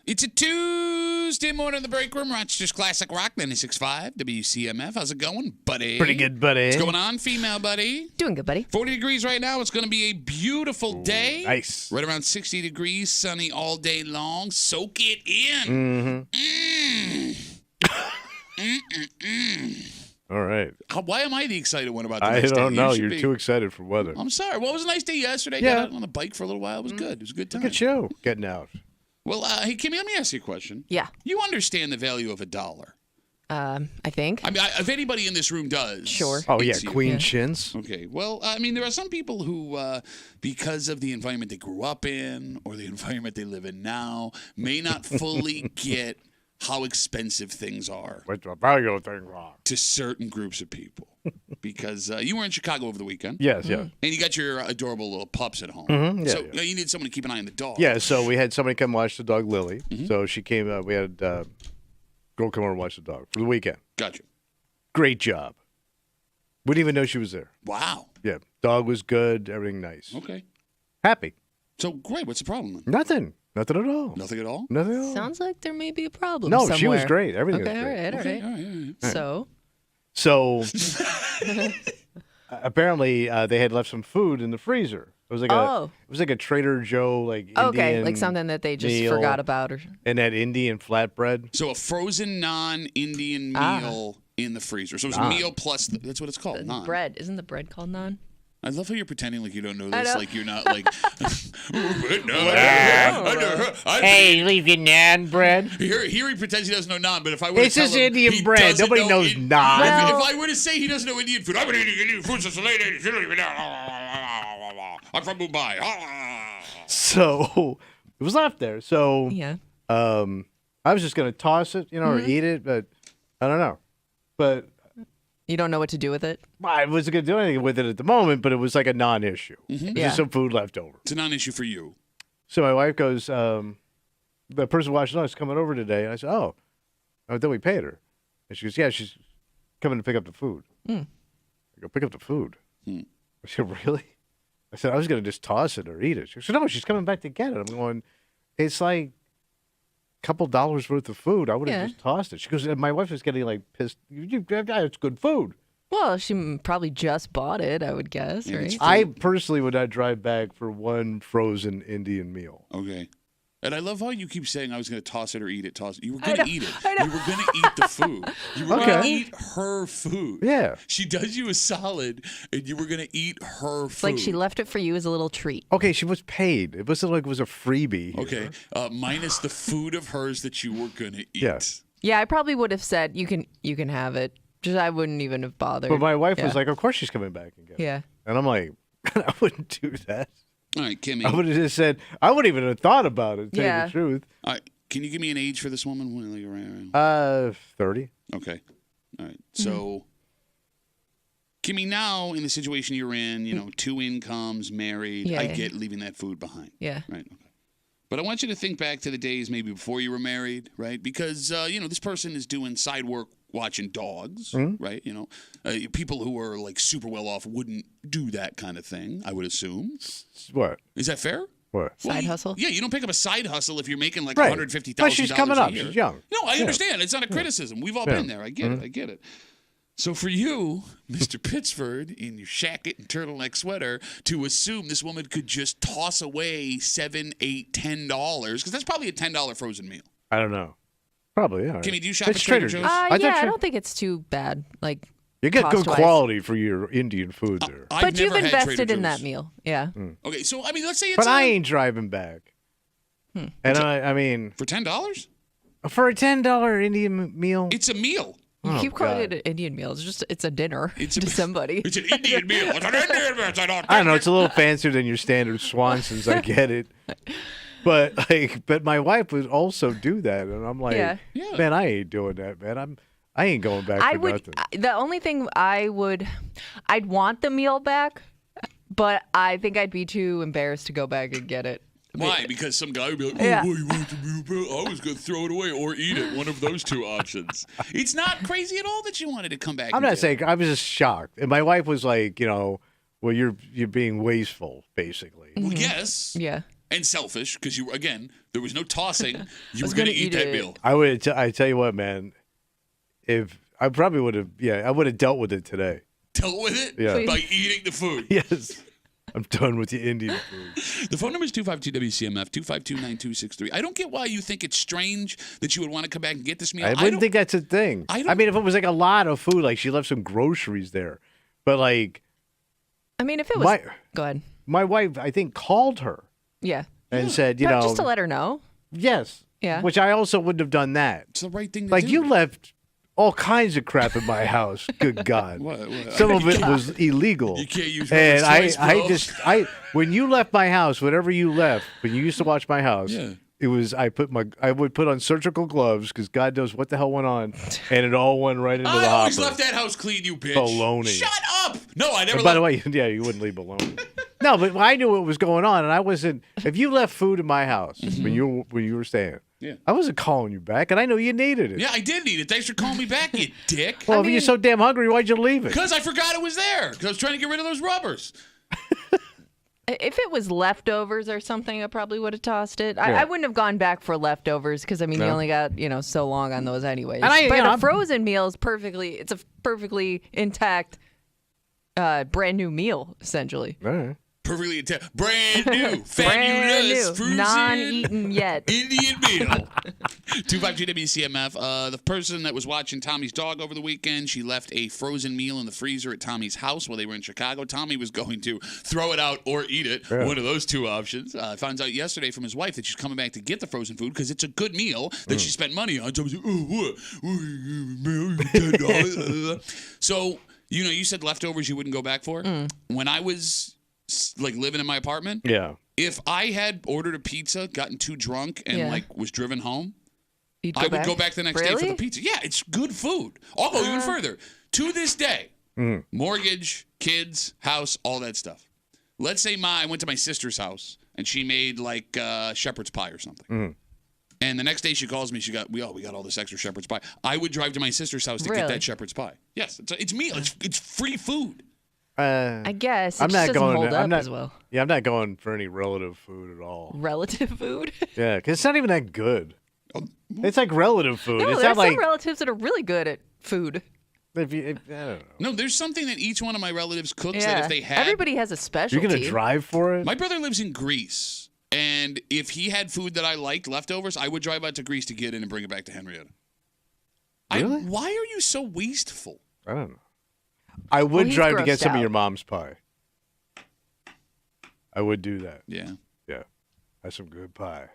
It's a Tuesday morning in the break room. Rochester's Classic Rock 96.5 WCMF. How's it going, buddy? Pretty good, buddy. What's going on, female buddy? Doing good, buddy. 40 degrees right now. It's going to be a beautiful day. Nice. Right around 60 degrees, sunny all day long. Soak it in. All right. Why am I the excited one about the I next day? don't know. You should You're be. too excited for weather. I'm sorry. Well, it was a nice day yesterday. Yeah. Got out on the bike for a little while. It was good. It was a good time. Look at you getting out. Well, hey, Kimmy, let me ask you a question. Yeah. You understand the value of $1. I think. I mean, if anybody in this room does. Sure. Oh, yeah. it's you. Queen shins. Okay. Well, I mean, there are some people who, because of the environment they grew up in or the environment they live in now, may not fully get how expensive things are What's the value of thing wrong? to certain groups of people. Because you were in Chicago over the weekend. Yes, yeah. And you got your adorable little pups at home. Mhm, yeah, so yeah. you need someone to keep an eye on the dog. Yeah, so we had somebody come watch the dog, Lily. Mm-hmm. So she came, we had a girl come over and watch the dog for the weekend. Gotcha. Great job. We didn't even know she was there. Wow. Yeah, dog was good, everything nice. Okay. Happy. So, great. What's the problem then? Nothing. Nothing at all. Nothing at all? Nothing at all. Sounds like there may be a problem No, somewhere. she was great. Everything Okay, was great. all right. All right. So, So apparently they had left some food in the freezer. It was like a Trader Joe okay, Indian like something that they just meal forgot about. and that Indian flatbread. So a frozen non-Indian meal in the freezer. So it was a meal plus, that's what it's called, naan. Bread. Isn't the bread called naan? I love how you're pretending like you don't know I this. know. Like you're not like, Hey, leave your naan bread. Here he pretends he doesn't know naan, but if I were It's to tell just him Indian he bread. doesn't Nobody know knows in- naan. If I were to say he doesn't know Indian food, I've been eating Indian food since the late 80s. You don't even know. I'm from Mumbai. So it was left there. So Yeah. I was just gonna toss it, or eat it, but I don't know. But You don't know what to do with it? I wasn't gonna do anything with it at the moment. But it was like a non-issue. Mm-hmm. Yeah. Just some food left over. It's a non-issue for you. So my wife goes, the person watching us coming over today. And I said, oh, then we paid her. And she goes, yeah, she's coming to pick up the food. I go, pick up the food? I said, really? I said, I was going to just toss it or eat it. She said, no, she's coming back to get it. I'm going, it's like a couple dollars worth of food. I would have just tossed it. She goes, my wife was getting pissed. It's good food. Well, she probably just bought it, I would guess, Yeah, right? it's I personally would not drive back for one frozen Indian meal. Okay. And I love how you keep saying I was going to toss it or eat it. Toss it. You were going to eat it. I know. You were going to eat the food. You were going to eat her food. Yeah. She does you a solid, and you were going to eat her It's food. like she left it for you as a little treat. Okay, she was paid. It wasn't like it was a freebie. Okay. Minus the food of hers that you were going to eat. Yes. Yeah, I probably would have said you can have it. Just I wouldn't even have bothered. But my wife was like, of course she's coming back and get it. Yeah. And I'm like, I wouldn't do that. All right, Kimmy. I would have just said, I wouldn't even have thought about it, to tell you Yeah. the truth. All right. Can you give me an age for this woman? When you're around? 30. Okay. All right. So, Kimmy, now in the situation you're in, 2 incomes, married, Yeah, I yeah. get leaving that food behind. Yeah. Right. Okay. But I want you to think back to the days maybe before you were married, right? Because, this person is doing side work watching dogs, right? People who are super well off wouldn't do that kind of thing, I would assume. What? Is that fair? What? Side hustle? Yeah, you don't pick up a side hustle if you're making Right. $150,000 But she's coming a up. year. She's young. No, I Yeah. understand. It's not a criticism. We've all Yeah. been there. I get it. I get it. So for you, Mr. Pittsford, in your shacket and turtleneck sweater, to assume this woman could just toss away $7, $8, $10, because that's probably a $10 frozen meal. I don't know. Probably, yeah. Kimmy, do you shop It's at Trader Joe's? I Yeah, thought I you- don't think it's too bad. Like You get good cost-wise. quality for your Indian food there. I've But you've never had invested Trader in that Joe's. meal. Yeah. Okay, so, let's say it's But I ain't driving back. And I mean, for $10? for a $10 Indian meal, It's a meal. You keep calling God. it an Indian meal. It's a dinner It's to somebody. It's an Indian meal. It's an Indian meal. I don't know. It's a little fancier than your standard Swanson's. I get it. But my wife would also do that, and I'm like, Yeah. Yeah. man, I ain't doing that, man. I ain't going back I for would. nothing. The only thing I'd want the meal back, but I think I'd be too embarrassed to go back and get it. Why? Because some guy would be like, Yeah. oh, you want the meal, bro? I was going to throw it away or eat it. One of those two options. It's not crazy at all that you wanted to come back. I'm and not get saying. I was just shocked, and my wife was like, well, you're being wasteful, basically. it. Well, yes. Yeah. and selfish because there was no tossing. You was were going to gonna eat that it. meal. I tell you what, man. If I probably would have, I would have dealt with it today. Dealt with it by eating the food. Yes. I'm done with the Indian food. The phone number is 252-WCMF, 252-9263. I don't get why you think it's strange that you would want to come back and get this meal. I wouldn't think that's a thing. I mean, if it was like a lot of food, like she left some groceries there. But like... I mean, if it was... Go ahead. My wife, I think, called her. Yeah. And said, just to let her know. Yes. Yeah. Which I also wouldn't have done that. It's the right thing to do. Like, you left all kinds of crap in my house. Good God. What? Some of it was illegal. You can't use and choice, bro. when you left my house, whatever you left, when you used to watch my house, it was I would put on surgical gloves because God knows what the hell went on, and it all went right into the hopper. I always left that house clean, you bitch. Baloney. Shut up. No, I never. By the way, you wouldn't leave alone. No, but I knew what was going on, and I wasn't. If you left food in my house when you were staying. Yeah. I wasn't calling you back, and I know you needed it. Yeah, I did need it. Thanks for calling me back, you dick. Well, if you're so damn hungry, why'd you leave it? Because I forgot it was there. Because I was trying to get rid of those rubbers. If it was leftovers or something, I probably would have tossed it. I wouldn't have gone back for leftovers because, I mean, you only got, so long on those anyways. But a frozen meal is it's a perfectly intact, brand new meal, essentially. All right. Perfectly intact. Brand new. Fabulous. Frozen. Non-eaten yet. Indian meal. 252-WCMF. The person that was watching Tommy's dog over the weekend, she left a frozen meal in the freezer at Tommy's house while they were in Chicago. Tommy was going to throw it out or eat it. Yeah. One of those two options. I found out yesterday from his wife that she's coming back to get the frozen food because it's a good meal that she spent money on. Tommy's like, $10. So, you said leftovers you wouldn't go back for. When I was living in my apartment, if I had ordered a pizza, gotten too drunk, and was driven home, I would go back the next day for the pizza. Yeah, it's good food. I'll go even further. To this day, mortgage, kids, house, all that stuff. Let's say I went to my sister's house and she made shepherd's pie or something. And the next day she calls me. We got all this extra shepherd's pie. I would drive to my sister's house to get that shepherd's pie. Yes, it's meal. It's free food. I guess I'm not going. As well. Yeah, I'm not going for any relative food at all. Relative food? Yeah, because it's not even that good. It's like relative food. No, it's there's not some relatives that are really good at food. I don't know. No, there's something that each one of my relatives cooks that if they had. Everybody has a specialty. You're gonna drive for it. My brother lives in Greece, and if he had food that I liked, leftovers, I would drive out to Greece to get it and bring it back to Henrietta. Really? Why are you so wasteful? I don't know. I would drive to get some of your mom's pie. I would do that. Yeah. Yeah. That's some good pie.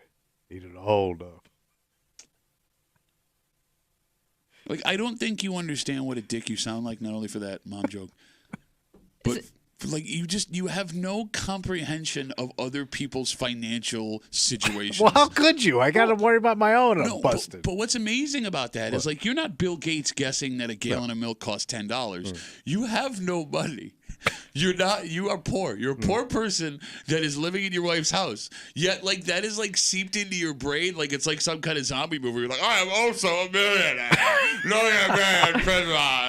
Eat it all up. I don't think you understand what a dick you sound like, not only for that mom joke, but you have no comprehension of other people's financial situations. Well, how could you? I got to worry about my own. I'm busted. But what's amazing about that is you're not Bill Gates guessing that a gallon of milk costs $10. You have no money. You're not. You are poor. You're a poor person that is living in your wife's house. Yet, that is seeped into your brain. It's like some kind of zombie movie. You're like, I am also a millionaire.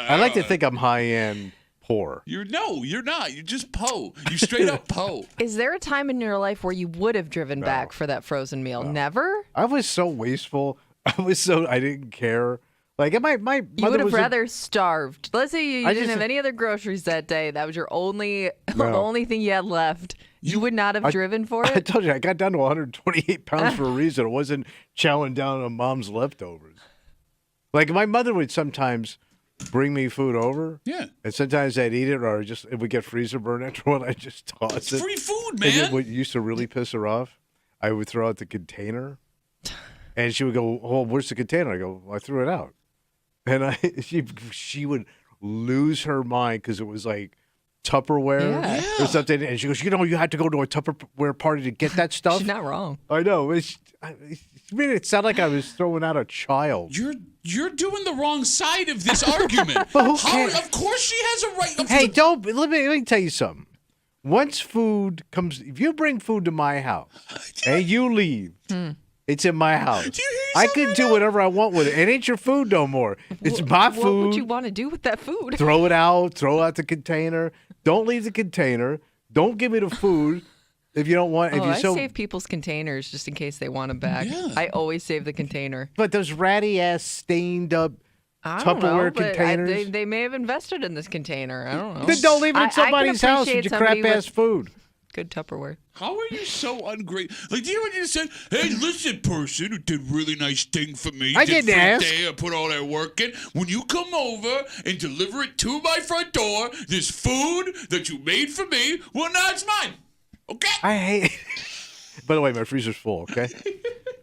I like to think I'm high end. Poor. You're not. You're just po. You straight up po. Is there a time in your life where you would have driven back for that frozen meal? No. Never? I was so wasteful. I didn't care. My you mother would have rather starved. Let's say you didn't have any other groceries that day. That was your only thing you had left. You would not have driven for it? I told you, I got down to 128 pounds for a reason. It wasn't chowing down on mom's leftovers. My mother would sometimes bring me food over. Yeah. And sometimes I'd eat it, or if we get freezer burn after one, I'd just toss it. Free food, man. And then what used to really piss her off, I would throw out the container. And she would go, "Oh, where's the container?" I go, "Well, I threw it out." And she would lose her mind because it was Tupperware or something. And she goes, you had to go to a Tupperware party to get that stuff. She's not wrong. I know. It made it sound like I was throwing out a child. You're doing the wrong side of this argument. But who cares? Of course she has a right. Hey, let me tell you something. Once food comes, if you bring food to my house and you leave, it's in my house. I can do whatever I want with it. It ain't your food no more. It's my food. What would you want to do with that food? Throw it out. Throw out the container. Don't leave the container. Don't give me the food. If you don't want, I save people's containers just in case they want them back. Yeah. I always save the container. But those ratty ass stained up I don't Tupperware know, but containers. they may have invested in this container. I don't know. Then don't leave it in I can somebody's house with appreciate your crap somebody ass food. Good Tupperware. How are you so ungrateful? Like, do you know what you just said? Hey, listen, person who did really nice thing for me. I didn't ask. Day, I put all that work in. When you come over and deliver it to my front door, this food that you made for me, well, now it's mine. Okay? I hate. By the way, my freezer's full. Okay.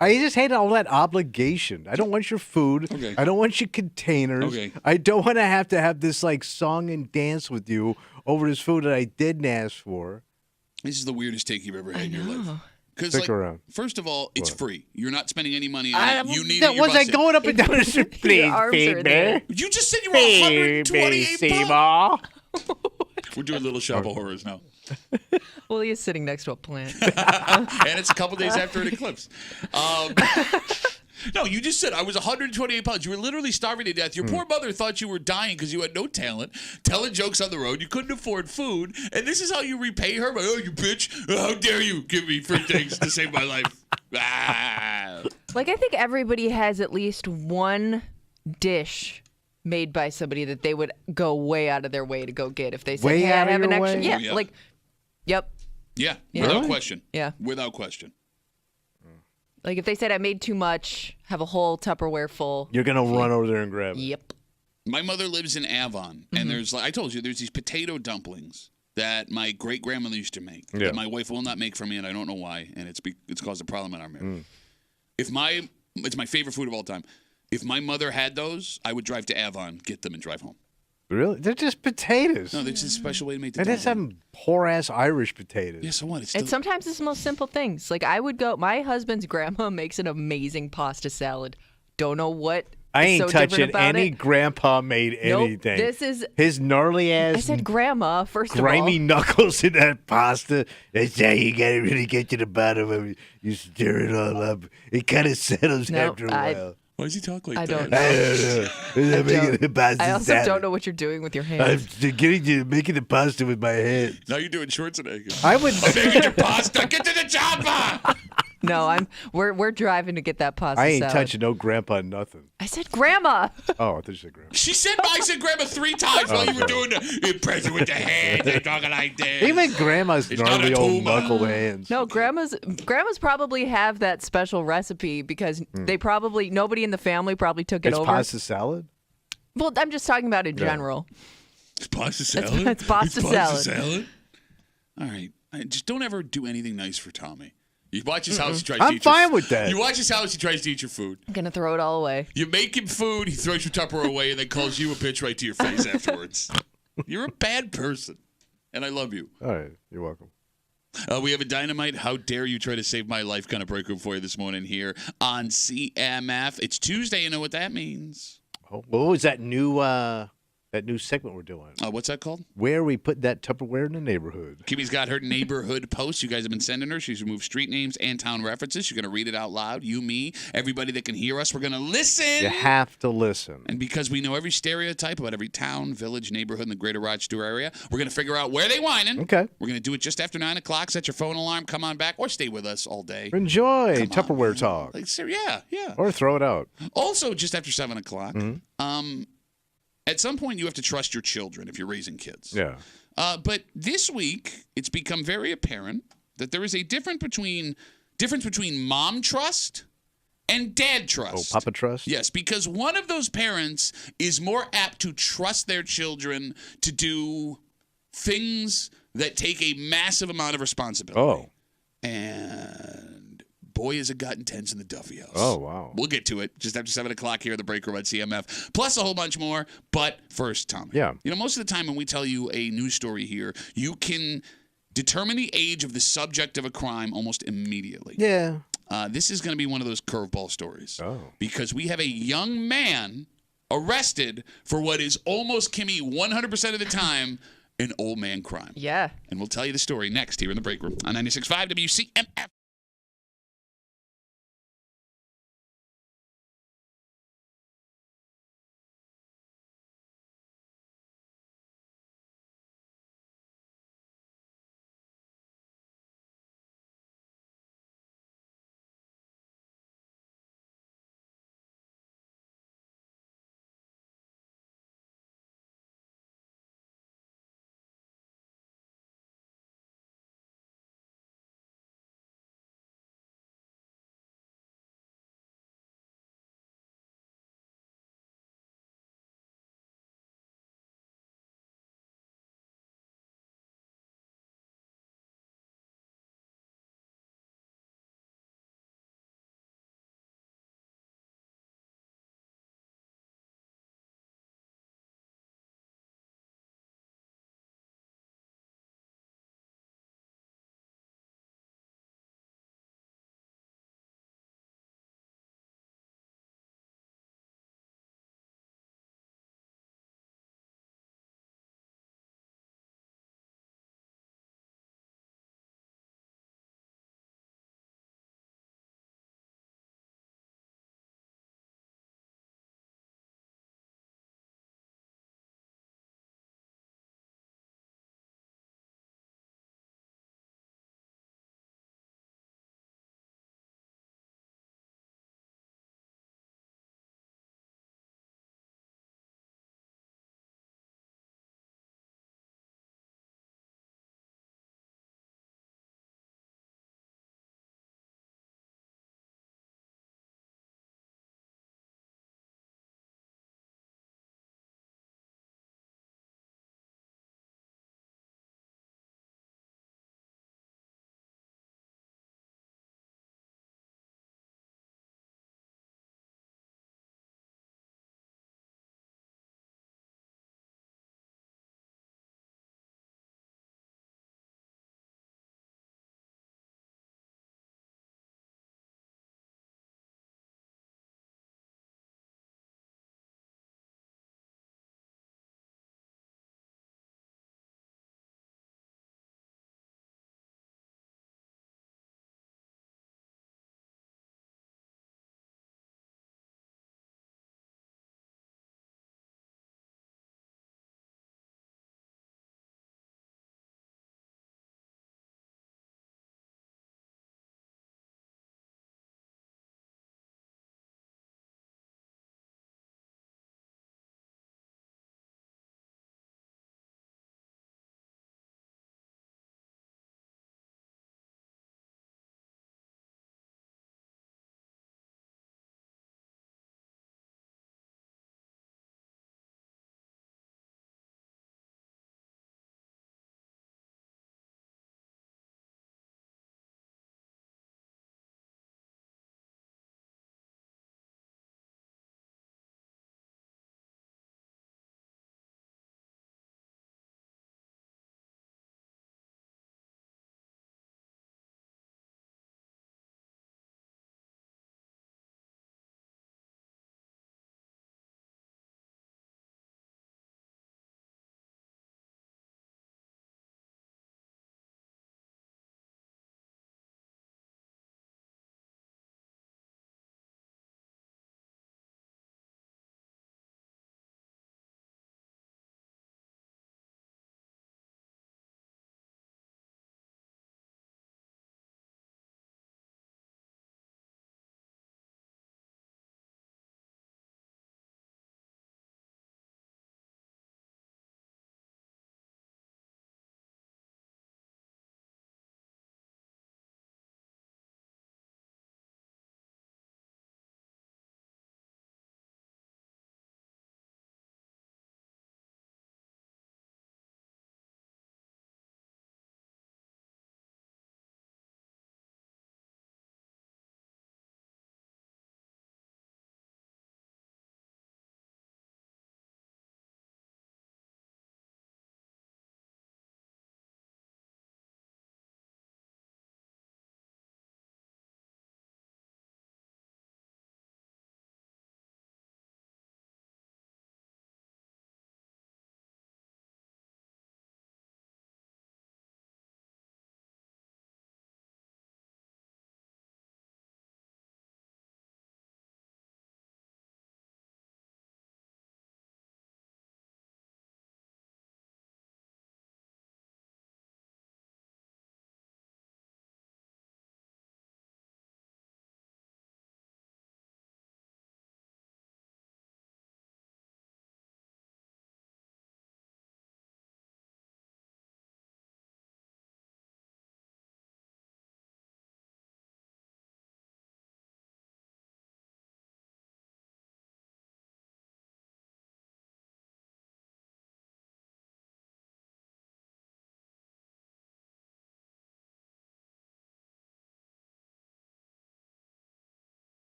I just hate all that obligation. I don't want your food. Okay. I don't want your containers. Okay. I don't want to have this like song and dance with you over this food that I didn't ask for. This is the weirdest take you've ever had in your life. Because, Stick around. first of all, it's free. You're not spending any money on it. You need it. Was I going up and down the street? Please feed me. You just said you were 128 pounds. We're doing Little Shop of Horrors now. Well, he is sitting next to a plant. And it's a couple days after an eclipse. No, you just said I was 128 pounds. You were literally starving to death. Your poor mother thought you were dying because you had no talent, telling jokes on the road. You couldn't afford food. And this is how you repay her? By, oh, you bitch. How dare you give me free things to save my life? Like, I think everybody has at least one dish made by somebody that they would go way out of their way to go get if they said, Way hey, out I have of an your extra. way? Yeah, Yeah. like, yep. Yeah, Yeah. without Really? question. Yeah. Without question. Like, if they said I made too much, have a whole Tupperware full. You're gonna run over there and grab it. Yep. My mother lives in Avon, and there's, like I told you, there's these potato dumplings that my great grandmother used to make. Yeah. That my wife will not make for me, and I don't know why, and it's caused a problem in our marriage. It's my favorite food of all time. If my mother had those, I would drive to Avon, get them, and drive home. Really? They're just potatoes. No, there's a special way to make the And that's dumpling. some poor ass Irish potatoes. Yeah, so what? It's And sometimes it's the most simple things. Like, I would go, my husband's grandma makes an amazing pasta salad. Don't know what I is ain't so different touching about any it. grandpa made Nope, anything. this is- his gnarly ass. I said grandma, first grimy of all. knuckles in that pasta. That's how you gotta really get to the bottom of it. You stir it all up. It kind of settles No, after a while. Why does he talk like I that? don't know. I don't know. I'm making the pasta I also salad. don't know what you're doing with your I'm hands. making the pasta with my hands. Now you're doing Schwarzenegger. I would. I'm making your pasta. Get to the chopper. No, we're driving to get that pasta I ain't salad. touching no grandpa nothing. I said grandma. Oh, I thought you said grandpa. She said I said grandma 3 times while you were doing the impression with the hands. You're talking like this. Even grandma's It's not gnarly a old tumor. knuckle hands. No, grandmas probably have that special recipe because they probably nobody in the family probably took it It's over. pasta salad? Well, I'm just talking about in general. It's pasta salad. It's pasta salad. All right. Just don't ever do anything nice for Tommy. You watch his house. He tries I'm to eat fine with that. You watch his house. He tries to eat your food. I'm gonna throw it all away. You make him food. He throws your Tupperware away and then calls you a bitch right to your face afterwards. You're a bad person, and I love you. All right, you're welcome. We have a dynamite. How dare you try to save my life kind of break room for you this morning here on CMF. It's Tuesday. You know what that means. Oh, what was that new segment we're doing? What's that called? Where we put that Tupperware in the neighborhood. Kimmy's got her neighborhood post. You guys have been sending her. She's removed street names and town references. She's going to read it out loud. You, me, everybody that can hear us. We're going to listen. You have to listen. And because we know every stereotype about every town, village, neighborhood in the greater Rochester area, we're going to figure out where they whining. Okay. We're going to do it just after 9 o'clock. Set your phone alarm. Come on back or stay with us all day. Enjoy Come on, Tupperware man. talk. Like, yeah. Or throw it out. Also, just after 7 o'clock, at some point you have to trust your children if you're raising kids. Yeah. But this week, it's become very apparent that there is a difference between mom trust and dad Oh, trust. Papa Trust? Yes, because one of those parents is more apt to trust their children to do things that take a massive amount of responsibility. Oh. And boy, has it gotten tense in the Duffy house. Oh, wow. We'll get to it just after 7 o'clock here at the break room at CMF, plus a whole bunch more. But first, Tommy. Yeah. You know, most of the time when we tell you a news story here, you can determine the age of the subject of a crime almost immediately. Yeah. This is going to be one of those curveball stories. Oh. Because we have a young man arrested for what is almost, Kimmy, 100% of the time, an old man crime. Yeah. And we'll tell you the story next here in the break room on 96.5 WCMF.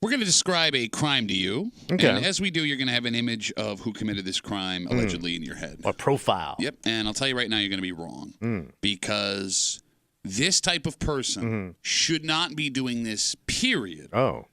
We're going to describe a crime to you. Okay. And as we do, you're going to have an image of who committed this crime allegedly in your head. A profile. Yep. And I'll tell you right now, you're going to be wrong. Because this type of person should not be doing this, period. Oh.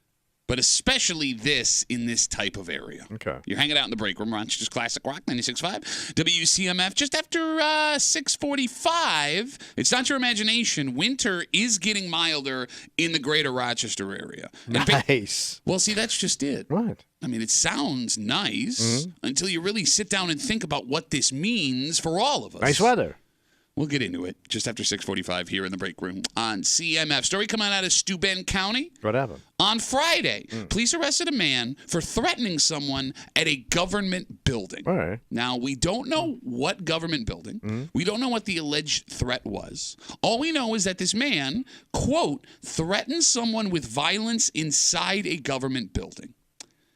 But especially this in this type of area. Okay. You're hanging out in the break room, Rochester's Classic Rock 96.5, WCMF. Just after 6:45, it's not your imagination. Winter is getting milder in the greater Rochester area. Nice. Well, see, that's just it. What? I mean, it sounds nice until you really sit down and think about what this means for all of us. Nice weather. We'll get into it just after 6:45 here in the break room on CMF. Story coming out of Steuben County. What happened? On Friday, police arrested a man for threatening someone at a government building. All right. Now, we don't know what government building. We don't know what the alleged threat was. All we know is that this man, quote, threatened someone with violence inside a government building.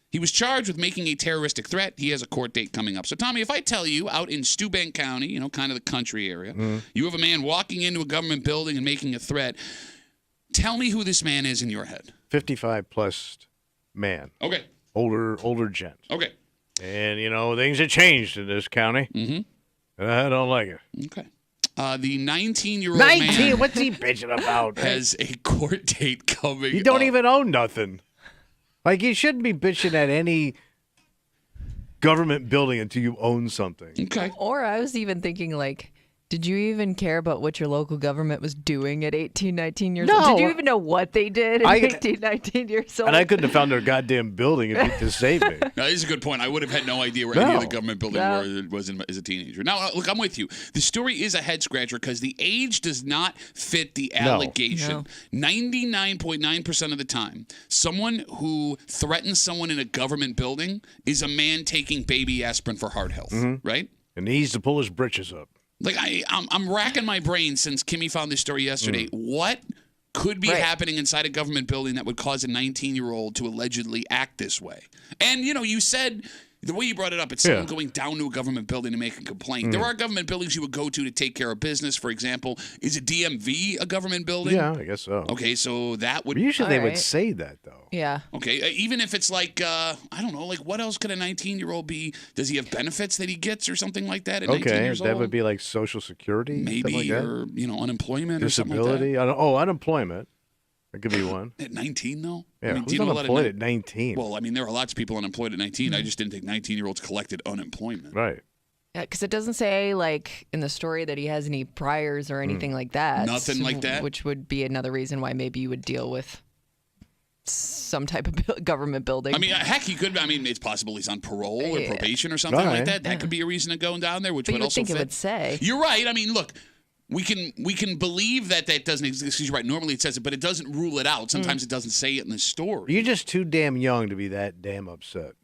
He was charged with making a terroristic threat. He has a court date coming up. So, Tommy, if I tell you out in Steuben County, you know, kind of the country area, you have a man walking into a government building and making a threat, tell me who this man is in your head. 55-plus man. Okay. Older gent. Okay. And, you know, things have changed in this county. And I don't like it. Okay. The 19-year-old 19? man What's he bitching about? has a court date coming You don't up. even own nothing. Like, you shouldn't be bitching at any government building until you own something. Okay. Or I was even thinking, like, did you even care about what your local government was doing at 18, 19 years old? Did you even know what they did at 18, 19 years old? And I couldn't have found their goddamn building to save me. Now, this is a good point. I would have had no idea where any of the government building was as a teenager. Now, look, I'm with you. The story is a head-scratcher because the age does not fit the allegation. 99.9% of the time, someone who threatens someone in a government building is a man taking baby aspirin for heart health, right? And he needs to pull his britches up. Like, I'm racking my brain since Kimmy found this story yesterday. What could be happening inside a government building that would cause a 19-year-old to allegedly act this way? And, you know, you said, the way you brought it up, it's someone going down to a government building to make a complaint. There are government buildings you would go to take care of business. For example, is a DMV a government building? Yeah, I guess so. Okay, so that would... But usually they would say that, though. Yeah. Okay, even if it's like, I don't know, like what else could a 19-year-old be? Does he have benefits that he gets or something like that at 19 years old? That would be like Social Security? Maybe, like or, you know, unemployment Disability? or something like that. Oh, unemployment. That could be one. At 19, though? Yeah, I mean, who's do you know unemployed at 19? Well, I mean, there are lots of people unemployed at 19. I just didn't think 19-year-olds collected unemployment. Right. Yeah, because it doesn't say, like, in the story that he has any priors or anything like that. Nothing like that? Which would be another reason why maybe you would deal with some type of government building. I mean, heck, he could. I mean, it's possible he's on parole or probation or something like that. That could be a reason to go down there, which but would you would also think fit. it would say. You're right. I mean, look, we can believe that doesn't exist. You're right. Normally it says it, but it doesn't rule it out. Sometimes it doesn't say it in the story. You're just too damn young to be that damn upset.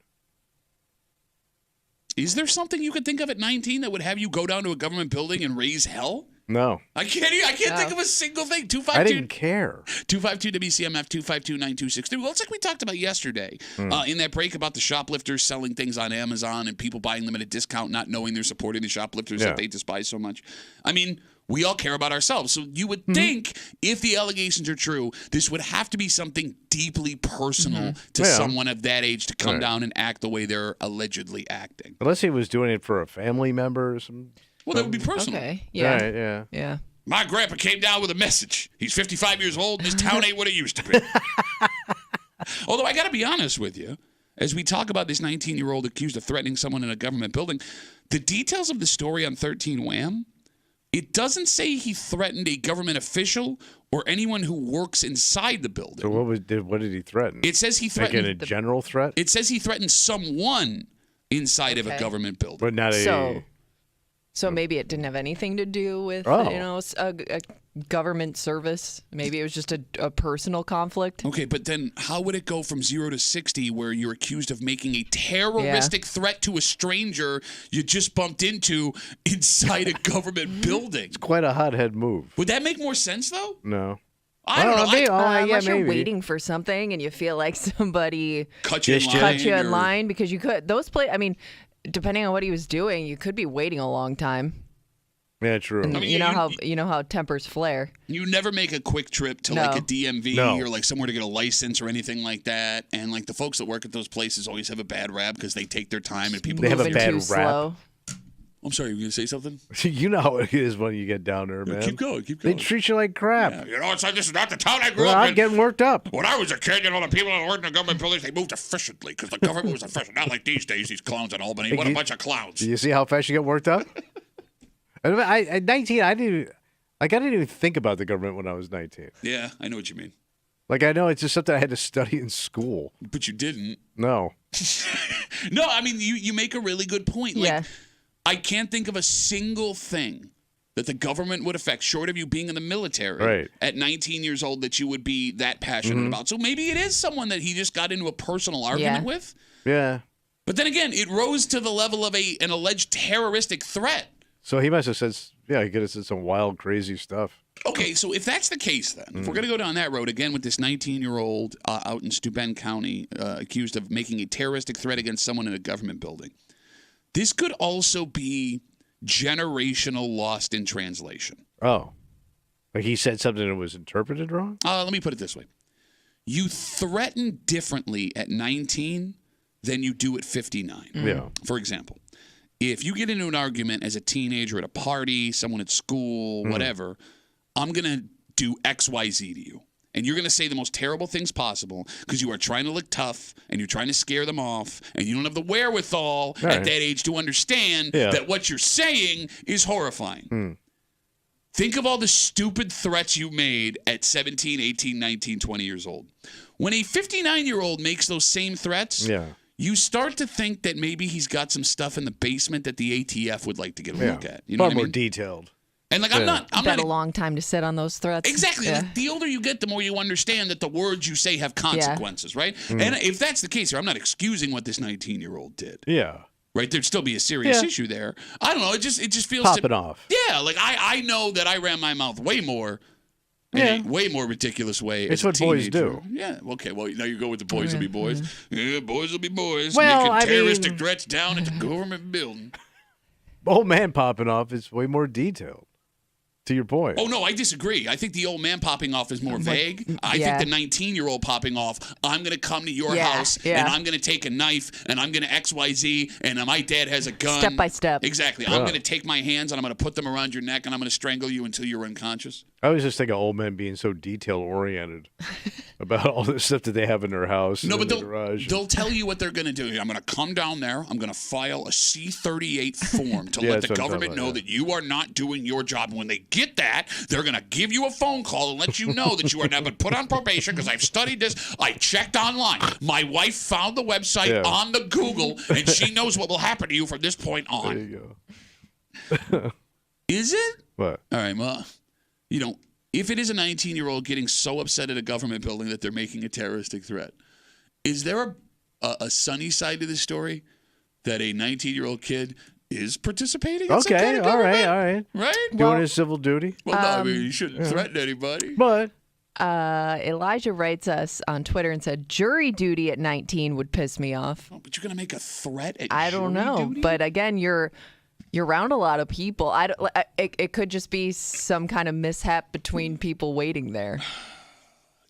Is there something you could think of at 19 that would have you go down to a government building and raise hell? No. I can't think of a single thing. 252. I didn't care. 252 WCMF 252-9263. Well, it's like we talked about yesterday in that break about the shoplifters selling things on Amazon and people buying them at a discount, not knowing they're supporting the shoplifters that they despise so much. I mean, we all care about ourselves. So you would think if the allegations are true, this would have to be something deeply personal to someone of that age to come down and act the way they're allegedly acting. Unless he was doing it for a family member or something. Well, that would be personal. Okay. Yeah. Right, Yeah. My grandpa came down with a message. He's 55 years old, and this town ain't what it used to be. Although I got to be honest with you, as we talk about this 19-year-old accused of threatening someone in a government building, the details of the story on 13 Wham, it doesn't say he threatened a government official or anyone who works inside the building. So what did he threaten? It says he threatened a general threat? It says he threatened someone inside of a government building. But not So maybe it didn't have anything to do with, a government service. Maybe it was just a personal conflict. Okay, but then how would it go from 0 to 60 where you're accused of making a terroristic threat to a stranger you just bumped into inside a government building? It's quite a hothead move. Would that make more sense, though? No. I don't know. Unless you're waiting for something and you feel like somebody cut you in line because you could. Depending on what he was doing, you could be waiting a long time. Yeah, true. And you know how tempers flare. You never make a quick trip to like a DMV or like somewhere to get a license or anything like that. And like the folks that work at those places always have a bad rap because they take their time and people they have a bad too rap. Slow. I'm sorry, you were going to say something? You know how it is when you get down there, man. Keep going. They treat you like crap. Yeah. You know, it's like this is not the town I grew up in. I'm getting worked up. When I was a kid, the people that worked in the government buildings, they moved efficiently because the government was efficient. Not like these days, these clowns in Albany. What a bunch of clowns. Do you see how fast you get worked up? At 19, I didn't even think about the government when I was 19. Yeah, I know what you mean. Like, I know it's just something I had to study in school. But you didn't. No. No, I mean, you make a really good point. Like, Yeah. I can't think of a single thing that the government would affect, short of you being in the military at 19 years old, that you would be that passionate about. So maybe it is someone that he just got into a personal argument with. Yeah. But then again, it rose to the level of an alleged terroristic threat. So he must have said, he could have said some wild, crazy stuff. Okay, so if that's the case, then, if we're going to go down that road again with this 19-year-old out in Steuben County accused of making a terroristic threat against someone in a government building, this could also be generational lost in translation. Oh. Like he said something that was interpreted wrong? Let me put it this way. You threaten differently at 19 than you do at 59. Yeah. For example, if you get into an argument as a teenager at a party, someone at school, whatever, I'm going to do X, Y, Z to you. And you're going to say the most terrible things possible because you are trying to look tough and you're trying to scare them off and you don't have the wherewithal at that age to understand that what you're saying is horrifying. Think of all the stupid threats you made at 17, 18, 19, 20 years old. When a 59-year-old makes those same threats, you start to think that maybe he's got some stuff in the basement that the ATF would like to get a look at. You know what I mean? More detailed. And like I'm not a long time to sit on those threats. Exactly. Yeah. Like, the older you get, the more you understand that the words you say have consequences, right? And if that's the case here, I'm not excusing what this 19-year-old did. Yeah. Right? There'd still be a serious issue there. I don't know. It just feels popping off. Yeah, like I know that I ran my mouth way more in a way more ridiculous way. It's what boys do. Yeah. Okay. Well, now you go with the boys will be boys. Yeah, boys will be boys. Well, making terroristic threats down at the government building. Old man popping off is way more detailed. To your point. Oh, no, I disagree. I think the old man popping off is more vague. I think the 19-year-old popping off, I'm going to come to your house, and I'm going to take a knife, and I'm going to XYZ, and my dad has a gun. Step by step. Exactly. I'm going to take my hands, and I'm going to put them around your neck, and I'm going to strangle you until you're unconscious. I was just thinking of old men being so detail-oriented about all the stuff that they have in their house and in their garage. They'll tell you what they're going to do. I'm going to come down there. I'm going to file a C-38 form to let the government know that you are not doing your job. And when they get that, they're going to give you a phone call and let you know that you are now been put on probation because I've studied this. I checked online. My wife found the website on the Google, and she knows what will happen to you from this point on. There you go. Is it? What? All right, well, you know, if it is a 19-year-old getting so upset at a government building that they're making a terroristic threat, is there a sunny side to this story that a 19-year-old kid is participating in some kind of government? All right. Right? Doing his civil duty? Well, no, I mean, you shouldn't threaten anybody. But Elijah writes us on Twitter and said, jury duty at 19 would piss me off. Oh, but you're going to make a threat at I don't jury know. duty? But again, you're around a lot of people. It could just be some kind of mishap between people waiting there.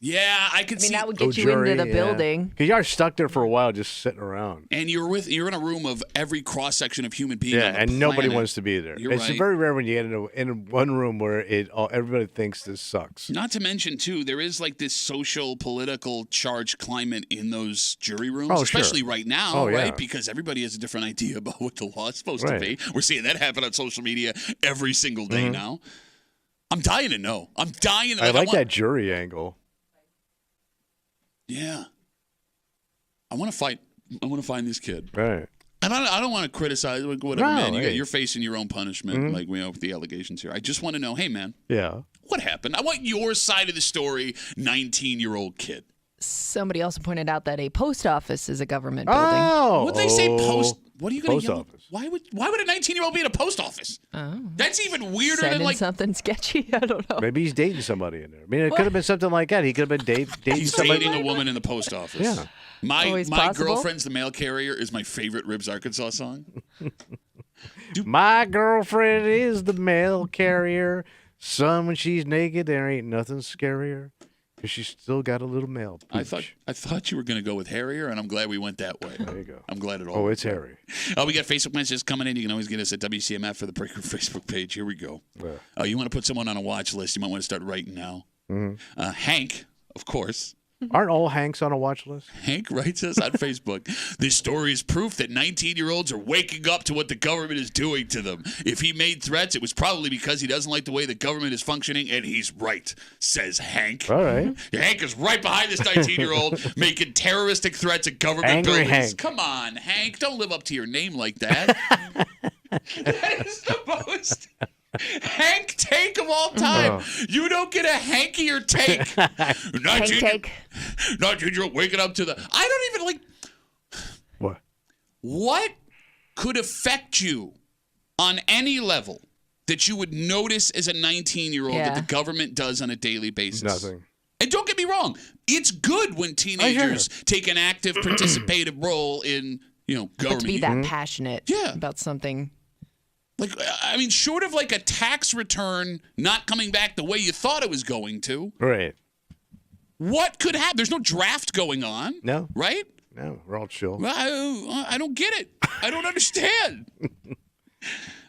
Yeah, I could see. That would get you into the building. Because you are stuck there for a while just sitting around. And you're in a room of every cross-section of human beings on the and nobody planet. wants to be there. You're it's right. very rare when you get in one room where everybody thinks this sucks. Not to mention, too, there is like this social, political charged climate in those jury rooms, especially right now, right? Because everybody has a different idea about what the law is supposed to be. We're seeing that happen on social media every single day now. I'm dying to know. I like that jury angle. Yeah. I want to find this kid. Right. And I don't want to criticize whatever, man. You're facing your own punishment, like with the allegations here. I just want to know, hey, man. Yeah. What happened? I want your side of the story, 19-year-old kid. Somebody also pointed out that a post office is a government building. Oh. Would they say post? What are you going to yell? Office. Why would a 19-year-old be in a post office? Oh. That's even weirder Sending than like something sketchy. I don't know. Maybe he's dating somebody in there. I mean, it could have been something like that. He could have been dating he's somebody. dating a woman in the post office. Yeah. My possible. Girlfriend's the Mail Carrier is my favorite Ribs Arkansas song. My girlfriend is the mail carrier. Son, when she's naked, there ain't nothing scarier. Because she's still got a little mail. I thought you were going to go with Harrier, and I'm glad we went that way. There you go. I'm glad it all. Oh, it's Harry. We got Facebook messages coming in. You can always get us at WCMF for the Breaker Facebook page. Here we go. You want to put someone on a watch list? You might want to start writing now. Mm-hmm. Hank, of course. Aren't all Hanks on a watch list? Hank writes us on Facebook. This story is proof that 19-year-olds are waking up to what the government is doing to them. If he made threats, it was probably because he doesn't like the way the government is functioning, and he's right, says Hank. All right. Hank is right behind this 19-year-old making terroristic threats at government Angry buildings. Hank. Come on, Hank. Don't live up to your name like that. That is the most Hank take of all time. You don't get a hankier take. 19-year-old waking up to the... I don't even like... What could affect you on any level that you would notice as a 19-year-old that the government does on a daily basis? Nothing. And don't get me wrong. It's good when teenagers take an active, participative role in, government. But to be that passionate about something... Like, I mean, short of like a tax return not coming back the way you thought it was going to. Right. What could happen? There's no draft going on. No. Right? No, we're all chill. Well, I don't get it. I don't understand.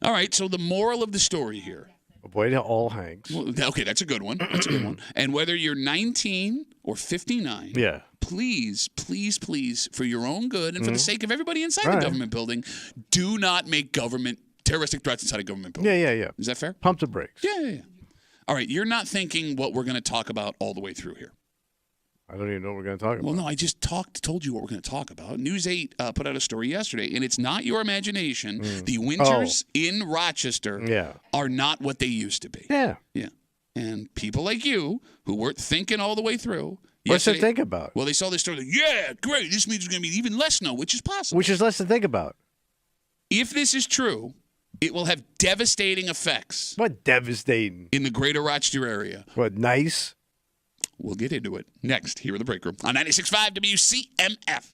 All right, so the moral of the story here. Avoid all Hanks. Well, okay, that's a good one. That's a good one. And whether you're 19 or 59, please, please, please, for your own good and for the sake of everybody inside the government building, do not make terroristic threats inside a government building. Yeah. Is that fair? Pump the brakes. Yeah. All right, you're not thinking what we're going to talk about all the way through here. I don't even know what we're going to talk about. Well, no, I just told you what we're going to talk about. News 8 put out a story yesterday, and it's not your imagination. The winters in Rochester are not what they used to be. Yeah. And people like you, who weren't thinking all the way through. What's to think about? Well, they saw this story. Like, great. This means there's going to be even less snow, which is possible. Which is less to think about. If this is true, it will have devastating effects. What devastating? In the greater Rochester area. What, nice? We'll get into it next here in the Break Room on 96.5 WCMF.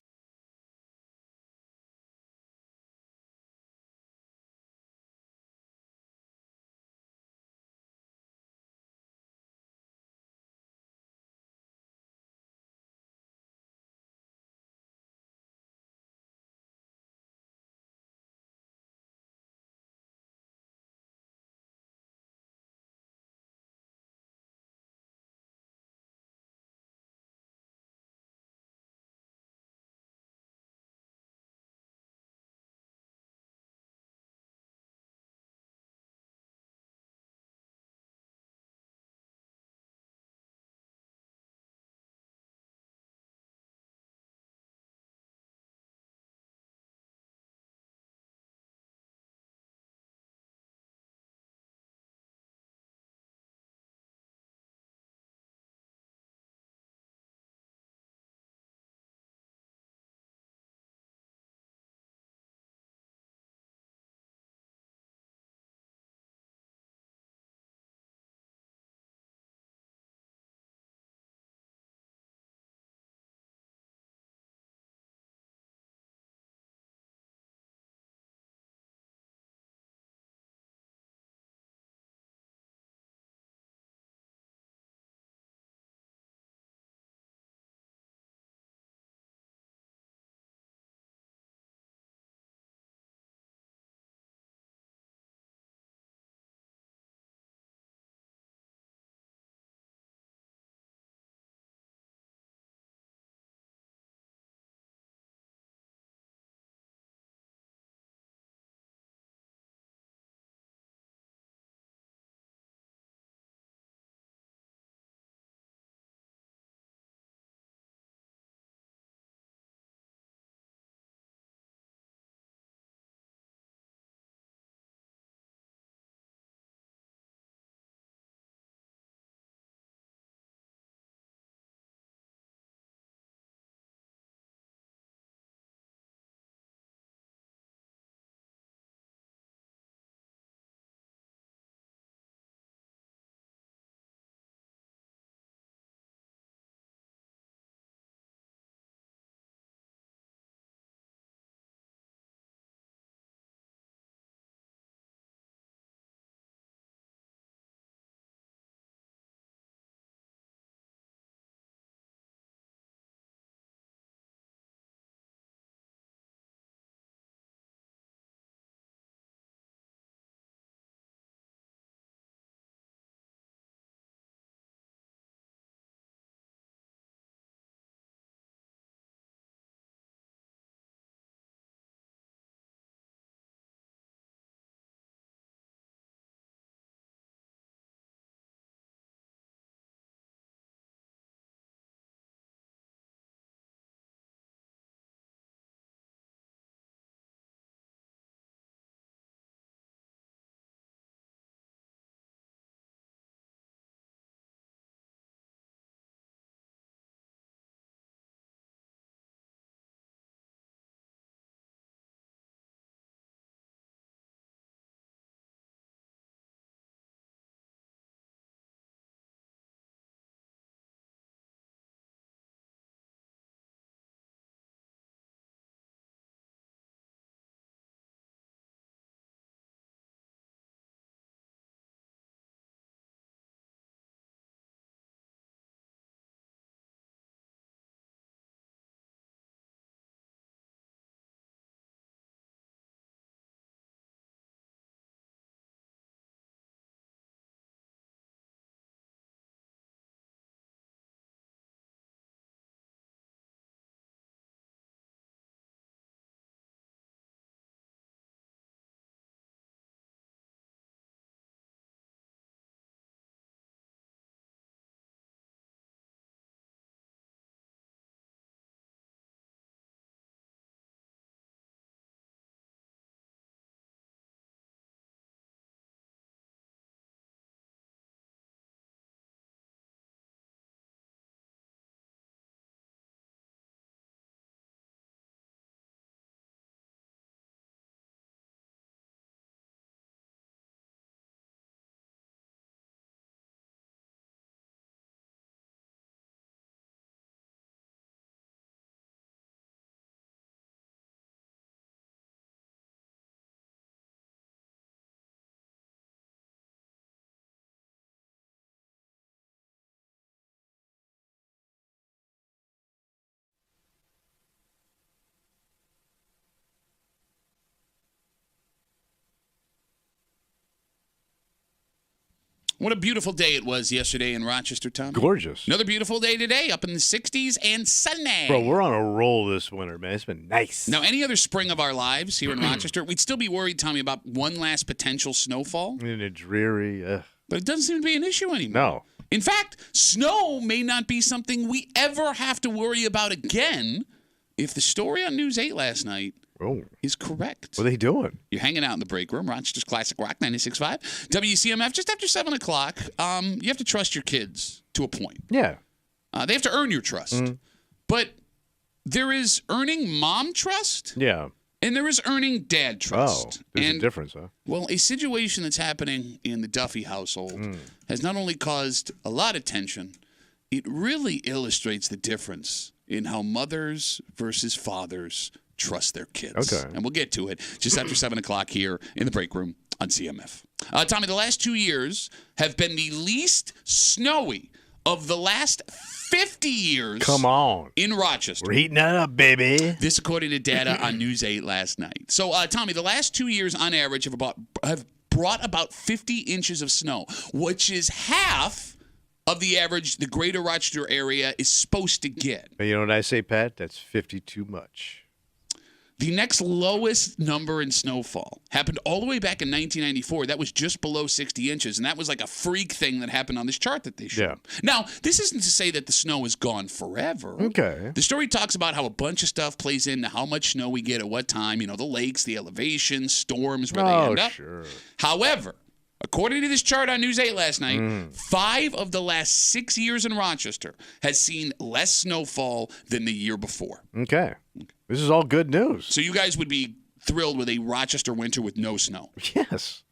What a beautiful day it was yesterday in Rochester, Tom. Gorgeous. Another beautiful day today, up in the 60s and sunny. Bro, we're on a roll this winter, man. It's been nice. Now, any other spring of our lives here in Rochester, we'd still be worried, Tommy, about one last potential snowfall. And it's dreary. But it doesn't seem to be an issue anymore. No. In fact, snow may not be something we ever have to worry about again if the story on News 8 last night is correct. What are they doing? You're hanging out in the break room, Rochester's Classic Rock 96.5. WCMF, just after 7 o'clock, you have to trust your kids to a point. Yeah. They have to earn your trust. But there is earning mom trust. Yeah. And there is earning dad trust. Oh, there's a difference, huh? Well, a situation that's happening in the Duffy household has not only caused a lot of tension, it really illustrates the difference in how mothers versus fathers trust their kids. Okay. And we'll get to it just after 7 o'clock here in the break room on CMF. Tommy, the last 2 years have been the least snowy of the last 50 years. Come on. In Rochester. We're heating that up, baby. This according to data on News 8 last night. So, Tommy, the last 2 years on average have brought about 50 inches of snow, which is half of the average the greater Rochester area is supposed to get. You know what I say, Pat? That's 50 too much. The next lowest number in snowfall happened all the way back in 1994. That was just below 60 inches, and that was like a freak thing that happened on this chart that they showed. Yeah. Now, this isn't to say that the snow is gone forever. Okay. The story talks about how a bunch of stuff plays into how much snow we get at what time. You know, the lakes, the elevation, storms, where they end up. Sure. However, according to this chart on News 8 last night, 5 of the last 6 years in Rochester has seen less snowfall than the year before. Okay. This is all good news. So you guys would be thrilled with a Rochester winter with no snow. Yes.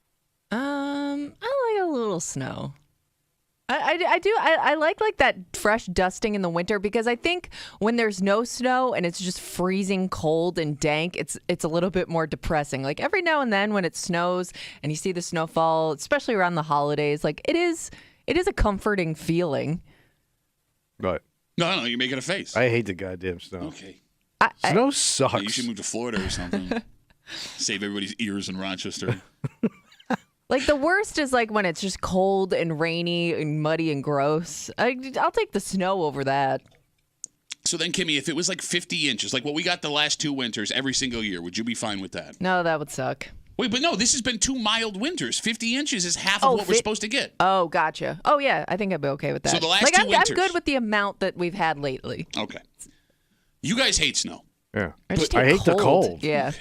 I like a little snow. I do. I like that fresh dusting in the winter because I think when there's no snow and it's just freezing cold and dank, it's a little bit more depressing. Like every now and then when it snows and you see the snowfall, especially around the holidays, like it is a comforting feeling. Right. No, you're making a face. I hate the goddamn snow. Okay. Snow sucks. Yeah, you should move to Florida or something. Save everybody's ears in Rochester. Like the worst is like when it's just cold and rainy and muddy and gross. I'll take the snow over that. So then, Kimmy, if it was like 50 inches, like what we got the last 2 winters every single year, would you be fine with that? No, that would suck. Wait, but no, this has been 2 mild winters. 50 inches is half of what we're supposed to get. Oh, gotcha. Oh, yeah, I think I'd be okay with that. So the last 2 winters. I'm good with the amount that we've had lately. Okay. You guys hate snow. Yeah. I hate the cold. Yeah. Okay.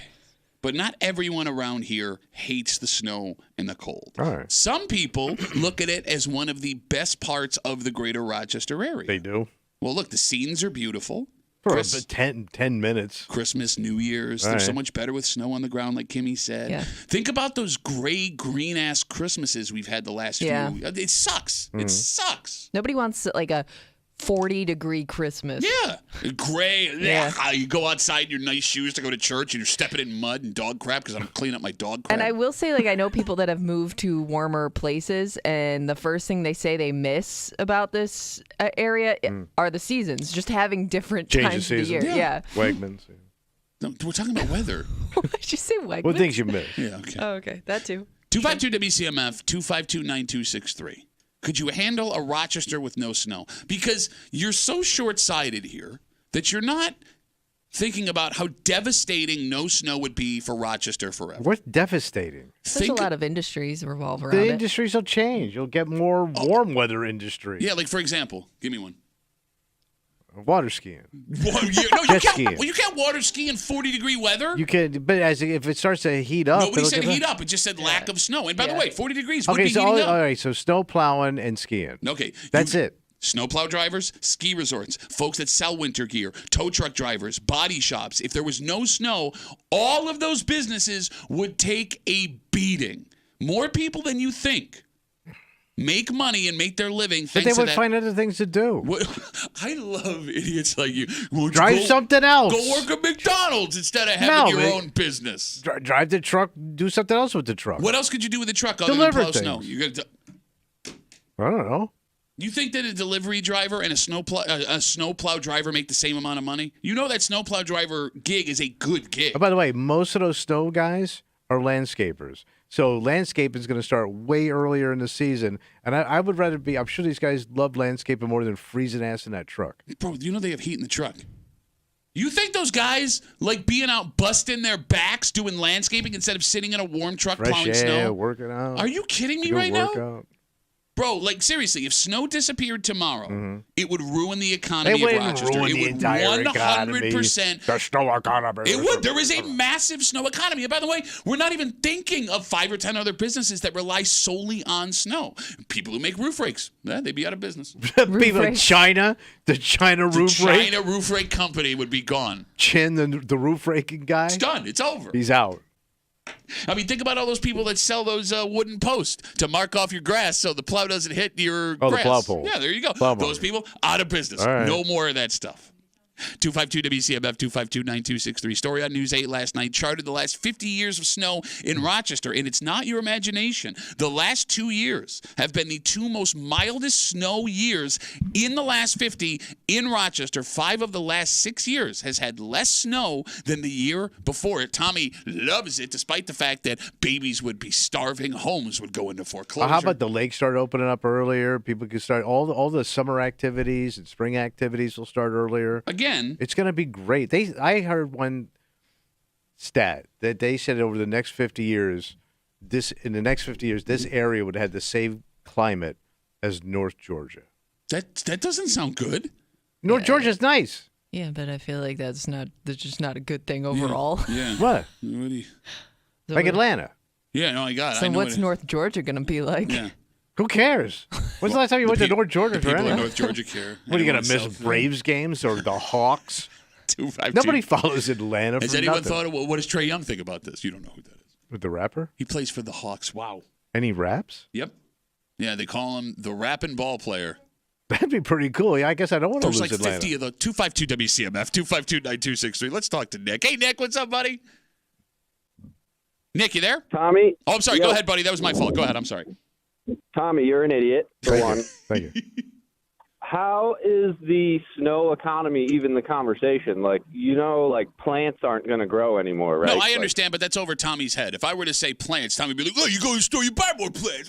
But not everyone around here hates the snow and the cold. All right. Some people look at it as one of the best parts of the greater Rochester area. They do. Well, look, the scenes are beautiful. For 10 minutes. Christmas, New Year's. They're so much better with snow on the ground, like Kimmy said. Yeah. Think about those gray, green-ass Christmases we've had the last few. It sucks. It sucks. Nobody wants like a 40-degree Christmas. Yeah. Gray. Yeah. You go outside in your nice shoes to go to church and you're stepping in mud and dog crap because I'm cleaning up my dog crap. And I will say, like, I know people that have moved to warmer places, and the first thing they say they miss about this area are the seasons, just having different times of the year. Yeah. Wegmans. No, we're talking about weather. Did you say Wegmans? What things you miss? Yeah, okay. Oh, okay. That too. 252-WCMF, 252-9263. Could you handle a Rochester with no snow? Because you're so short-sighted here that you're not thinking about how devastating no snow would be for Rochester forever. What's devastating? There's a lot of industries revolve around The it. industries will change. You'll get more warm weather industry. Yeah, like for example, give me one. Water skiing. You can't water ski in 40-degree weather. You can, but if it starts to heat up. Nobody said heat up. It just said lack of snow. And by the way, 40 degrees would okay, be so heating up. all right, so snow plowing and skiing. Okay. That's it. Snowplow drivers, ski resorts, folks that sell winter gear, tow truck drivers, body shops. If there was no snow, all of those businesses would take a beating. More people than you think make money and make their living. But they would find other things to do. I love idiots like you. Drive something else. Go work at McDonald's instead of having your own business. Drive the truck. Do something else with the truck. What else could you do with the truck other Deliver than plow things. snow? I don't know. You think that a delivery driver and a snowplow driver make the same amount of money? You know that snowplow driver gig is a good gig. Oh, by the way, most of those snow guys are landscapers. So landscaping is going to start way earlier in the season. And I would rather be, I'm sure these guys love landscaping more than freezing ass in that truck. Bro, you know they have heat in the truck. You think those guys like being out busting their backs doing landscaping instead of sitting in a warm truck plowing snow? Working out. Are you kidding me right now? Bro, like seriously, if snow disappeared tomorrow, it would ruin the economy of Rochester. Ruin the entire 100%. The snow economy. It would. There is a massive snow economy. And by the way, we're not even thinking of 5 or 10 other businesses that rely solely on snow. People who make roof rakes, they'd be out of business. People in China, the China roof rake. China roof rake company would be gone. Chin, the roof raking guy. It's done. It's over. He's out. I mean, think about all those people that sell those wooden posts to mark off your grass so the plow doesn't hit your grass. The plow pole. Yeah, there you go. Plow Those people, out of business. Right. No more of that stuff. 252-WCMF, 252-9263. Story on News 8 last night charted the last 50 years of snow in Rochester, and it's not your imagination. The last 2 years have been the 2 most mildest snow years in the last 50 in Rochester. 5 of the last 6 years has had less snow than the year before it. Tommy loves it, despite the fact that babies would be starving, homes would go into foreclosure. How about the lake start opening up earlier? People can start all the summer activities and spring activities will start earlier. Again, it's going to be great. I heard one stat that they said over the next 50 years, this area would have the same climate as North Georgia. That doesn't sound good. North Georgia's nice. Yeah, but I feel like that's just not a good thing overall. Yeah. What? Like Atlanta. Yeah, no, I got it. So what's North Georgia going to be like? Yeah. Who cares? When's the last time you went to North Georgia? People in North Georgia care. What, are you going to miss Braves games or the Hawks? 252. Nobody follows Atlanta. Has anyone thought of what does Trae Young think about this? You don't know who that is. With the rapper? He plays for the Hawks. Wow. And he raps? Yep. Yeah, they call him the rapping ball player. That'd be pretty cool. Yeah, I guess I don't want to lose There's like Atlanta. 50 of the 252-WCMF, 252-9263. Let's talk to Nick. Hey, Nick, what's up, buddy? Nick, you there? Tommy? Oh, I'm sorry. Go ahead, buddy. That was my fault. Go ahead. I'm sorry. Tommy, you're an idiot, for one. Thank you. How is the snow economy even the conversation? Like, plants aren't going to grow anymore, right? No, I understand, but that's over Tommy's head. If I were to say plants, Tommy would be like, oh, you go to the store, you buy more plants.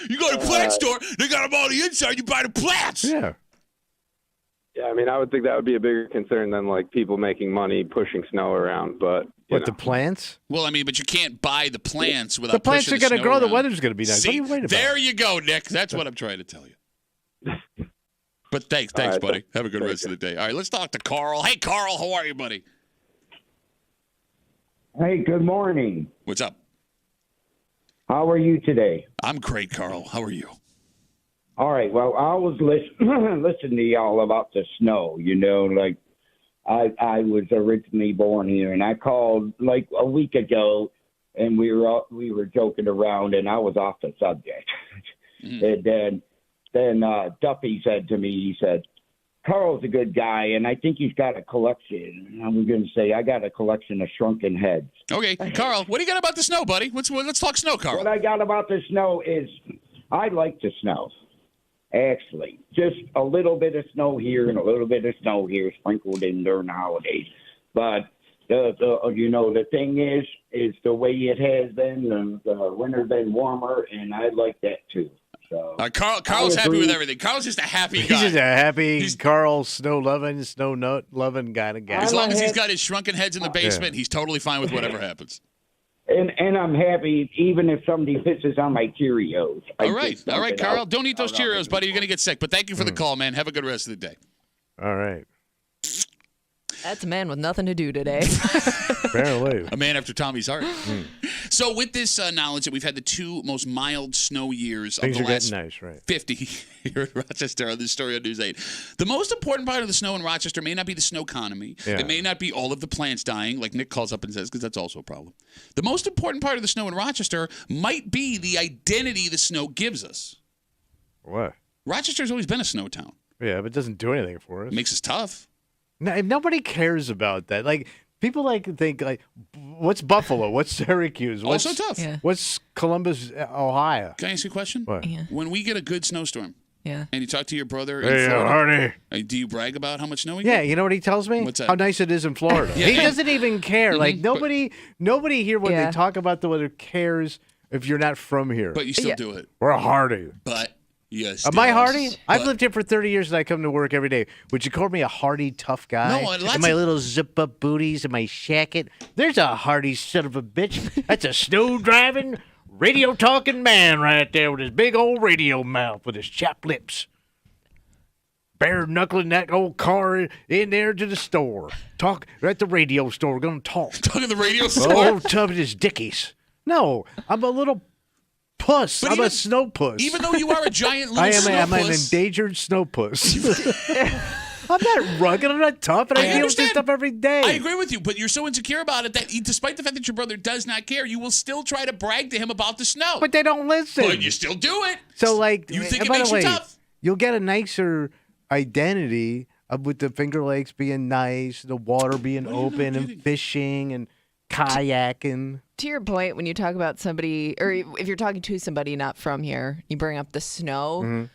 You go to the plant store, they got them all on the inside, you buy the plants. Yeah. Yeah, I mean, I would think that would be a bigger concern than, people making money pushing snow around, but... What, the plants? Well, I mean, but you can't buy the plants without The plants are going to grow. The weather's going to be nice. See, what are you waiting about? There you go, Nick. That's what I'm trying to tell you. But thanks, right, buddy. Have a good rest of the day. All right, let's talk to Carl. Hey, Carl, how are you, buddy? Hey, good morning. What's up? How are you today? I'm great, Carl. How are you? All right. Well, I was listening to y'all about the snow. I was originally born here, and I called a week ago, and we were joking around, and I was off the subject. Mm-hmm. And then Duffy said to me, he said, Carl's a good guy, and I think he's got a collection. And I was going to say, I got a collection of shrunken heads. Okay, Carl, what do you got about the snow, buddy? Let's talk snow, Carl. What I got about the snow is I like the snow. Actually, just a little bit of snow here and a little bit of snow here sprinkled in during the holidays. But the thing is the way it has been. The winter's been warmer, and I like that too. So Carl's happy with everything. Carl's just a happy guy. He's just a happy Carl snow nut loving kind of guy. As long as he's got his shrunken heads in the basement, he's totally fine with whatever happens. And I'm happy even if somebody pisses on my Cheerios. All right, Carl. Don't eat those Cheerios, buddy. You're going to get sick. But thank you for the call, man. Have a good rest of the day. All right. That's a man with nothing to do today. Apparently. A man after Tommy's heart. So with this knowledge that we've had the 2 most mild snow years Things of the last nice, right? 50 here in Rochester on this story on News 8. The most important part of the snow in Rochester may not be the snow economy. Yeah. It may not be all of the plants dying, like Nick calls up and says, because that's also a problem. The most important part of the snow in Rochester might be the identity the snow gives us. What? Rochester's always been a snow town. Yeah, but it doesn't do anything for us. It makes us tough. No, nobody cares about that. People think what's Buffalo? What's Syracuse? Also tough. Yeah. What's Columbus, Ohio? Can I ask you a question? What? Yeah. When we get a good snowstorm, Yeah. And you talk to your brother in Hey, Florida. Hardy. Do you brag about how much snow he Yeah, got? you know what he tells me? What's that? How nice it is in Florida. Yeah. He doesn't even care. Like nobody here when Yeah. they talk about the weather cares if you're not from here. But you still do it. We're a Hardy. But yes. Am I Hardy? I've lived here for 30 years and I come to work every day. Would you call me a Hardy tough guy? No, and my little zip-up booties and my shacket. There's a Hardy son of a bitch. That's a snow-driving, radio-talking man right there with his big old radio mouth with his chapped lips. Bare-knuckling that old car in there to the store. Talk at the radio store. We're going to talk. Talking the radio store? Oh, tubbing his dickies. No, I'm a little puss. But I'm even- a snow puss. Even though you are a giant little I'm an snowpuss. endangered snow puss. I'm not rugged. I'm not tough, and I deal with this stuff every day. I agree with you, but you're so insecure about it that despite the fact that your brother does not care, you will still try to brag to him about the snow. But they don't listen. But you still do it. So, like, You think and it by makes the way, you tough? You'll get a nicer identity with the Finger Lakes being nice, the water being open, and fishing and kayaking. To your point, when you talk about somebody, or if you're talking to somebody not from here, you bring up the snow.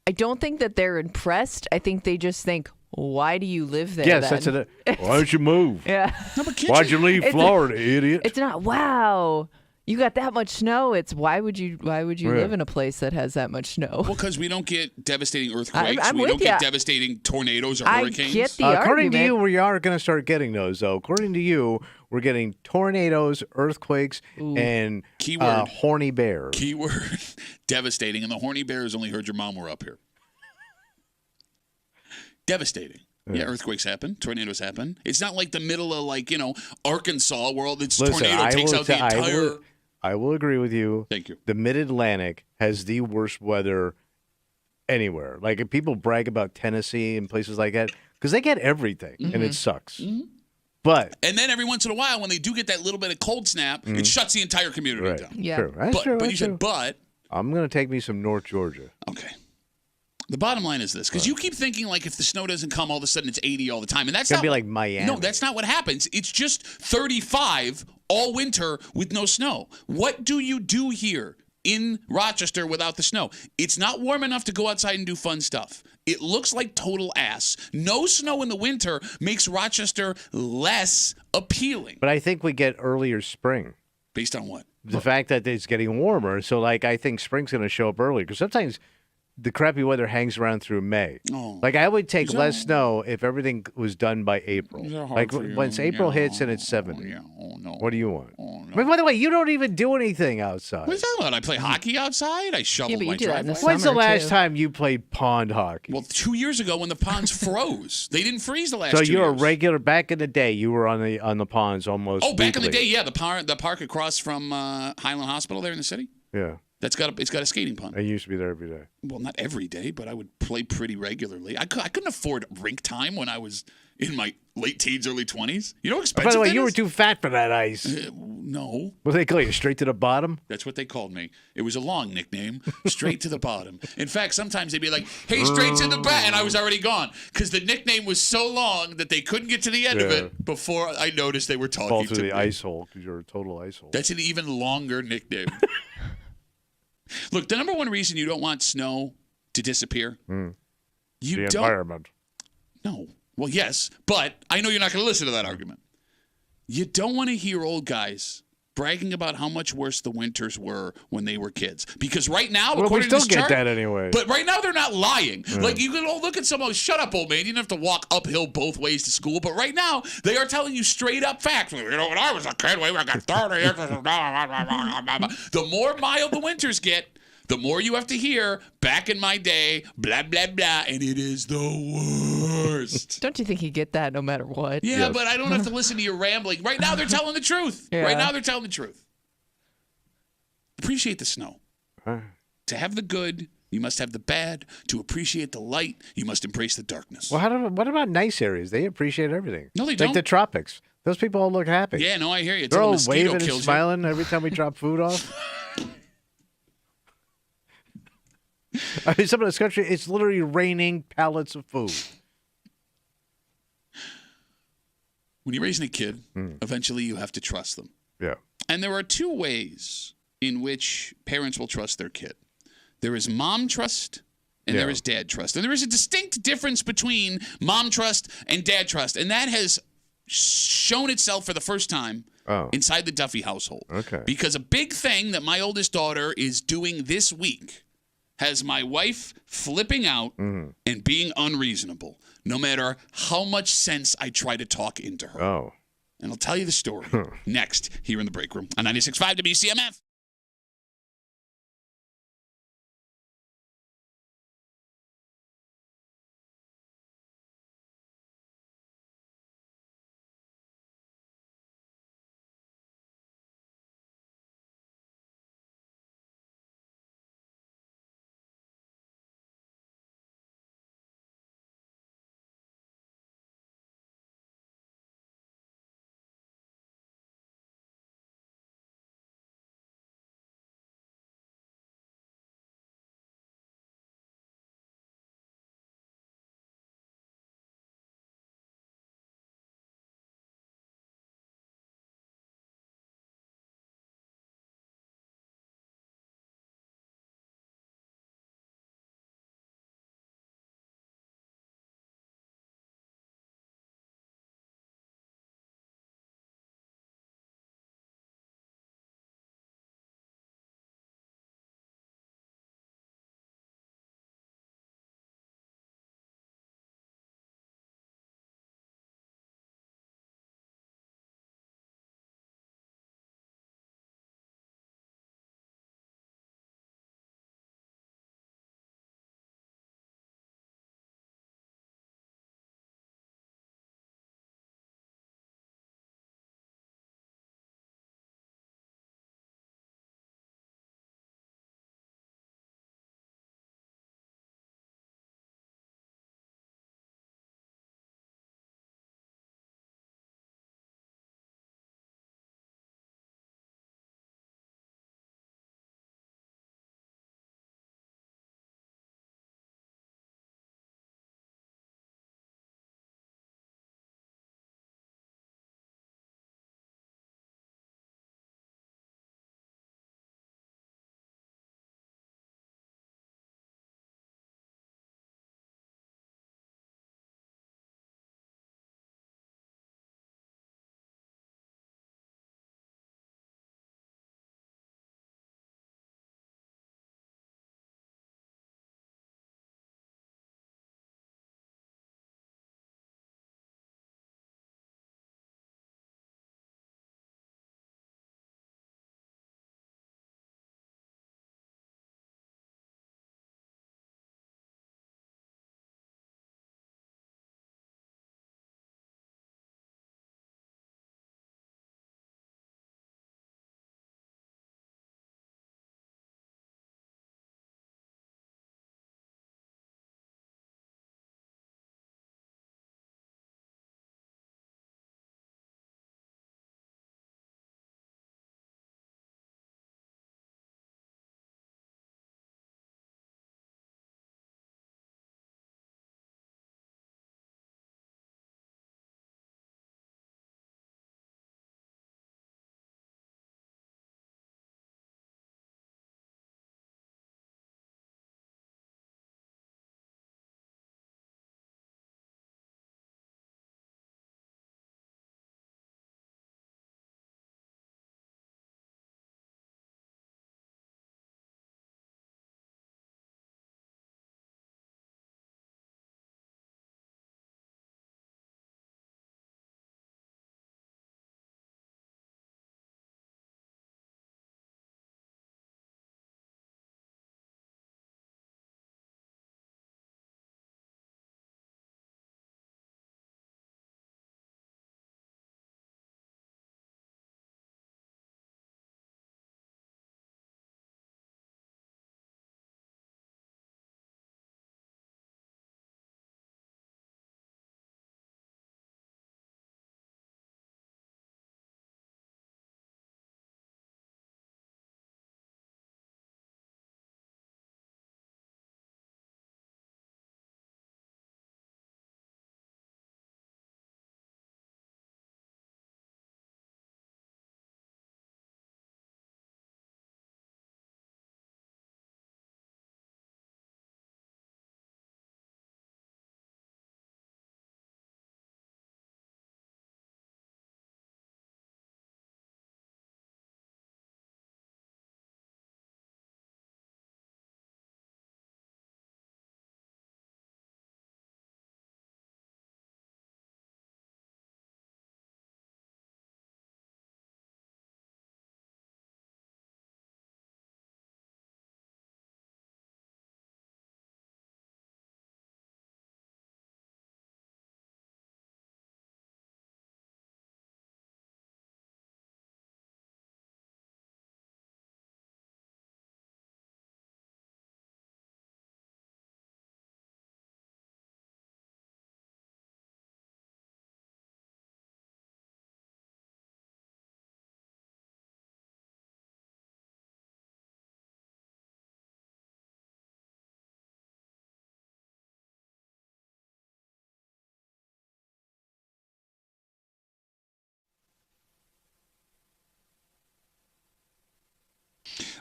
I don't think that they're impressed. I think they just think, why do you live there? Yes, then? that's it. Why don't you move? Yeah. No, but can't Why'd you leave Florida, idiot? It's not, wow, you got that much snow. It's why would you live in a place that has that much snow? Well, because we don't get devastating earthquakes. I'm we with don't get ya. devastating tornadoes or I hurricanes. get the according to argument. you, we are going to start getting those, though. According to you, we're getting tornadoes, earthquakes, and Keyword. horny bears. Keyword devastating. And the horny bears only heard your mom were up here. Devastating. Yeah, earthquakes happen. Tornadoes happen. It's not like the middle of, like, Arkansas where all this tornado takes out the entire... I will agree with you. Thank you. The Mid-Atlantic has the worst weather anywhere. Like, if people brag about Tennessee and places like that, because they get everything, and it sucks. But... And then every once in a while, when they do get that little bit of cold snap, it shuts the entire community down. Yeah. True. That's true. But That's you true. said, but... I'm going to take me some North Georgia. Okay. The bottom line is this, because you keep thinking like if the snow doesn't come, all of a sudden it's 80 all the time, and that's It's going not to be like Miami. No, that's not what happens. It's just 35 all winter with no snow. What do you do here in Rochester without the snow? It's not warm enough to go outside and do fun stuff. It looks like total ass. No snow in the winter makes Rochester less appealing. But I think we get earlier spring. Based on what? The fact that it's getting warmer. So, like, I think spring's going to show up early. Because sometimes the crappy weather hangs around through May. Oh. Like, I would take less snow if everything was done by April. Like, once April hits and it's 70. Yeah. Oh, no. What do you want? Oh, no. But by the way, you don't even do anything outside. What are you talking about? I play hockey outside. I shovel but you my do that in the driveway. When's the summer, last too. time you played pond hockey? Well, 2 years ago when the ponds froze. They didn't freeze the last So 2 you're years. a regular. Back in the day, you were on the ponds almost. Oh, back in the weekly. day, yeah. The park across from Highland Hospital there in the city. Yeah, It's got a skating pond. I used to be there every day. Well, not every day, but I would play pretty regularly. I couldn't afford rink time when I was in my late teens, early 20s. You know how expensive By the way, that you were is? too fat for that ice. No, What do they call you? Straight to the bottom? that's what they called me. It was a long nickname, straight to the bottom. In fact, sometimes they'd be like, hey, straight to the back, and I was already gone because the nickname was so long that they couldn't get to the end of Yeah. it before I noticed they were talking Fall to through me. the ice hole because you're a total ice hole. That's an even longer nickname. Look, the number one reason you don't want snow to disappear, you The don't. environment. No. Well, yes, but I know you're not going to listen to that argument. You don't want to hear old guys bragging about how much worse the winters were when they were kids. Because right now, Well, we according to still this get chart, that anyway. but right now they're not lying. Like you can all look at someone, shut up, old man. You didn't have to walk uphill both ways to school. But right now, they are telling you straight up facts. You know, when I was a kid, we got 30 years. The more mild the winters get, the more you have to hear, back in my day, blah, blah, blah, and it is the worst. Don't you think you get that no matter what? Yeah, Yes. but I don't have to listen to your rambling. Right now, they're telling the truth. Yeah. Right now, they're telling the truth. Appreciate the snow. To have the good, you must have the bad. To appreciate the light, you must embrace the darkness. Well, what about nice areas? They appreciate everything. No, they Like don't. the tropics. Those people all look happy. Yeah, no, I hear you. They're Until a all mosquito waving and kills you. smiling every time we drop food off. I mean, some of this country, it's literally raining pallets of food. When you're raising a kid, eventually you have to trust them. Yeah. And there are two ways in which parents will trust their kid. There is mom trust and there is dad trust. And there is a distinct difference between mom trust and dad trust. And that has shown itself for the first time inside the Duffy household. Okay. Because a big thing that my oldest daughter is doing this week has my wife flipping out and being unreasonable, no matter how much sense I try to talk into her. Oh. And I'll tell you the story next here in the break room on 96.5 WCMF.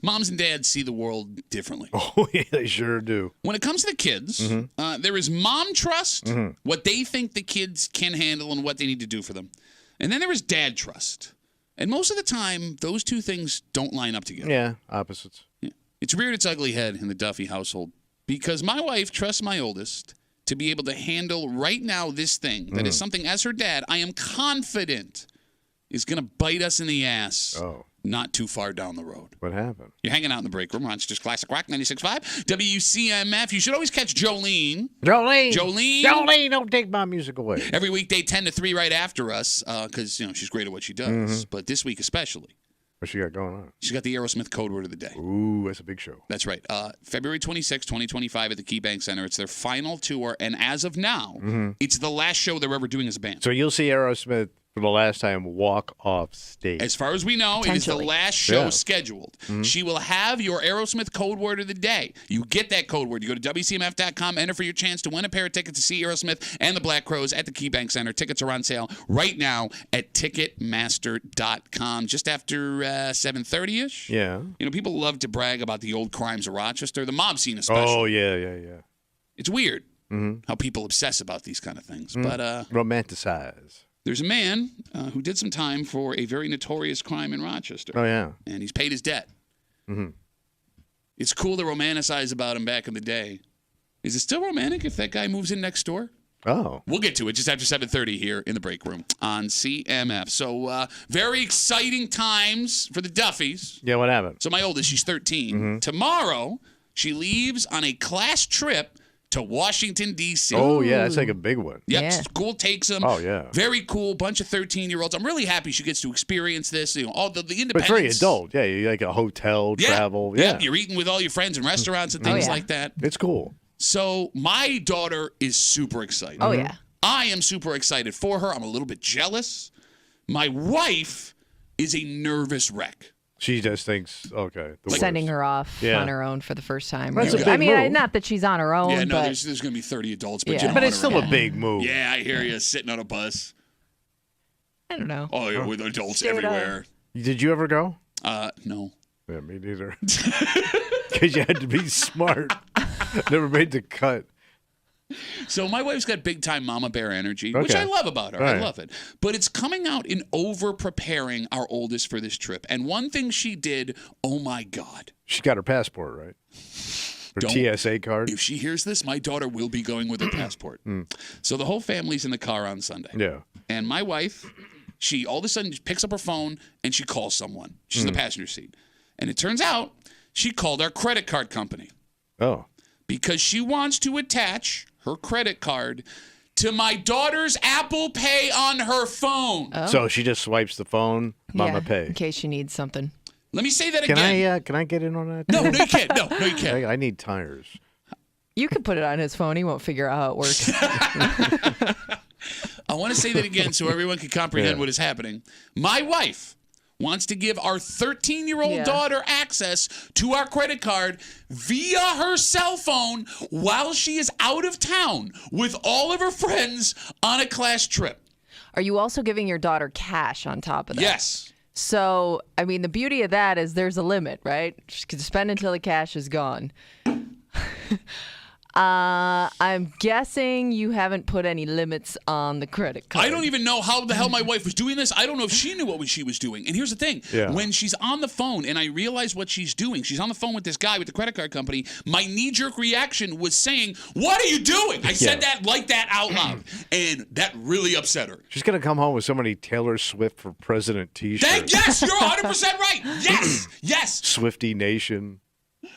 Moms and dads see the world differently. Oh, yeah, they sure do. When it comes to the kids, there is mom trust, what they think the kids can handle and what they need to do for them. And then there is dad trust. And most of the time, those two things don't line up together. Yeah, opposites. Yeah. It's reared its ugly head in the Duffy household because my wife trusts my oldest to be able to handle right now this thing that is something, as her dad, I am confident is going to bite us in the ass not too far down the road. What happened? You're hanging out in the break room. Rochester's Classic Rock 96.5. WCMF. You should always catch Jolene. Jolene, don't take my music away. Every weekday, 10 to 3 right after us because, she's great at what she does. But this week especially. What she got going on? She's got the Aerosmith code word of the day. Ooh, that's a big show. That's right. February 26, 2025 at the KeyBank Center. It's their final tour. And as of now, it's the last show they're ever doing as a band. So you'll see Aerosmith for the last time walk off stage. As far as we know, it is the last show scheduled. She will have your Aerosmith code word of the day. You get that code word. You go to WCMF.com, enter for your chance to win a pair of tickets to see Aerosmith and the Black Crowes at the KeyBank Center. Tickets are on sale right now at Ticketmaster.com. Just after 7:30-ish. Yeah. People love to brag about the old crimes of Rochester, the mob scene especially. Oh, yeah. It's weird how people obsess about these kind of things. But romanticize. There's a man who did some time for a very notorious crime in Rochester. Oh, yeah. And he's paid his debt. It's cool to romanticize about him back in the day. Is it still romantic if that guy moves in next door? Oh. We'll get to it just after 7:30 here in the break room on CMF. So very exciting times for the Duffys. Yeah, what happened? So my oldest, she's 13. Tomorrow, she leaves on a class trip to Washington, D.C. Oh, yeah, that's like a big one. Yep, Yeah. school takes them. Oh, yeah. Very cool, bunch of 13-year-olds. I'm really happy she gets to experience this. All the independence. But it's very adult. Yeah, you like a hotel, travel. Yeah. Yep, you're eating with all your friends in restaurants and things like that. It's cool. So my daughter is super excited. Oh, yeah. I am super excited for her. I'm a little bit jealous. My wife is a nervous wreck. She just thinks, okay. Sending her off Yeah. on her own for the first time. That's a Really. big I mean, move. not that she's on her own, Yeah, no, but there's going to be 30 adults, but Yeah. you don't But want it's her still around. a big move. Yeah, I hear you sitting on a bus. I don't know. Oh, yeah, with adults Straight up. everywhere. Did you ever go? No. Yeah, me neither. Because you had to be smart. Never made the cut. So my wife's got big time mama bear energy, which Okay. I love about her. Right. I love it. But it's coming out in over preparing our oldest for this trip. And one thing she did, oh my God. She got her passport, right? Her Don't- TSA card. If she hears this, my daughter will be going with her passport. So the whole family's in the car on Sunday. Yeah. And my wife, she all of a sudden picks up her phone and she calls someone. She's in the passenger seat. And it turns out she called our credit card company Oh. because she wants to attach her credit card to my daughter's Apple Pay on her phone. So she just swipes the phone, Mama yeah, Pay. in case she needs something. Let me say that Can again. I get in on that? No, you can't. No, you can't. I need tires. You could put it on his phone. He won't figure out how it works. I want to say that again so everyone can comprehend what is happening. My wife wants to give our 13-year-old daughter access to our credit card via her cell phone while she is out of town with all of her friends on a class trip. Are you also giving your daughter cash on top of that? Yes. So, I mean, the beauty of that is there's a limit, right? She can spend until the cash is gone. I'm guessing you haven't put any limits on the credit card. I don't even know how the hell my wife was doing this. I don't know if she knew what she was doing. And here's the thing. Yeah. When she's on the phone and I realize what she's doing, she's on the phone with this guy with the credit card company, my knee-jerk reaction was saying, "What are you doing?" I said that like that out loud. And that really upset her. She's going to come home with so many Taylor Swift for President t-shirts. Yes, you're 100% right. Yes, yes. Swifty Nation.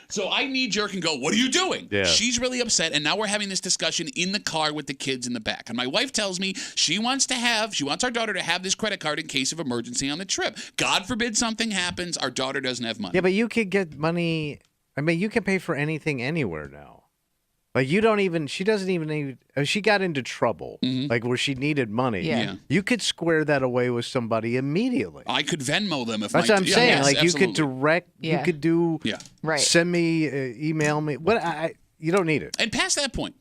So I knee-jerk and go, "What are you doing?" Yeah. She's really upset, and now we're having this discussion in the car with the kids in the back. And my wife tells me she wants our daughter to have this credit card in case of emergency on the trip. God forbid something happens, our daughter doesn't have money. Yeah, but you could get money. I mean, you can pay for anything anywhere now. Like, she doesn't even need, she got into trouble, like where she needed money. Yeah. You could square that away with somebody immediately. I could Venmo them if That's what I'm saying. Yes, like, absolutely. you could direct, you Yeah. could do, Right. send me, email me. You don't need it. And past that point.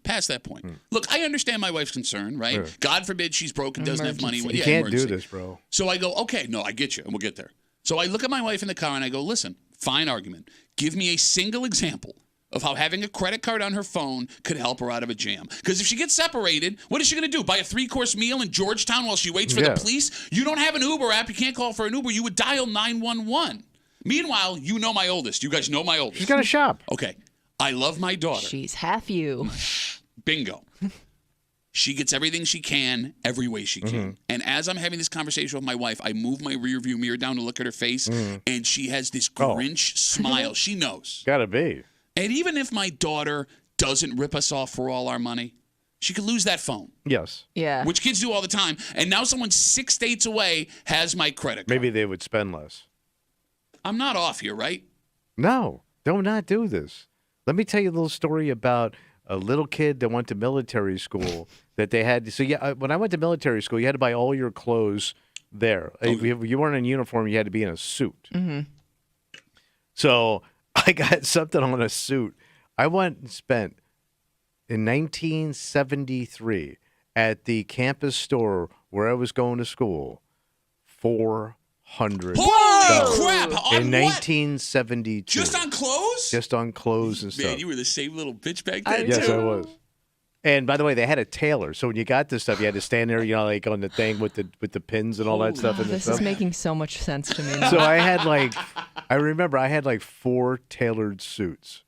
Look, I understand my wife's concern, right? Yeah. God forbid she's broke and doesn't have money. Emergency. You can't emergency. do this, bro. So I go, okay, no, I get you, and we'll get there. So I look at my wife in the car and I go, listen, Fine argument. Give me a single example of how having a credit card on her phone could help her out of a jam. Because if she gets separated, what is she going to do? Buy a 3-course meal in Georgetown while she waits for the police? You don't have an Uber app. You can't call for an Uber. You would dial 911. Meanwhile, you know my oldest. You guys know my oldest. She's got to shop. Okay. I love my daughter. She's half you. Bingo. She gets everything she can, every way she can. And as I'm having this conversation with my wife, I move my rearview mirror down to look at her face, and she has this Grinch smile. She knows. Gotta be. And even if my daughter doesn't rip us off for all our money, she could lose that phone. Yes. Yeah. Which kids do all the time. And now someone 6 states away has my credit card. Maybe they would spend less. I'm not off here, right? No, do not do this. Let me tell you a little story about a little kid that went to military school that they had. So, yeah, when I went to military school, you had to buy all your clothes there. Okay. If you weren't in uniform, you had to be in a suit. So I got something on a suit. I went and spent in 1973 at the campus store where I was going to school, $400. Holy crap! On In what? 1972. Just on clothes? Just on clothes and stuff. Man, you were the same little bitch back then, Yes, too. I was. And by the way, they had a tailor. So when you got this stuff, you had to stand there, like on the thing with the pins and all that stuff. And This stuff. is making so much sense to me now. So I remember I had 4 tailored suits.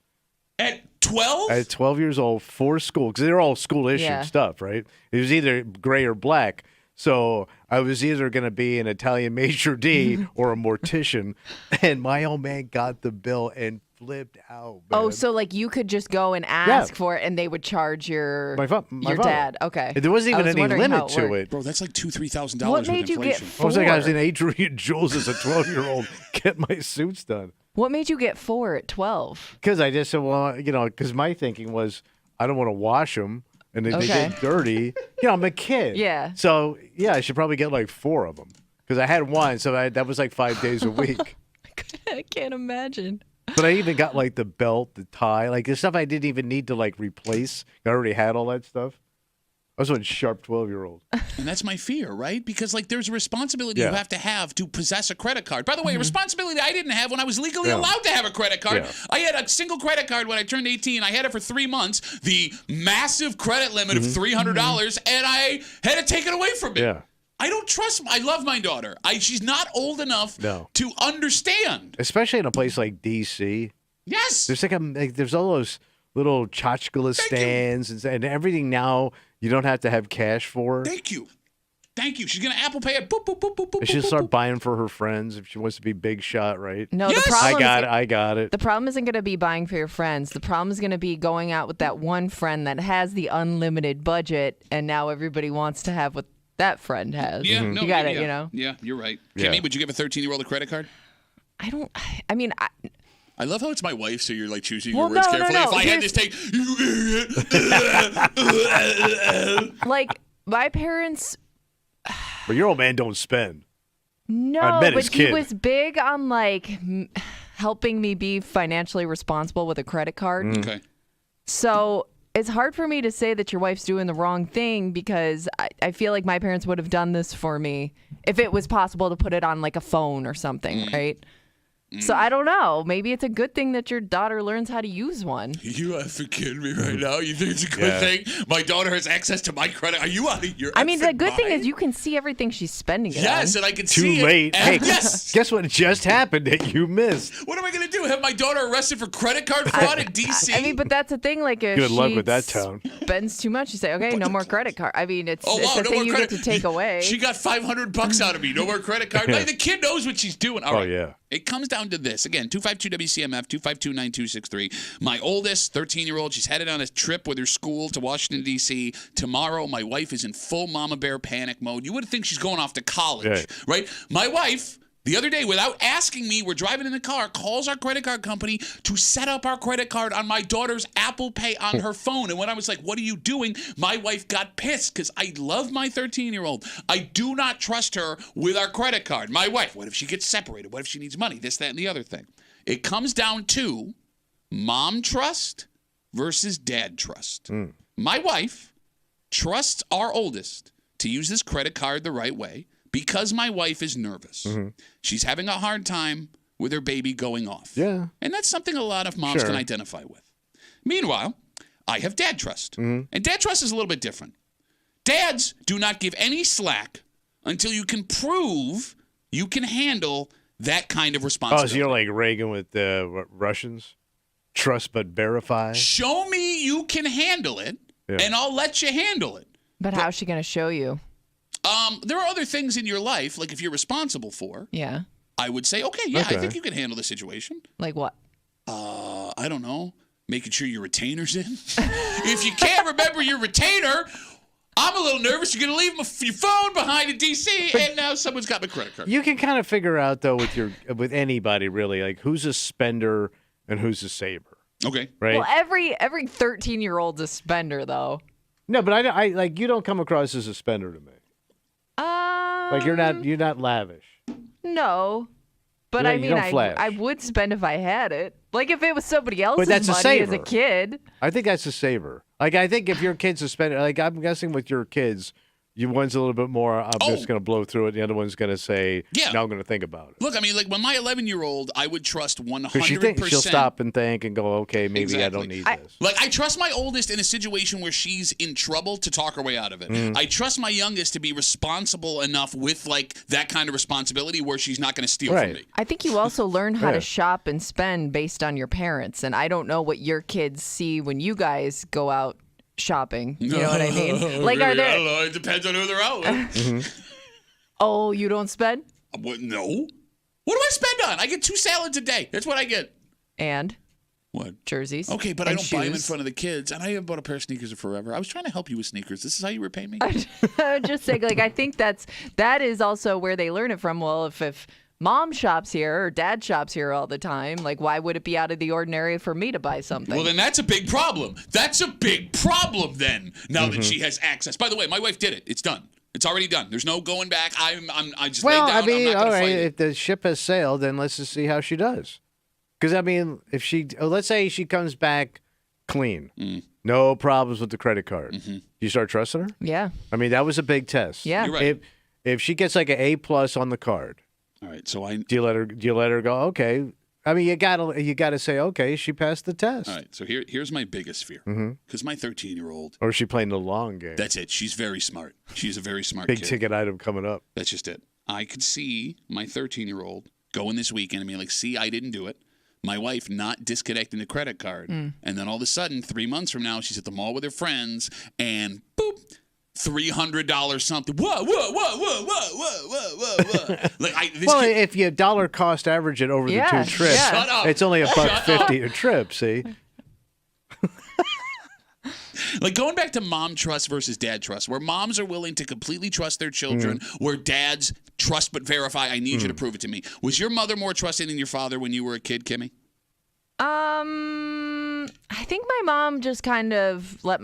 At 12? At 12 years old, for school, because they're all school issued stuff, right? It was either gray or black. So I was either going to be an Italian maitre d' or a mortician. And my old man got the bill and flipped out. Man. Oh, so you could just go and ask for it, and they would charge your my dad. Okay. There wasn't even any limit to it. Bro, that's like $2,000-$3,000 What with made you get inflation. I was like, I was in Adrian Jules as a 12-year-old get my suits done. What made you get 4 at 12? Because I just said, well, because my thinking was I don't want to wash them and they get dirty. I'm a kid. Yeah. So, yeah, I should probably get 4 of them because I had one. So that was 5 days a week. I can't imagine. But I even got the belt, the tie, the stuff I didn't even need to replace. I already had all that stuff. I was a sharp 12-year-old. And that's my fear, right? Because there's a responsibility you have to possess a credit card. By the way, a responsibility I didn't have when I was legally allowed to have a credit card. Yeah. I had a single credit card when I turned 18. I had it for 3 months, the massive credit limit of $300, and I had it taken away from me. Yeah. I don't trust. I love my daughter. She's not old enough to understand. Especially in a place like D.C. Yes. There's there's all those little tchotchkele stands and everything now you don't have to have cash for. Thank you. She's going to Apple Pay it. Boop, boop, boop, boop, boop, And she'll boop, start boop. buying for her friends if she wants to be big shot, right? No, Yes! the problem I got it. The problem isn't going to be buying for your friends. The problem is going to be going out with that one friend that has the unlimited budget, and now everybody wants to have what that friend has. Yeah, no, you got yeah, it, you know? Yeah, you're right. Yeah. Kimmy, would you give a 13-year-old a credit card? I love how it's my wife, so you're choosing your words carefully. No. If I had this take, you idiot. My parents. But your old man don't spend. No, met but his he kid. was big on helping me be financially responsible with a credit card. Okay. So it's hard for me to say that your wife's doing the wrong thing because I feel like my parents would have done this for me if it was possible to put it on a phone or something, right? So I don't know. Maybe it's a good thing that your daughter learns how to use one. You are kidding me right now? You think it's a good thing? My daughter has access to my credit. Are you out of your The good thing is you can see everything she's spending it Yes, on. and I can Too see late. it. Hey, Yes. guess what just happened that you missed? What am I going to do? Have my daughter arrested for credit card fraud in D.C.? But that's the thing. If Good luck she with that town. spends too much, you say, okay, no more credit card. It's Oh, wow, a no thing more you credit. get to take away. She got $500 out of me. No more credit card. The kid knows what she's doing. All right. Yeah. It comes down to this. Again, 252-WCMF, 252-9263. My oldest, 13-year-old, she's headed on a trip with her school to Washington, D.C. Tomorrow, my wife is in full mama bear panic mode. You would think she's going off to college, right? My wife, the other day, without asking me, we're driving in the car, calls our credit card company to set up our credit card on my daughter's Apple Pay on her phone. And when I was like, what are you doing? My wife got pissed because I love my 13-year-old. I do not trust her with our credit card. My wife, what if she gets separated? What if she needs money? This, that, and the other thing. It comes down to mom trust versus dad trust. My wife trusts our oldest to use this credit card the right way because my wife is nervous. She's having a hard time with her baby going off. Yeah. And that's something a lot of moms can identify with. Meanwhile, I have dad trust. And dad trust is a little bit different. Dads do not give any slack until you can prove you can handle that kind of responsibility. Oh, so you're like Reagan with the Russians? Trust but verify? Show me you can handle it, and I'll let you handle it. But how's she going to show you? There are other things in your life, like if you're responsible for. Yeah. I would say, okay, I think you can handle the situation. Like what? I don't know. Making sure your retainer's in. If you can't remember your retainer, I'm a little nervous. You're going to leave your phone behind in D.C., and now someone's got my credit card. You can kind of figure out, though, with anybody, really, like who's a spender and who's a saver. Okay. Right? Well, every 13-year-old's a spender, though. No, but I like you don't come across as a spender to me. Like you're not lavish. No. But I mean, I would spend if I had it. Like if it was somebody else's money as a kid. I think that's a saver. Like I think if your kid's a spender, like I'm guessing with your kids, one's a little bit more, I'm just going to blow through it. The other one's going to say, now I'm going to think about it. Look, I mean, like when my 11-year-old, I would trust 100%. Because she'll stop and think and go, okay, maybe I don't need this. Like I trust my oldest in a situation where she's in trouble to talk her way out of it. I trust my youngest to be responsible enough with like that kind of responsibility where she's not going to steal from me. I think you also learn how to shop and spend based on your parents. And I don't know what your kids see when you guys go out shopping. You know what I mean? Like, are there? I don't know. It depends on who they're out with. Oh, you don't spend? No. What do I spend on? I get 2 salads a day. That's what I get. And? What? Jerseys. Okay, but I don't buy them in front of the kids. And I haven't bought a pair of sneakers forever. I was trying to help you with sneakers. This is how you repay me? I'm just saying, like, I think that is also where they learn it from. Well, if mom shops here or dad shops here all the time, like, why would it be out of the ordinary for me to buy something? Well, then that's a big problem. That's a big problem then, now that she has access. By the way, my wife did it. It's done. It's already done. There's no going back. I just laid down. I mean, I'm not all right, fight if the ship has sailed, then let's just see how she does. Because, I mean, if let's say she comes back clean, no problems with the credit card. You start trusting her? Yeah. I mean, that was a big test. Yeah. You're right. If she gets like an A+ on the card, all right, so do you let her go? Okay. I mean, you gotta say, okay, she passed the test. All right, so here's my biggest fear. Because my 13-year-old. Or is she playing the long game? That's it. She's very smart. She's a very smart Big kid. ticket item coming up. That's just it. I could see my 13-year-old going this weekend and being like, see, I didn't do it. My wife not disconnecting the credit card. And then all of a sudden, 3 months from now, she's at the mall with her friends and boop. $300 something. Whoa. Like if you dollar cost average it over the 2 trips, Shut up. it's only $1.50 a trip. See, like going back to mom trust versus dad trust, where moms are willing to completely trust their children, where dads trust but verify. I need you to prove it to me. Was your mother more trusting than your father when you were a kid, Kimmy? I think my mom just kind of let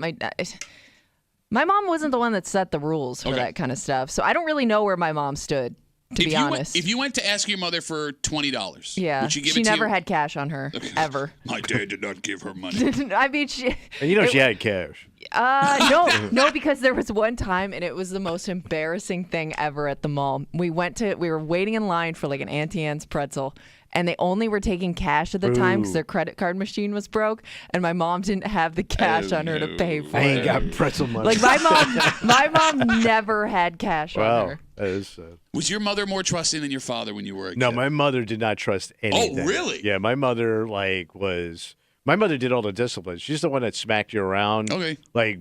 my mom wasn't the one that set the rules for that kind of stuff. So I don't really know where my mom stood, to be honest. If you went to ask your mother for $20, would she give it to you? She never had cash on her, ever. My dad did not give her money. I mean, she had cash. No, because there was one time, and it was the most embarrassing thing ever at the mall. We were waiting in line for like an Auntie Anne's pretzel, and they only were taking cash at the time because their credit card machine was broke, and my mom didn't have the cash on her to pay for it. I ain't got pretzel money. Like my mom never had cash on her. That is sad. Was your mother more trusting than your father when you were a kid? No, my mother did not trust anything. Oh, really? Yeah, my mother my mother did all the discipline. She's the one that smacked you around. Okay. Like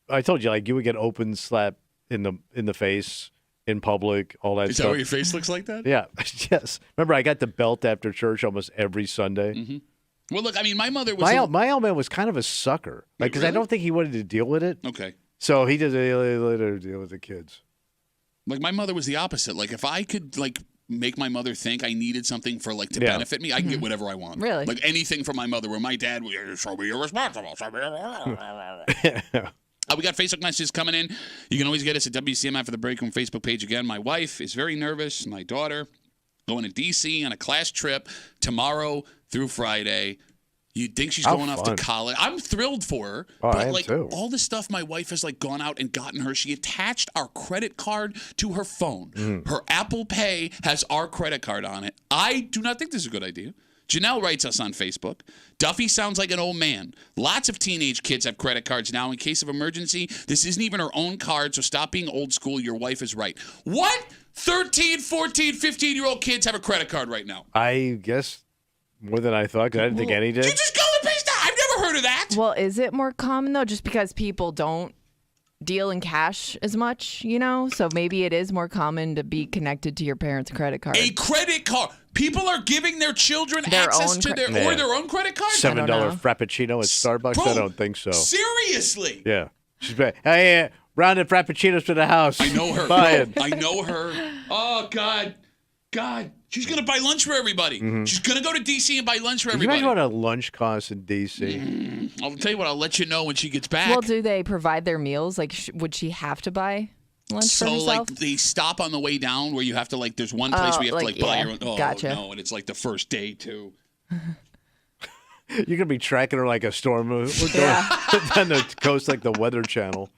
I told you, like you would get open slap in the face in public, all that stuff. Is that why your face looks like that? Yeah. Yes. Remember, I got the belt after church almost every Sunday. Well, look, I mean, my mother was... My old man was kind of a sucker. Like, because I don't think he wanted to deal with it. Okay. So he just let her deal with the kids. Like, my mother was the opposite. Like, if I could, like, make my mother think I needed something for, like, to benefit me, I can get whatever I want. Really? Like, anything from my mother, where my dad would, show me you're responsible. We got Facebook messages coming in. You can always get us at WCMF for the Break Room Facebook page again. My wife is very nervous. My daughter going to D.C. on a class trip tomorrow through Friday. You think she's going off to college? I'm thrilled for her. Oh, but I am like too. all the stuff my wife has like gone out and gotten her, she attached our credit card to her phone. Her Apple Pay has our credit card on it. I do not think this is a good idea. Janelle writes us on Facebook. Duffy sounds like an old man. Lots of teenage kids have credit cards now in case of emergency. This isn't even her own card, so stop being old school. Your wife is right. What? 13, 14, 15-year-old kids have a credit card right now. I guess more than I thought, because I didn't think any did. You just go and pay stuff. I've never heard of that. Well, is it more common, though, just because people don't deal in cash as much, So maybe it is more common to be connected to your parents' credit card. A credit card. People are giving their children access to their own credit card? $7 Frappuccino at Starbucks? Bro, I don't think so. Seriously? Yeah. She's back. Hey, round of Frappuccinos to the house. I know her. Buying. I know her. Oh, God. She's going to buy lunch for everybody. She's going to go to D.C. and buy lunch for everybody. Can you imagine what a lunch costs in D.C.? I'll tell you what. I'll let you know when she gets back. Well, do they provide their meals? Like, would she have to buy lunch for herself? So, like, they stop on the way down where you have to, like, there's one place where you have to, buy your own. Oh, gotcha. No, and it's, like, the first day, too. You're going to be tracking her like a storm. We're going down the coast like the Weather Channel.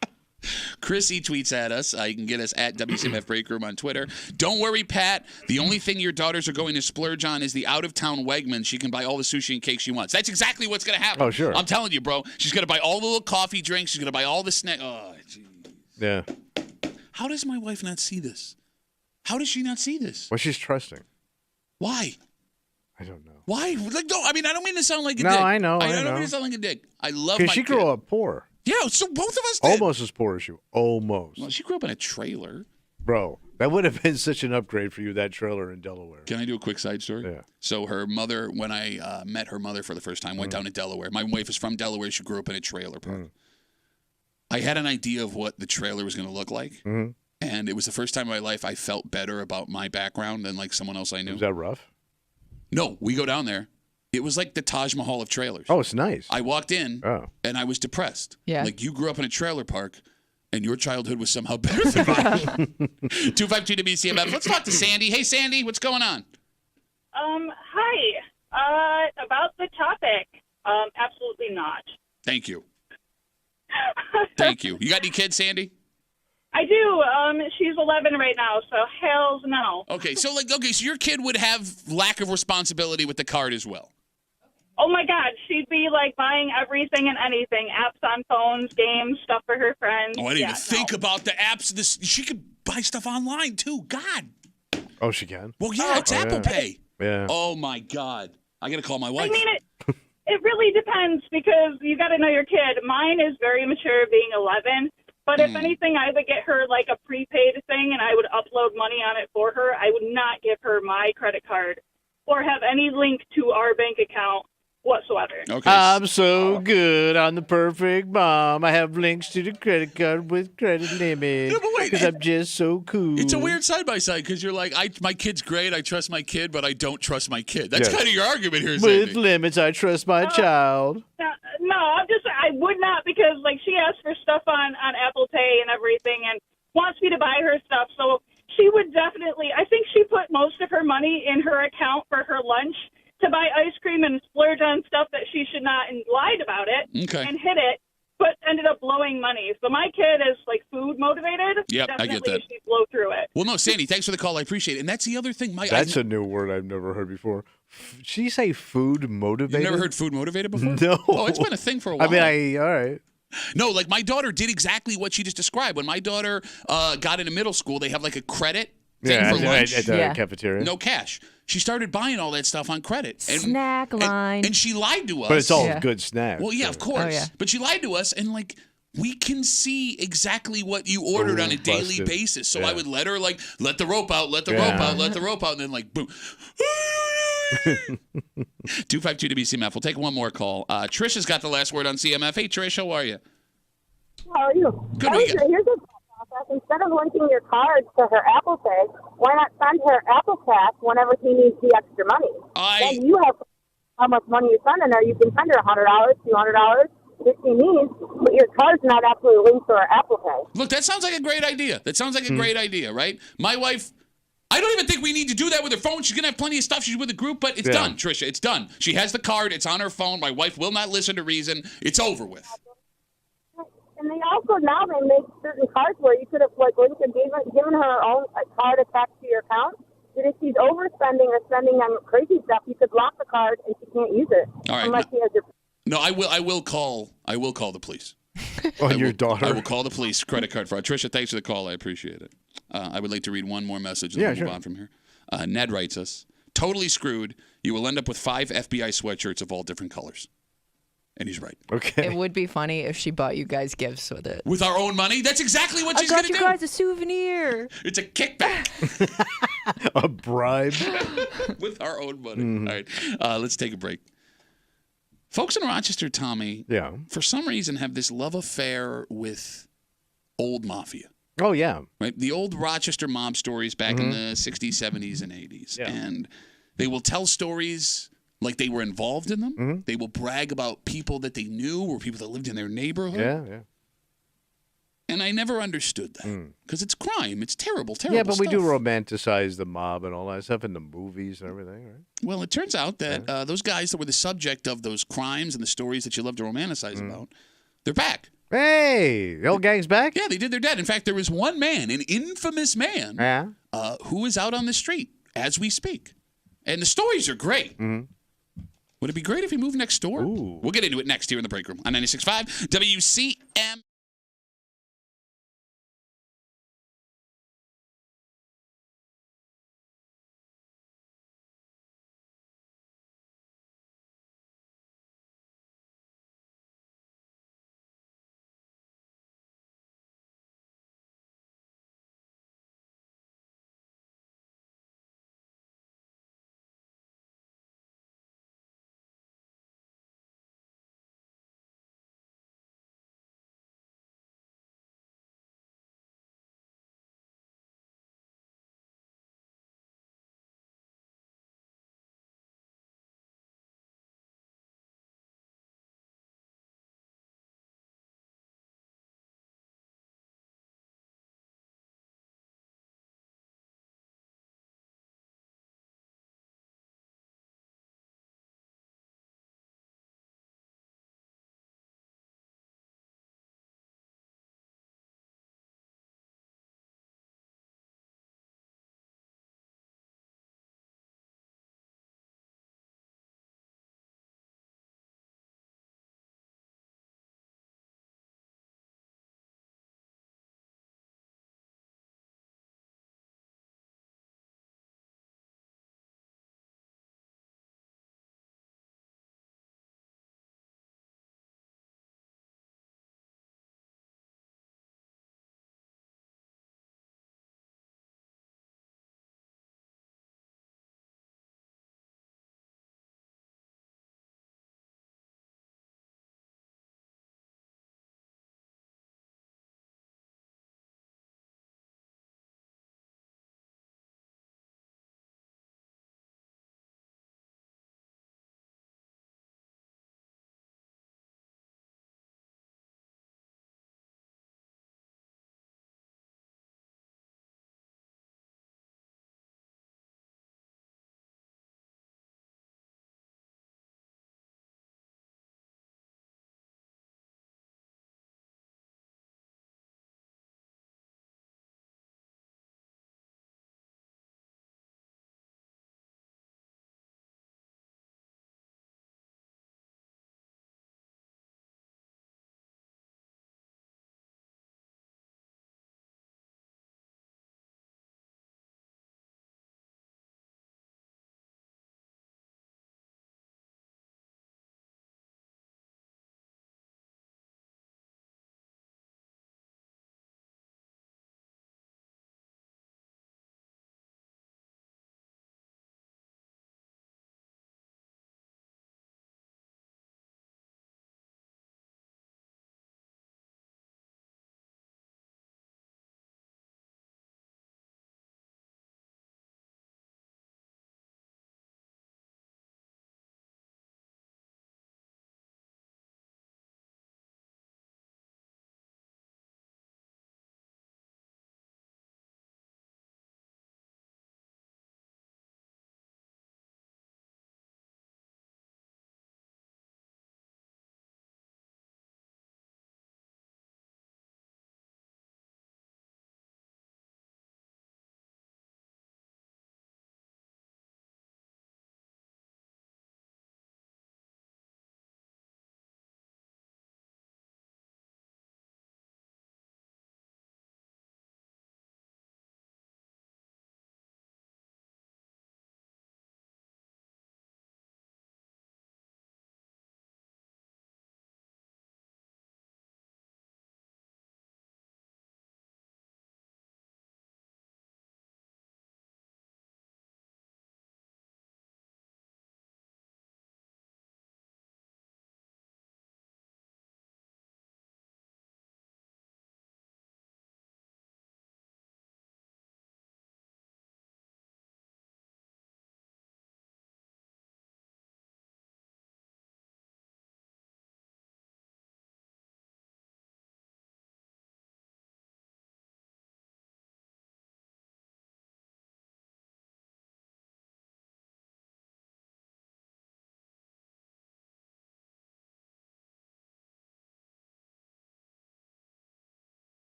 Chrissy tweets at us. You can get us at WCMF Break Room on Twitter. Don't worry, Pat. The only thing your daughters are going to splurge on is the out-of-town Wegmans. She can buy all the sushi and cake she wants. That's exactly what's going to happen. Oh, sure. I'm telling you, bro. She's going to buy all the little coffee drinks. She's going to buy all the snacks. Oh, jeez. Yeah. How does my wife not see this? How does she not see this? Well, she's trusting. Why? I don't know. Why? Like, no, I mean, I don't mean to sound like a dick. No, I know. I don't mean to sound like a dick. I love my Because she kid. grew up poor. Yeah, so both of us did. Almost as poor as you. Almost. Well, she grew up in a trailer. Bro, that would have been such an upgrade for you, that trailer in Delaware. Can I do a quick side story? Yeah. So her mother, when I met her mother for the first time, went down to Delaware. My wife is from Delaware. She grew up in a trailer park. I had an idea of what the trailer was going to look like. And it was the first time in my life I felt better about my background than like someone else I knew. Was that rough? No, we go down there. It was like the Taj Mahal of trailers. Oh, it's nice. I walked in and I was depressed. Yeah. Like you grew up in a trailer park and your childhood was somehow better than mine. 252 WCMF. Let's talk to Sandy. Hey, Sandy, what's going on? Hi. About the topic, absolutely not. Thank you. Thank you. You got any kids, Sandy? I do. She's 11 right now, so hells no. Okay, so your kid would have lack of responsibility with the card as well. Oh my God, she'd be like buying everything and anything, apps on phones, games, stuff for her friends. Oh, I didn't even think about the apps. She could buy stuff online too. God. Oh, she can? Well, yeah, it's Apple Pay. Yeah. Oh my God, I gotta call my wife. I mean, it really depends because you got to know your kid. Mine is very mature, being 11. But if anything, I would get her like a prepaid thing and I would upload money on it for her. I would not give her my credit card or have any link to our bank account whatsoever. Okay. I'm so good. I'm the perfect mom. I have links to the credit card with credit limit. Yeah, but wait, because I'm just so cool. It's a weird side-by-side because you're like, my kid's great. I trust my kid, but I don't trust my kid. That's kind of your argument here, With Sandy. limits, I trust my child. No, I would not because like she asks for stuff on Apple Pay and everything and wants me to buy her stuff. So she would definitely, I think she put most of her money in her account for her lunch to buy ice cream and splurge on stuff that she should not and lied about it and hid it, but ended up blowing money. So my kid is like food motivated. Yep, I get that. She'd blow through it. Well, no, Sandy, thanks for the call. I appreciate it. And that's the other thing. That's a new word I've never heard before. Did she say food motivated? You've never heard food motivated before? No. Oh, it's been a thing for a while. I mean, all right. No, like my daughter did exactly what she just described. When my daughter got into middle school, they have like a credit thing for lunch. At the cafeteria. No cash. She started buying all that stuff on credit. And, Snack line. And she lied to us. But it's all good snacks. Well, yeah, of course. Oh, yeah. But she lied to us, and like we can see exactly what you ordered on a daily basis. So I would let her like let the rope out, let the rope out, let the rope out, and then like boom. 252 WCMF. We'll take one more call. Trish has got the last word on CMF. Hey, Trish, how are you? How are you? Good. Here's a process. Instead of linking your card to her Apple Pay, why not send her Apple Cash whenever she needs the extra money? Then you have how much money you send in there. You can send her $100, $200 if she needs, but your card's not actually linked to her Apple Pay. Look, that sounds like a great idea. That sounds like a great idea, right? My wife I don't even think we need to do that with her phone. She's going to have plenty of stuff. She's with a group, but it's done, Trisha. It's done. She has the card. It's on her phone. My wife will not listen to reason. It's over with. And they also, now they make certain cards where you could have, like, when you given her own card attached to your account, that if she's overspending or spending on crazy stuff, you could lock the card and she can't use it. All right. Unless she has your... No, I will call the police. On your daughter? I will call the police. Credit card fraud. Trisha, thanks for the call. I appreciate it. I would like to read one more message and then move on from here. Ned writes us, totally screwed. You will end up with 5 FBI sweatshirts of all different colors. And he's right. Okay. It would be funny if she bought you guys gifts with it. With our own money? That's exactly what she's going to do. I got you guys a souvenir. It's a kickback. A bribe. With our own money. All right. Let's take a break. Folks in Rochester, Tommy, for some reason have this love affair with old mafia. Oh, yeah. Right? The old Rochester mob stories back in the 60s, 70s, and 80s. Yeah. And they will tell stories like they were involved in them. They will brag about people that they knew or people that lived in their neighborhood. Yeah. And I never understood that because it's crime. It's terrible stuff. Yeah, but we do romanticize the mob and all that stuff in the movies and everything, right? Well, it turns out that those guys that were the subject of those crimes and the stories that you love to romanticize about, they're back. Hey, the old gang's back? Yeah, they did their dead. In fact, there was one man, an infamous man, who is out on the street as we speak. And the stories are great. Would it be great if he moved next door? Ooh. We'll get into it next here in the break room on 96.5 WCMF.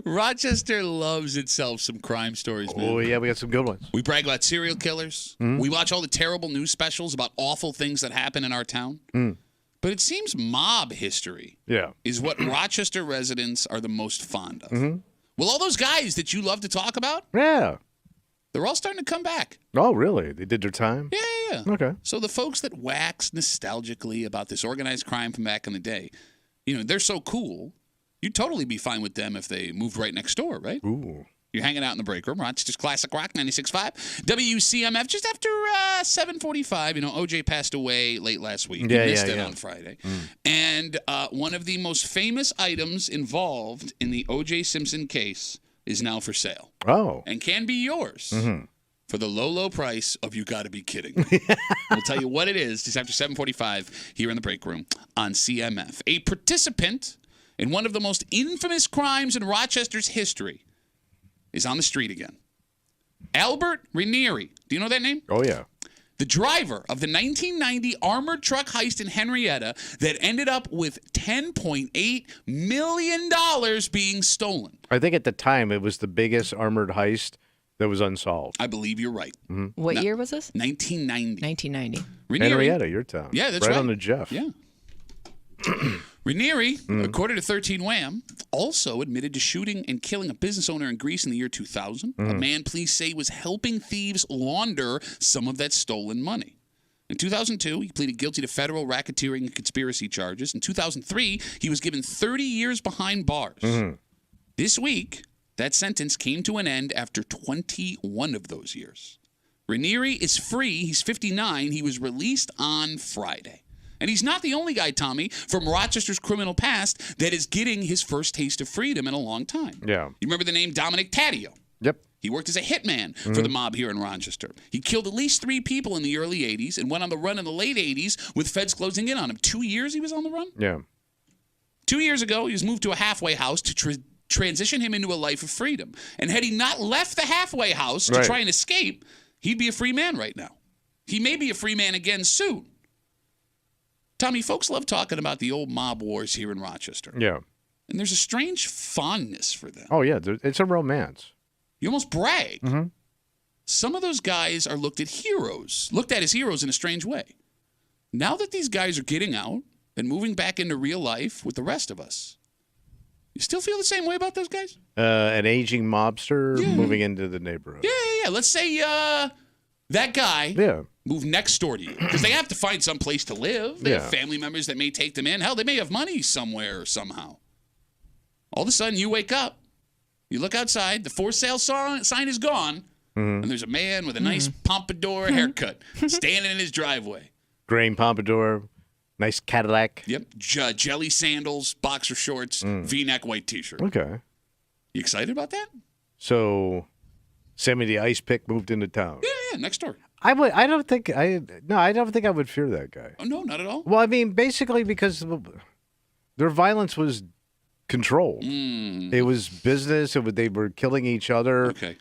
Rochester loves itself some crime stories, man. Oh, yeah, we got some good ones. We brag about serial killers. We watch all the terrible news specials about awful things that happen in our town. But it seems mob history is what Rochester residents are the most fond of. Well, all those guys that you love to talk about, yeah, they're all starting to come back. Oh, really? They did their time? Yeah. Okay. So the folks that wax nostalgically about this organized crime from back in the day, they're so cool. You'd totally be fine with them if they moved right next door, right? Ooh. You're hanging out in the break room. Rochester's Classic Rock 96.5. WCMF just after 7:45. OJ passed away late last week. Yeah, he missed it on Friday. And one of the most famous items involved in the OJ Simpson case is now for sale. Oh. And can be yours for the low, low price of you gotta be kidding. We'll tell you what it is just after 7:45 here in the break room on CMF. A participant in one of the most infamous crimes in Rochester's history is on the street again. Albert Ranieri. Do you know that name? Oh, yeah. The driver of the 1990 armored truck heist in Henrietta that ended up with $10.8 million being stolen. I think at the time it was the biggest armored heist that was unsolved. I believe you're right. What year was this? 1990. 1990. Ranieri, Henrietta, your town. Yeah, that's right. On the Jeff. Yeah. Ranieri, according to 13 Wham, also admitted to shooting and killing a business owner in Greece in the year 2000. A man police say was helping thieves launder some of that stolen money. In 2002, he pleaded guilty to federal racketeering and conspiracy charges. In 2003, he was given 30 years behind bars. This week, that sentence came to an end after 21 of those years. Ranieri is free. He's 59. He was released on Friday. And he's not the only guy, Tommy, from Rochester's criminal past that is getting his first taste of freedom in a long time. Yeah. You remember the name Dominic Taddeo? Yep. He worked as a hitman for the mob here in Rochester. He killed at least 3 people in the early 80s and went on the run in the late 80s with feds closing in on him. 2 years he was on the run? Yeah. 2 years ago, he was moved to a halfway house to transition him into a life of freedom. And had he not left the halfway house to try and escape, he'd be a free man right now. He may be a free man again soon. Tommy, folks love talking about the old mob wars here in Rochester. Yeah. And there's a strange fondness for them. Oh, yeah. It's a romance. You almost brag. Some of those guys are looked at as heroes in a strange way. Now that these guys are getting out and moving back into real life with the rest of us, you still feel the same way about those guys? An aging mobster moving into the neighborhood. Yeah. Let's say that guy moved next door to you because they have to find some place to live. They have family members that may take them in. Hell, they may have money somewhere or somehow. All of a sudden, you wake up, you look outside, the for sale sign is gone, and there's a man with a nice pompadour haircut standing in his driveway. Green pompadour, nice Cadillac. Yep, jelly sandals, boxer shorts, V-neck white T-shirt. Okay. You excited about that? So, Sammy the Ice Pick moved into town. Yeah, next door. I don't think I would fear that guy. Oh, no, not at all. Well, I mean, basically because their violence was controlled. It was business. They were killing each other. Okay.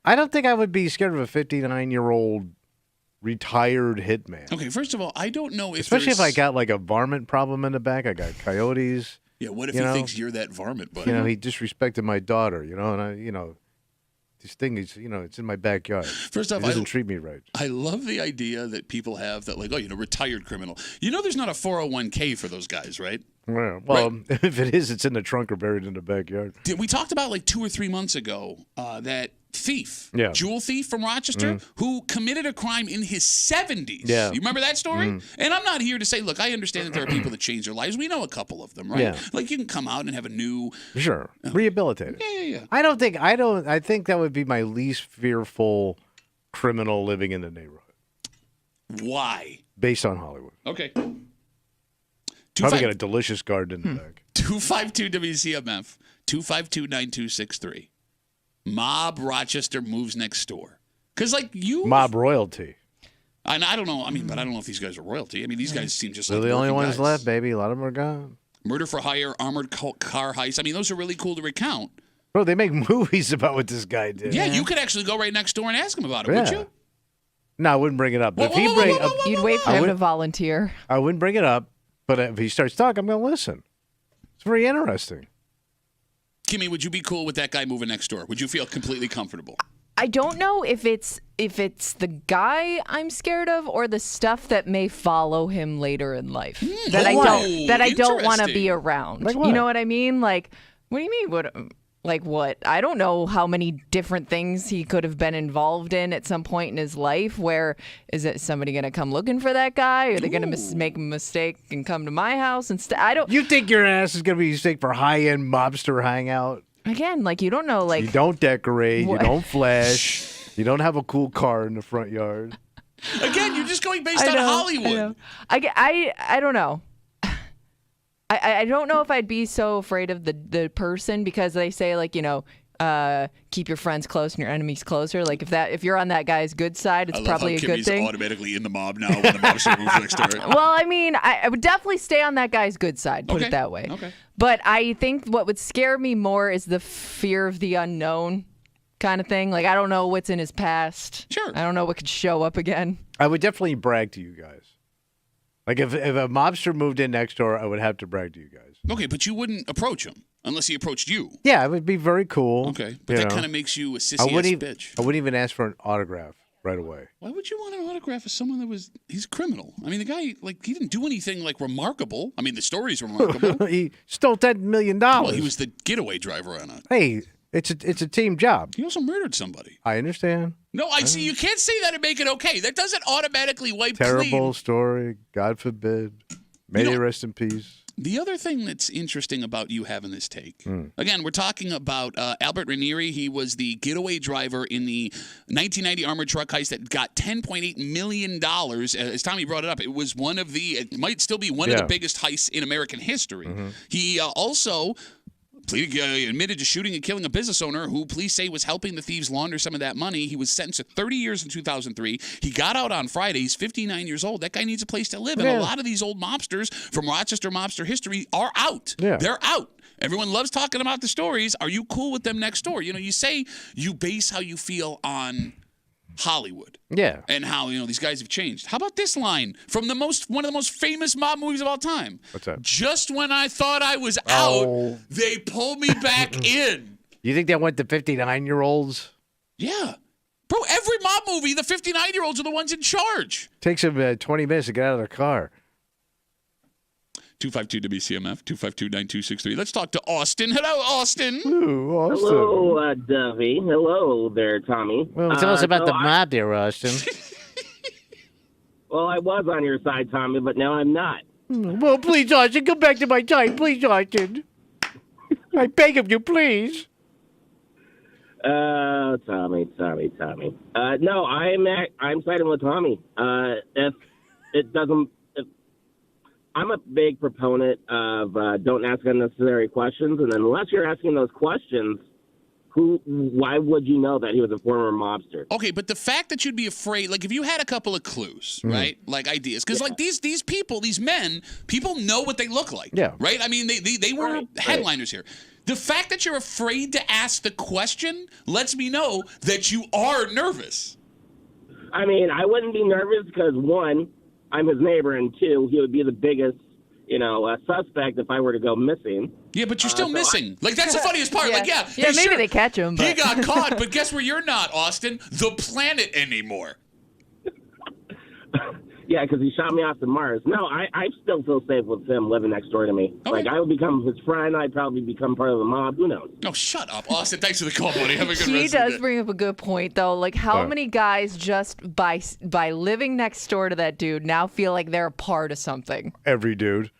I don't think I would be scared of a 59-year-old retired hitman. Okay, first of all, I don't know if especially if I got like a varmint problem in the back. I got coyotes. Yeah, what if he thinks you're that varmint, buddy? He disrespected my daughter, and this thing is, it's in my backyard. First off, it doesn't treat me right. I love the idea that people have that, like, retired criminal. There's not a 401k for those guys, right? Well, right? If it is, it's in the trunk or buried in the backyard. We talked about like 2 or 3 months ago that thief, jewel thief from Rochester, who committed a crime in his 70s. Yeah. You remember that story? And I'm not here to say, look, I understand that there are people that change their lives. We know a couple of them, right? Yeah. Like you can come out and have a new... Sure. Rehabilitated. Yeah. I think that would be my least fearful criminal living in the neighborhood. Why? Based on Hollywood. Okay. Probably got a delicious garden in the back. 252 WCMF, 252-9263. Mob Rochester moves next door. Because, mob royalty. And I don't know. But I don't know if these guys are royalty. These guys seem just like they're the only ones guys. left, baby. A lot of them are gone. Murder for hire, armored car heist. Those are really cool to recount. Bro, they make movies about what this guy did. Yeah, you could actually go right next door and ask him about it, would you? No, I wouldn't bring it up. You'd wait for him to volunteer. I wouldn't bring it up, but if he starts talking, I'm going to listen. It's very interesting. Kimmy, would you be cool with that guy moving next door? Would you feel completely comfortable? I don't know if it's the guy I'm scared of or the stuff that may follow him later in life that I don't want to be around. Like what? You know what I mean? Like, what do you mean? What? I don't know how many different things he could have been involved in at some point in his life. Where is it? Somebody gonna come looking for that guy? Are they gonna make a mistake and come to my house instead? I don't. You think your ass is gonna be mistake for high-end mobster hangout? Again, like you don't know, like you don't decorate, you don't flash, you don't have a cool car in the front yard. Again, you're just going based on Hollywood. I don't know. I don't know if I'd be so afraid of the person because they say like keep your friends close and your enemies closer. Like if you're on that guy's good side, it's probably a good thing. Automatically in the mob now when the mobster moves next door. Well, I mean, I would definitely stay on that guy's good side. Put it that way. Okay. But I think what would scare me more is the fear of the unknown kind of thing. Like I don't know what's in his past. Sure. I don't know what could show up again. I would definitely brag to you guys. Like if a mobster moved in next door, I would have to brag to you guys. Okay, but you wouldn't approach him unless he approached you. Yeah, it would be very cool. Okay, but that kind of makes you a sissy bitch. I wouldn't even ask for an autograph right away. Why would you want an autograph of someone he's a criminal? I mean, the guy, he didn't do anything, remarkable. I mean, the story's remarkable. He stole $10 million. Well, he was the getaway driver on it. Hey, it's a team job. He also murdered somebody. I understand. No, I see. You can't say that and make it okay. That doesn't automatically wipe Terrible clean. story. God forbid. May they rest in peace. The other thing that's interesting about you having this take, again, we're talking about Albert Ranieri. He was the getaway driver in the 1990 armored truck heist that got $10.8 million. As Tommy brought it up, it might still be one of the biggest heists in American history. He also admitted to shooting and killing a business owner who police say was helping the thieves launder some of that money. He was sentenced to 30 years in 2003. He got out on Friday. He's 59 years old. That guy needs a place to live. And a lot of these old mobsters from Rochester mobster history are out. Yeah. They're out. Everyone loves talking about the stories. Are you cool with them next door? You say you base how you feel on Hollywood. Yeah. And how, these guys have changed. How about this line from one of the most famous mob movies of all time? What's that? Just when I thought I was out, they pulled me back in. You think that went to 59-year-olds? Yeah. Bro, every mob movie, the 59-year-olds are the ones in charge. Takes them 20 minutes to get out of their car. 252 WCMF, 252-9263. Let's talk to Austin. Hello, Austin. Ooh, Austin. Hello, Duffy. Hello there, Tommy. Well, tell us about the mob there, Austin. Well, I was on your side, Tommy, but now I'm not. Well, please, Austin, come back to my side. Please, Austin. I beg of you, please. Tommy. No, I'm siding with Tommy. If it doesn't... I'm a big proponent of don't ask unnecessary questions, and unless you're asking those questions, why would you know that he was a former mobster? Okay, but the fact that you'd be afraid, if you had a couple of clues, right, ideas, because these people, these men, people know what they look like, right? I mean, they were headliners here. The fact that you're afraid to ask the question lets me know that you are nervous. I mean, I wouldn't be nervous because, one, I'm his neighbor, and two, he would be the biggest, suspect if I were to go missing. Yeah, but you're still missing. That's the funniest part. Yeah, maybe they catch him. But... He got caught, but guess where you're not, Austin? The planet anymore. Yeah, because he shot me off to Mars. No, I still feel safe with him living next door to me. Okay. I would become his friend. I'd probably become part of the mob. Who knows? Oh, shut up, Austin. Thanks for the call, buddy. Have a good rest of the day. He does bring up a good point, though. How many guys just by living next door to that dude now feel like they're a part of something? Every dude.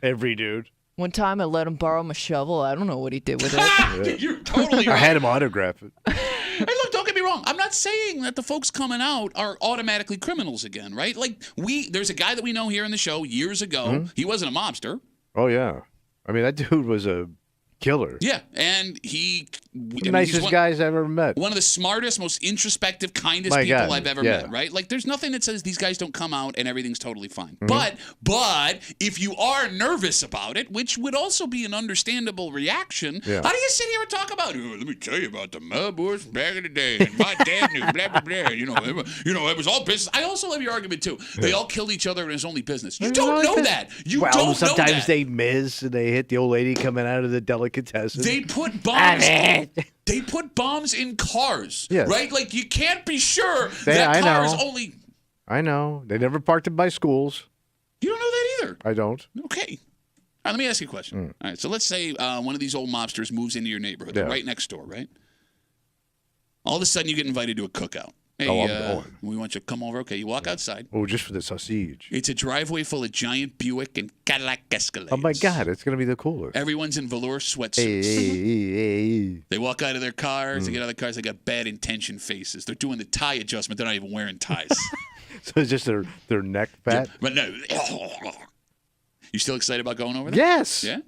Every dude. One time I let him borrow my shovel. I don't know what he did with it. You're totally right. I had him autograph it. Hey, look, don't get me wrong. I'm not saying that the folks coming out are automatically criminals again, right? There's a guy that we know here in the show years ago. Mm-hmm. He wasn't a mobster. Oh, yeah. I mean, that dude was a killer. Yeah, and nicest guys I've ever met. One of the smartest, most introspective, kindest people I've ever met, right? There's nothing that says these guys don't come out and everything's totally fine. Mm-hmm. But if you are nervous about it, which would also be an understandable reaction, how do you sit here and talk about, let me tell you about the mob boys from back in the day, and my dad knew, blah, blah, blah, it was all business. I also love your argument, too. They all killed each other and it was only business. You don't know that. You don't know that. Sometimes they miss and they hit the old lady coming out of the delicacy delicatessen. They put bombs. They put bombs in cars, right? Like you can't be sure that car is only. I know. They never parked it by schools. You don't know that either. I don't. Okay. All right, let me ask you a question. All right, so let's say one of these old mobsters moves into your neighborhood, right next door, right? All of a sudden, you get invited to a cookout. Hey, I'm going. We want you to come over. Okay, you walk outside. Oh, just for the sausage. It's a driveway full of giant Buick and Cadillac Escalades. Oh, my God. It's going to be the coolest. Everyone's in velour sweatsuits. Hey. They walk out of their cars. They get out of their cars. They got bad intention faces. They're doing the tie adjustment. They're not even wearing ties. So it's just their neck fat? Yeah, but no. You still excited about going over there? Yes. Yeah?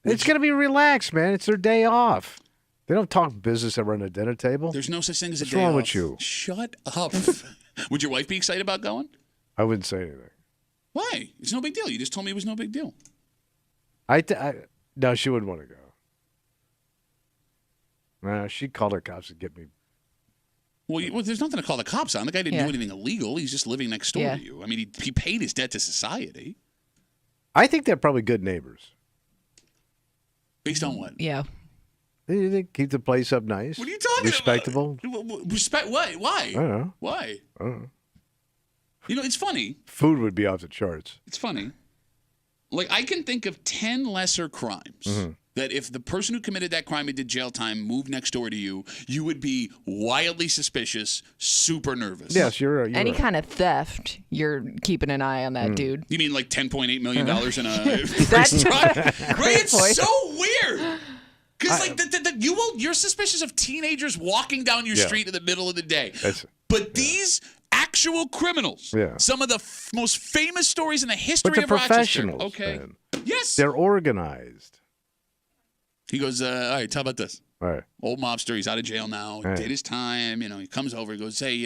It's going to be relaxed, man. It's their day off. They don't talk business around a dinner table. There's no such thing as a day off. What's wrong with you? Shut up. Would your wife be excited about going? I wouldn't say anything. Why? It's no big deal. You just told me it was no big deal. No, she wouldn't want to go. No, she'd call the cops and get me. Well, there's nothing to call the cops on. The guy didn't do anything illegal. He's just living next door to you. I mean, he paid his debt to society. I think they're probably good neighbors. Based on what? Yeah. They keep the place up nice. What are you talking Respectable. about? Respect what? Why? I don't know. Why? I don't know. You know, it's funny. Food would be off the charts. It's funny. Like, I can think of 10 lesser crimes that if the person who committed that crime and did jail time moved next door to you, you would be wildly suspicious, super nervous. Yes, you're Any right. kind of theft, you're keeping an eye on that dude. You mean like $10.8 million in a first truck? Right? It's so weird. Because you're suspicious of teenagers walking down your street in the middle of the day. But these actual criminals, some of the most famous stories in the history of Rochester. Professionals, okay. man. Yes. They're organized. He goes, all right, how about this? All right. Old mobster, he's out of jail now. He did his time. You know, he comes over. He goes, hey,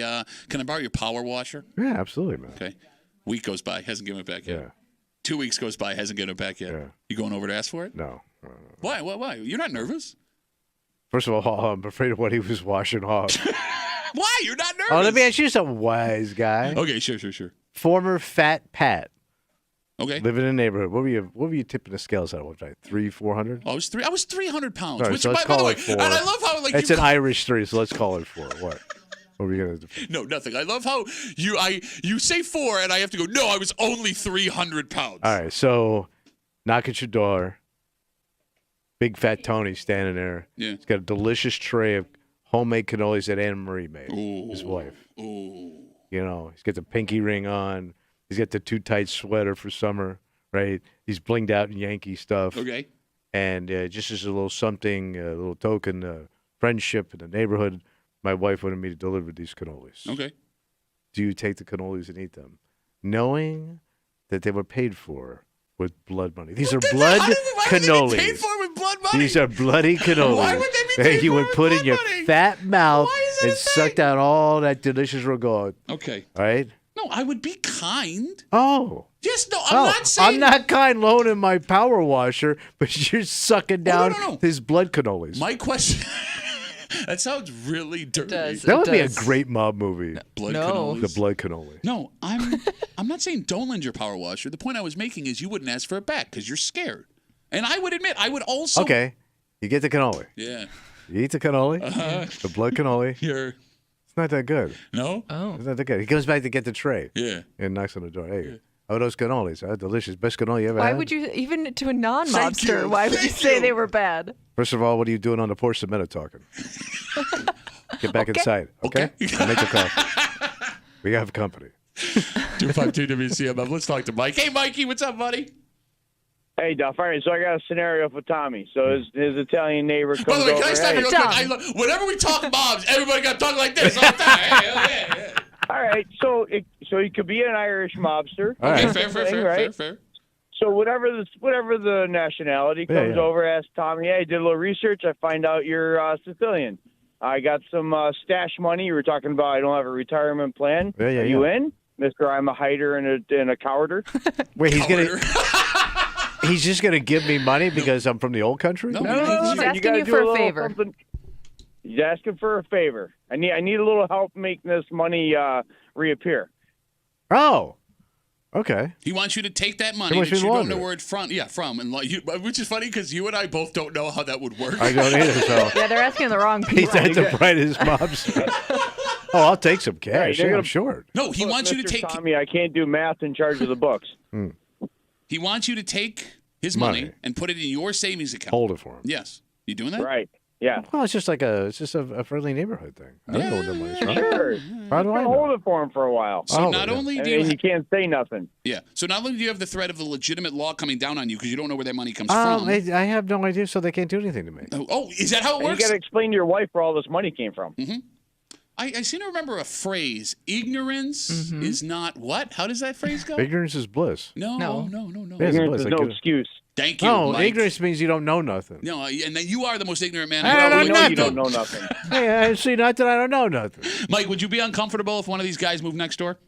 can I borrow your power washer? Yeah, absolutely, man. Okay. Week goes by, hasn't given it back yet. Yeah. 2 weeks goes by, hasn't given it back yet. Yeah. You going over to ask for it? No. Why? You're not nervous? First of all, I'm afraid of what he was washing off. Why? You're not nervous? Oh, let me ask you some wise guy. Okay, sure. Former Fat Pat. Okay. Living in a neighborhood. What were you tipping the scales at? What was I? 300-400? I was 300 pounds. Right, Which, so let's by the call way, it 4. and I love how it's an Irish 3, so let's call it 4. What? What were you gonna do? No, nothing. I love how you say 4, and I have to go. No, I was only 300 pounds. All right, so knock at your door. Big fat Tony standing there. Yeah. He's got a delicious tray of homemade cannolis that Anna Marie made. His wife. Ooh. You know, he's got the pinky ring on. He's got the too tight sweater for summer, right? He's blinged out in Yankee stuff. Okay. And just as a little something, a little token, friendship in the neighborhood, my wife wanted me to deliver these cannolis. Okay. Do you take the cannolis and eat them, knowing that they were paid for with blood money? These are blood cannolis. Why would they be paid for with blood money? These are bloody cannolis. Why would they be paid that you for would with put blood in your money? fat mouth Why and is that suck down all that delicious regard. Okay. All right? No, I would be kind. Oh. Yes, no, I'm not saying. I'm not kind loaning my power washer, but you're sucking down his blood cannolis. My question. That sounds really dirty. That would be a great mob movie. Blood cannolis. The blood cannoli. No, I'm not saying don't lend your power washer. The point I was making is you wouldn't ask for it back because you're scared. And I would admit, I would also. Okay. You get the cannoli. Yeah. You eat the cannoli. The blood cannoli. It's not that good. No? Oh. It's not that good. He goes back to get the tray. Yeah. And knocks on the door. Hey, how are those cannolis? Delicious. Best cannoli you ever had. Why would you, even to a non-mobster, why would you say they were bad? First of all, what are you doing on the porch? The minute talking. Get back inside, okay? I'll make the call. We have company. 252 WCMF. Let's talk to Mike. Hey, Mikey, what's up, buddy? Hey, Duff. All right, so I got a scenario for Tommy. So his Italian neighbor comes By the way, over. can I stop you real quick? Whenever we talk mobs, everybody got to talk like this all the time. All right, so he could be an Irish mobster. All right. Fair. So whatever the nationality comes over, asks Tommy, hey, I did a little research. I find out you're Sicilian. I got some stash money. You were talking about I don't have a retirement plan. Yeah, Are you in? Mr. I'm a hider and a cowarder. Wait, he's just gonna give me money because I'm from the old country? No, he's asking you for a favor. He's asking for a favor. I need a little help making this money reappear. Oh. Okay. He wants you to take that money that you don't know where it's from. Yeah, from. And which is funny because you and I both don't know how that would work. I don't either, so. Yeah, they're asking the wrong people. He's at the brightest Mobster. Oh, I'll take some cash. Yeah, I'm short. No, he wants you to take... Tommy, I can't do math in charge of the books. He wants you to take his money and put it in your savings account. Hold it for him. Yes. You doing that? Right. Yeah. Well, it's just a friendly neighborhood thing. I don't know what the money's from. Sure. How do I know? Hold it for him for a while. So not only do you can't say nothing. Yeah. So not only do you have the threat of the legitimate law coming down on you because you don't know where that money comes from. I have no idea, so they can't do anything to me. Oh, is that how it works? You got to explain to your wife where all this money came from. Mm-hmm. I seem to remember a phrase. Ignorance is not what? How does that phrase go? Ignorance is bliss. No. Ignorance is no excuse. Thank you, No, Mike. ignorance means you don't know nothing. No, and then you are the most ignorant man I I know you don't know nothing. Hey, see, not that I don't know nothing. Mike, would you be uncomfortable if one of these guys moved next door?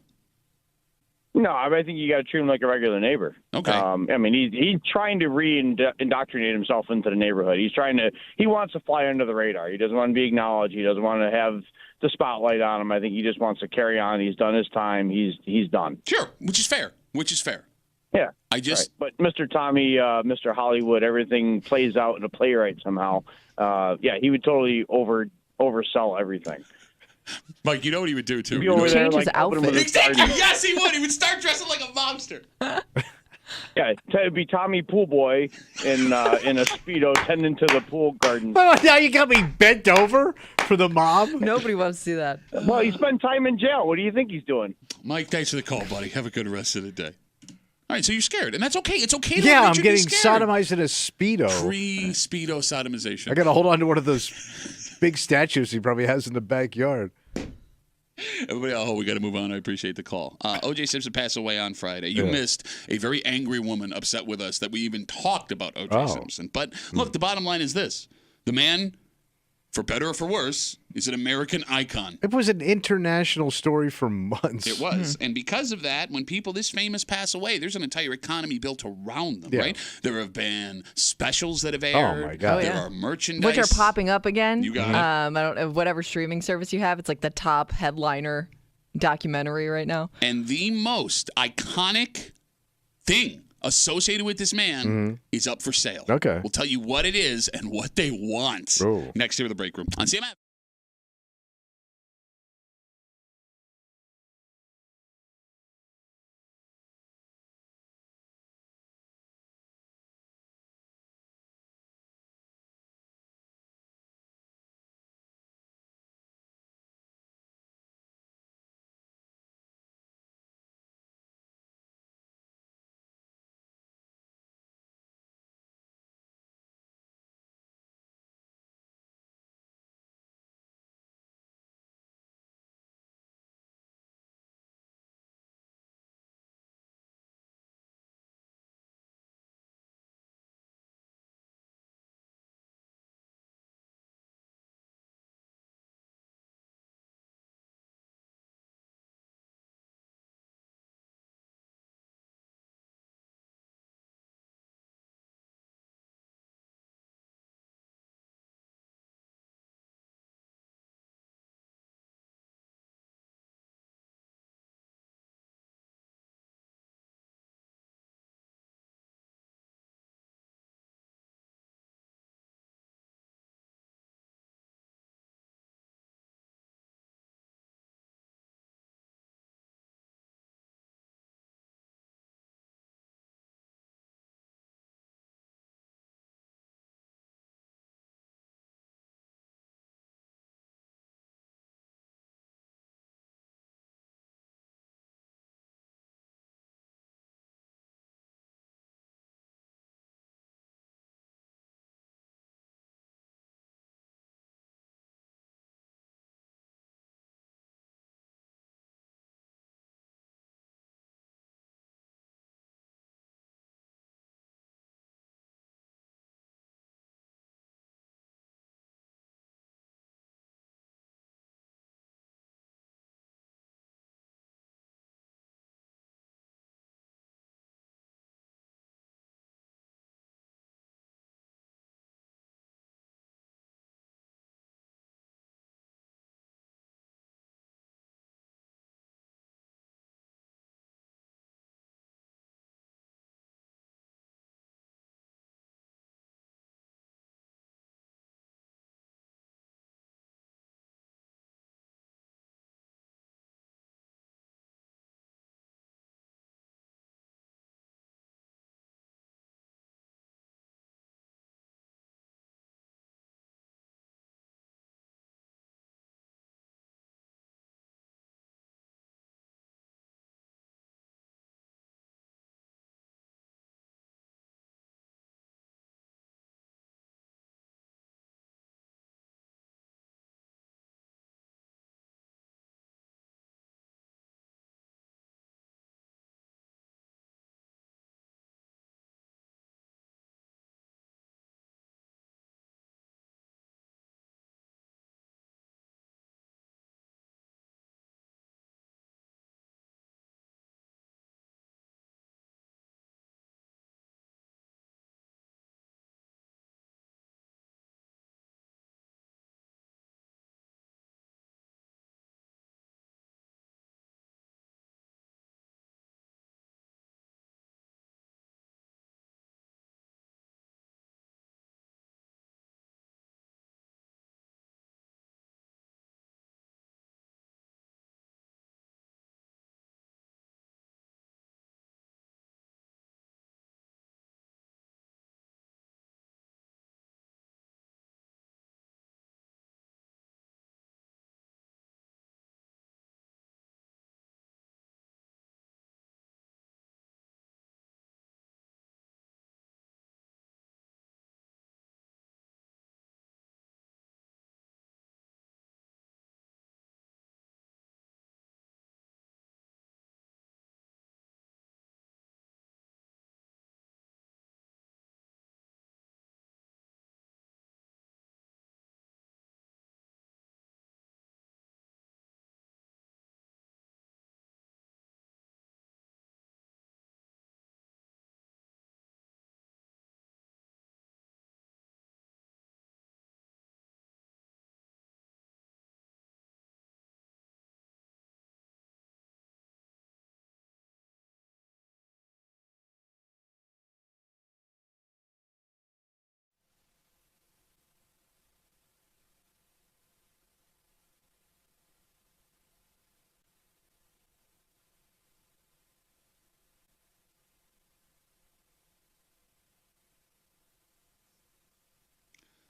No, I think you got to treat him like a regular neighbor. Okay. I mean, he's trying to indoctrinate himself into the neighborhood. He wants to fly under the radar. He doesn't want to be acknowledged. He doesn't want to have the spotlight on him. I think he just wants to carry on. He's done his time. He's done. Sure, which is fair. Yeah. Right. But Mr. Tommy, Mr. Hollywood, everything plays out in a playwright somehow. He would totally oversell everything. Mike, you know what he would do too? He would change his outfit. Exactly. Yes, he would. He would start dressing like a mobster. Yeah, it'd be Tommy Pool Boy in a Speedo tending to the pool garden. Well, now you got me bent over for the mob? Nobody wants to see that. Well, he spent time in jail. What do you think he's doing? Mike, thanks for the call, buddy. Have a good rest of the day. All right, so you're scared, and that's okay. It's okay to I'm admit getting you're scared. sodomized in a Speedo. Pre-Speedo sodomization. I got to hold on to one of those big statues he probably has in the backyard. Everybody, we got to move on. I appreciate the call. O.J. Simpson passed away on Friday. You missed a very angry woman upset with us that we even talked about O.J. Simpson. But look, the bottom line is this. The man, for better or for worse, is an American icon. It was an international story for months. It was. And because of that, when people this famous pass away, there's an entire economy built around them, right? There have been specials that have aired. Oh, my God. There are merchandise. Which are popping up again. You got it. I don't know, whatever streaming service you have, it's like the top headliner documentary right now. And the most iconic thing associated with this man is up for sale. Okay. We'll tell you what it is and what they want next year of the break room on CMF.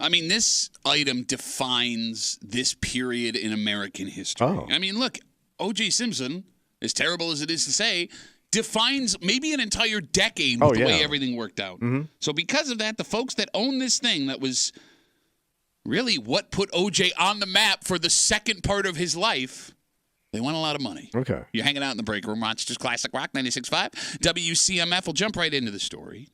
I mean, this item defines this period in American history. Oh. I mean, look, O.J. Simpson, as terrible as it is to say, defines maybe an entire decade with the way everything worked out. Mm-hmm. So because of that, the folks that own this thing that was really what put O.J. on the map for the second part of his life, they won a lot of money. Okay. You're hanging out in the break room, Rochester's Classic Rock 96.5. WCMF will jump right into the story.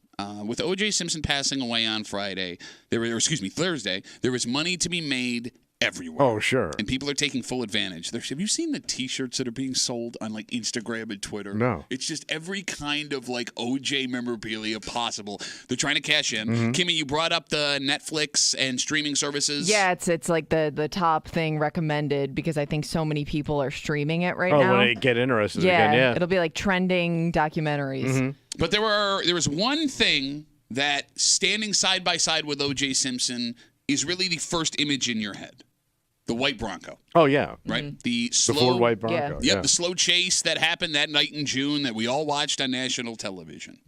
With O.J. Simpson passing away on Thursday, there was money to be made everywhere. Oh, sure. And people are taking full advantage. Have you seen the T-shirts that are being sold on like Instagram and Twitter? No. It's just every kind of like O.J. memorabilia possible. They're trying to cash in. Mm-hmm. Kimmy, you brought up the Netflix and streaming services. Yeah, it's like the top thing recommended because I think so many people are streaming it right Oh, now. when they get interested again, yeah. It'll be like trending documentaries. Mm-hmm. But there was one thing that standing side by side with O.J. Simpson is really the first image in your head. The white Bronco. Oh, yeah. Right? Mm-hmm. The Ford white Bronco. The slow chase that happened that night in June that we all watched on national television.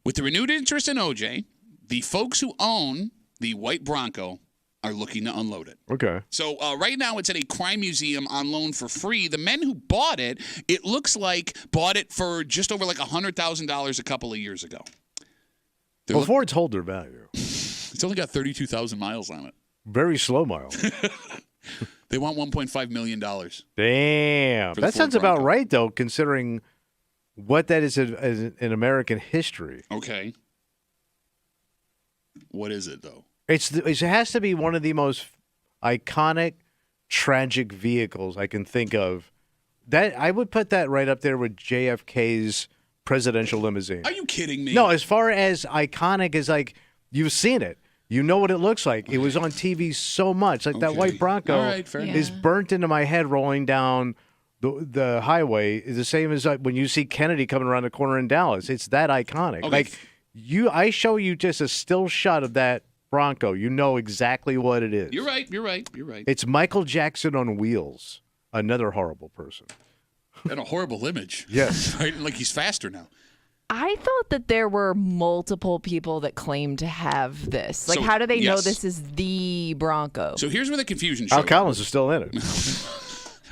With the renewed interest in O.J., the folks who own the white Bronco are looking to unload it. Okay. So right now it's at a crime museum on loan for free. The men who bought it, it looks like, bought it for just over like $100,000 a couple of years ago. Fords hold their value. It's only got 32,000 miles on it. Very slow miles. They want $1.5 million. Damn. That sounds about right, though, considering what that is in American history. Okay. What is it, though? It has to be one of the most iconic, tragic vehicles I can think of. That I would put that right up there with JFK's presidential limousine. Are you kidding me? No, as far as iconic as like you've seen it. You know what it looks like. It was on TV so much. Like that white Bronco is burnt into my head rolling down the highway. Is the same as like when you see Kennedy coming around the corner in Dallas. It's that iconic. Okay. Like I show you just a still shot of that Bronco. You know exactly what it is. You're right. It's Michael Jackson on wheels. Another horrible person. And a horrible image. Yes. Right? Like he's faster now. I thought that there were multiple people that claimed to have this. Like, So, how do they know yes. this is the Bronco? So here's where the confusion showed Al up. Collins is still in it.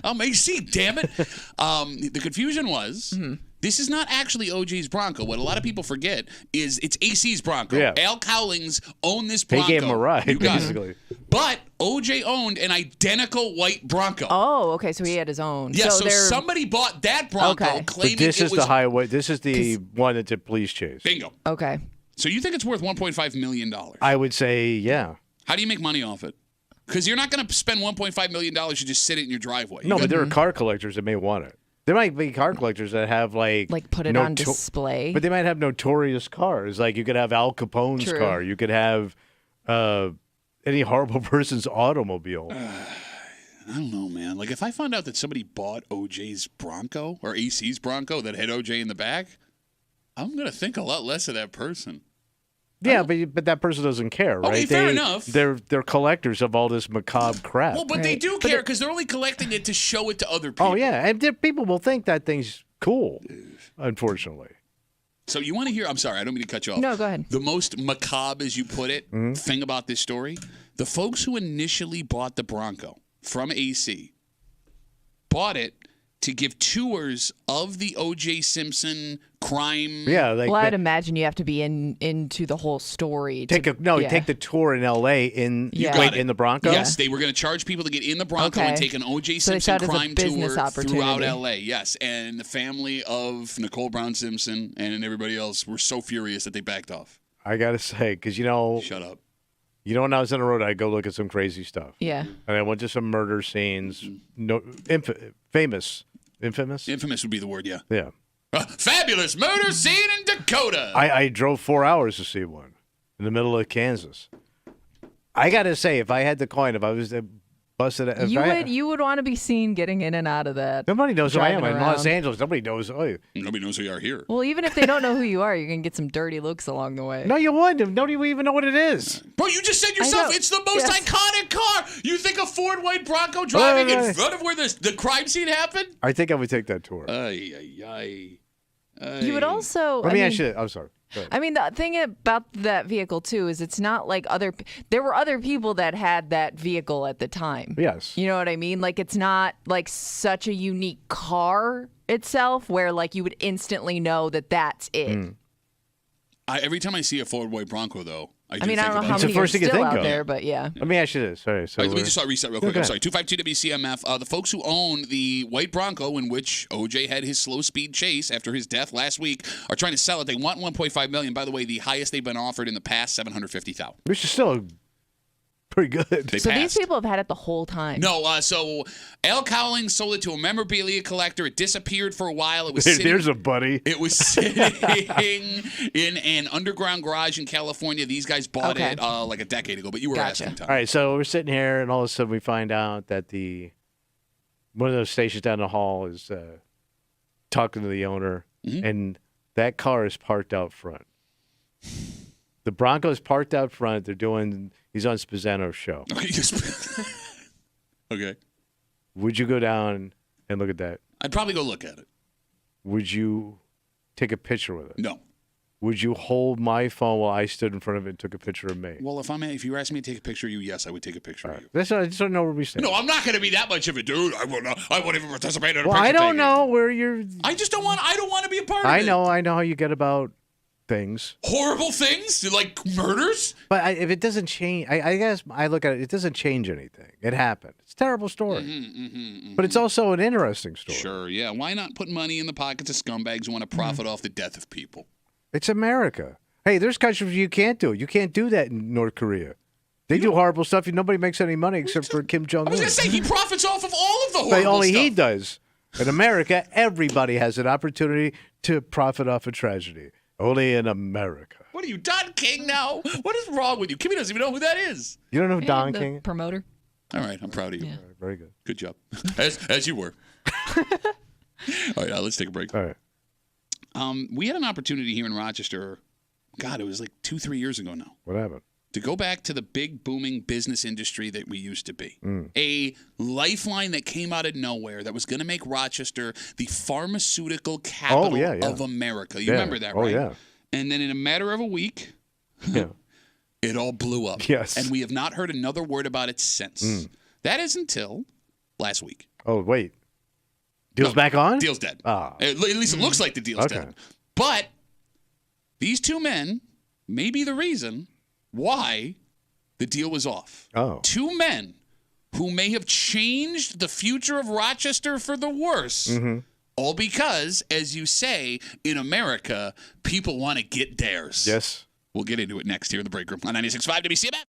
I'm AC, damn it. The confusion was this is not actually OJ's Bronco. What a lot of people forget is it's AC's Bronco. Yeah. Al Cowlings owned this Bronco. He gave him a ride, You got basically. it. But OJ owned an identical white Bronco. Oh, okay. So he had his own. Yeah, so somebody bought that Bronco claiming But this it is was... the highway. This is the one that's a police chase. Bingo. Okay. So you think it's worth $1.5 million? I would say, yeah. How do you make money off it? Because you're not going to spend $1.5 million to just sit it in your driveway. No, but there are car collectors that may want it. There might be car collectors that have like put it on display. But they might have notorious cars. Like you could have Al Capone's car. You could have any horrible person's automobile. I don't know, man. Like if I found out that somebody bought OJ's Bronco or AC's Bronco that had OJ in the back, I'm going to think a lot less of that person. Yeah, but that person doesn't care, right? Okay, fair enough. They're collectors of all this macabre crap. Well, but they do care because they're only collecting it to show it to other people. Oh, yeah. And people will think that thing's cool, unfortunately. So you want to hear, I'm sorry, I don't mean to cut you off. No, go ahead. The most macabre, as you put it, thing about this story, the folks who initially bought the Bronco from AC bought it to give tours of the O.J. Simpson crime. Yeah, I'd imagine you have to be into the whole story. Take the tour in L.A. in the Bronco. Yes, they were going to charge people to get in the Bronco and take an O.J. Simpson crime tour throughout L.A. Yes, and the family of Nicole Brown Simpson and everybody else were so furious that they backed off. I gotta say, because shut up. When I was on the road, I'd go look at some crazy stuff. Yeah. And I went to some murder scenes. Infamous. Infamous would be the word, yeah. Yeah. Fabulous murder scene in Dakota. I drove 4 hours to see one in the middle of Kansas. I got to say, if I had the coin, if I was busted... You would want to be seen getting in and out of that. Nobody knows who I am. Driving In Los around. Angeles, nobody knows. Nobody knows who you are here. Well, even if they don't know who you are, you're going to get some dirty looks along the way. No, you wouldn't. Nobody would even know what it is. Bro, you just said yourself, it's the most iconic car. You think a Ford white Bronco driving in front of where the crime scene happened? I think I would take that tour. Ay. You would also... Let me ask you... I'm sorry. I mean, the thing about that vehicle, too, is it's not like there were other people that had that vehicle at the time. Yes. You know what I mean? Like, it's not like such a unique car itself where like you would instantly know that that's it. Every time I see a Ford White Bronco, though, I don't know how many are still out there, but yeah. Let me ask you this. All right, so let me just reset real quick. Okay. I'm sorry. 252 WCMF. The folks who own the white Bronco in which OJ had his slow speed chase after his death last week are trying to sell it. They want $1.5 million. By the way, the highest they've been offered in the past, $750,000. Which is still pretty good. So these people have had it the whole time. No, so Al Cowling sold it to a memorabilia collector. It disappeared for a while. It was sitting, there's a buddy. It was sitting in an underground garage in California. These guys bought it like a decade ago, but you were asking, Tom. All right, so we're sitting here, and all of a sudden we find out that one of those stations down the hall is talking to the owner, and that car is parked out front. The Broncos parked out front. He's on Spazzano's show. Okay. Would you go down and look at that? I'd probably go look at it. Would you take a picture with it? No. Would you hold my phone while I stood in front of it and took a picture of me? Well, if you were asking me to take a picture of you, yes, I would take a picture of you. I just don't know where we stand. No, I'm not going to be that much of a dude. I won't even participate in a Well, picture I don't taking. know where you're. I don't want to be a part of it. I know how you get about things. Horrible things? Like murders? But if it doesn't change, I guess I look at it, it doesn't change anything. It happened. It's a terrible story. But it's also an interesting story. Sure, yeah. Why not put money in the pockets of scumbags who want to profit off the death of people? It's America. Hey, there's countries you can't do it. You can't do that in North Korea. They do horrible stuff. Nobody makes any money except for Kim Jong-un. I was going to say, he profits off of all of the horrible only stuff. he does. In America, everybody has an opportunity to profit off a tragedy. Only in America. What are you, Don King now? What is wrong with you? Kimmy doesn't even know who that is. You don't know who Don King? Promoter. All right, I'm proud of you. Yeah. Very good. Good job. As you were. All right, let's take a break. All right. We had an opportunity here in Rochester. God, it was like 2-3 years ago now. What happened? To go back to the big booming business industry that we used to be. A lifeline that came out of nowhere that was going to make Rochester the pharmaceutical capital of America. You remember that, right? Oh, yeah. And then in a matter of a week, it all blew up. Yes. And we have not heard another word about it since. That is until last week. Oh, wait. Deal's back on? Deal's dead. Ah. At least it looks like the deal's dead. But these two men may be the reason why the deal was off. Oh. Two men who may have changed the future of Rochester for the worse. All because, as you say, in America, people want to get theirs. Yes. We'll get into it next here in the break room on 96.5 WCMF.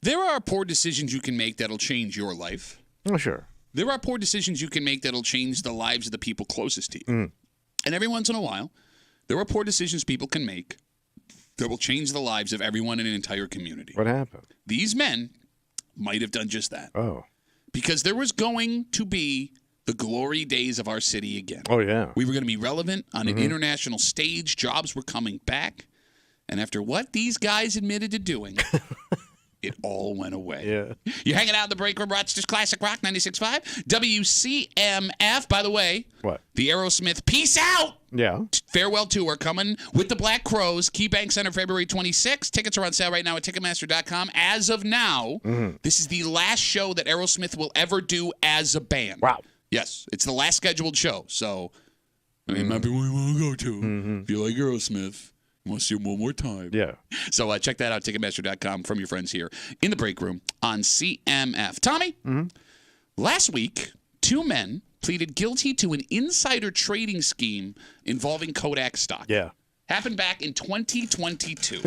There are poor decisions you can make that'll change your life. Oh, sure. There are poor decisions you can make that'll change the lives of the people closest to you. And every once in a while, there are poor decisions people can make that will change the lives of everyone in an entire community. What happened? These men might have done just that. Oh. Because there was going to be the glory days of our city again. Oh, yeah. We were going to be relevant on an international stage. Jobs were coming back. And after what these guys admitted to doing, it all went away. Yeah. You're hanging out in the break room, Rochester's Classic Rock 96.5. WCMF. By the way, what? The Aerosmith Peace Out farewell tour coming with the Black Crowes, KeyBank Center, February 26th. Tickets are on sale right now at Ticketmaster.com. As of now, this is the last show that Aerosmith will ever do as a band. Wow. Yes, it's the last scheduled show. So, I mean, it might be one you want to go to. If you like Aerosmith, you want to see them one more time. Yeah. So check that out, Ticketmaster.com, from your friends here in the break room on CMF. Tommy, last week, 2 men pleaded guilty to an insider trading scheme involving Kodak stock. Yeah. Happened back in 2022.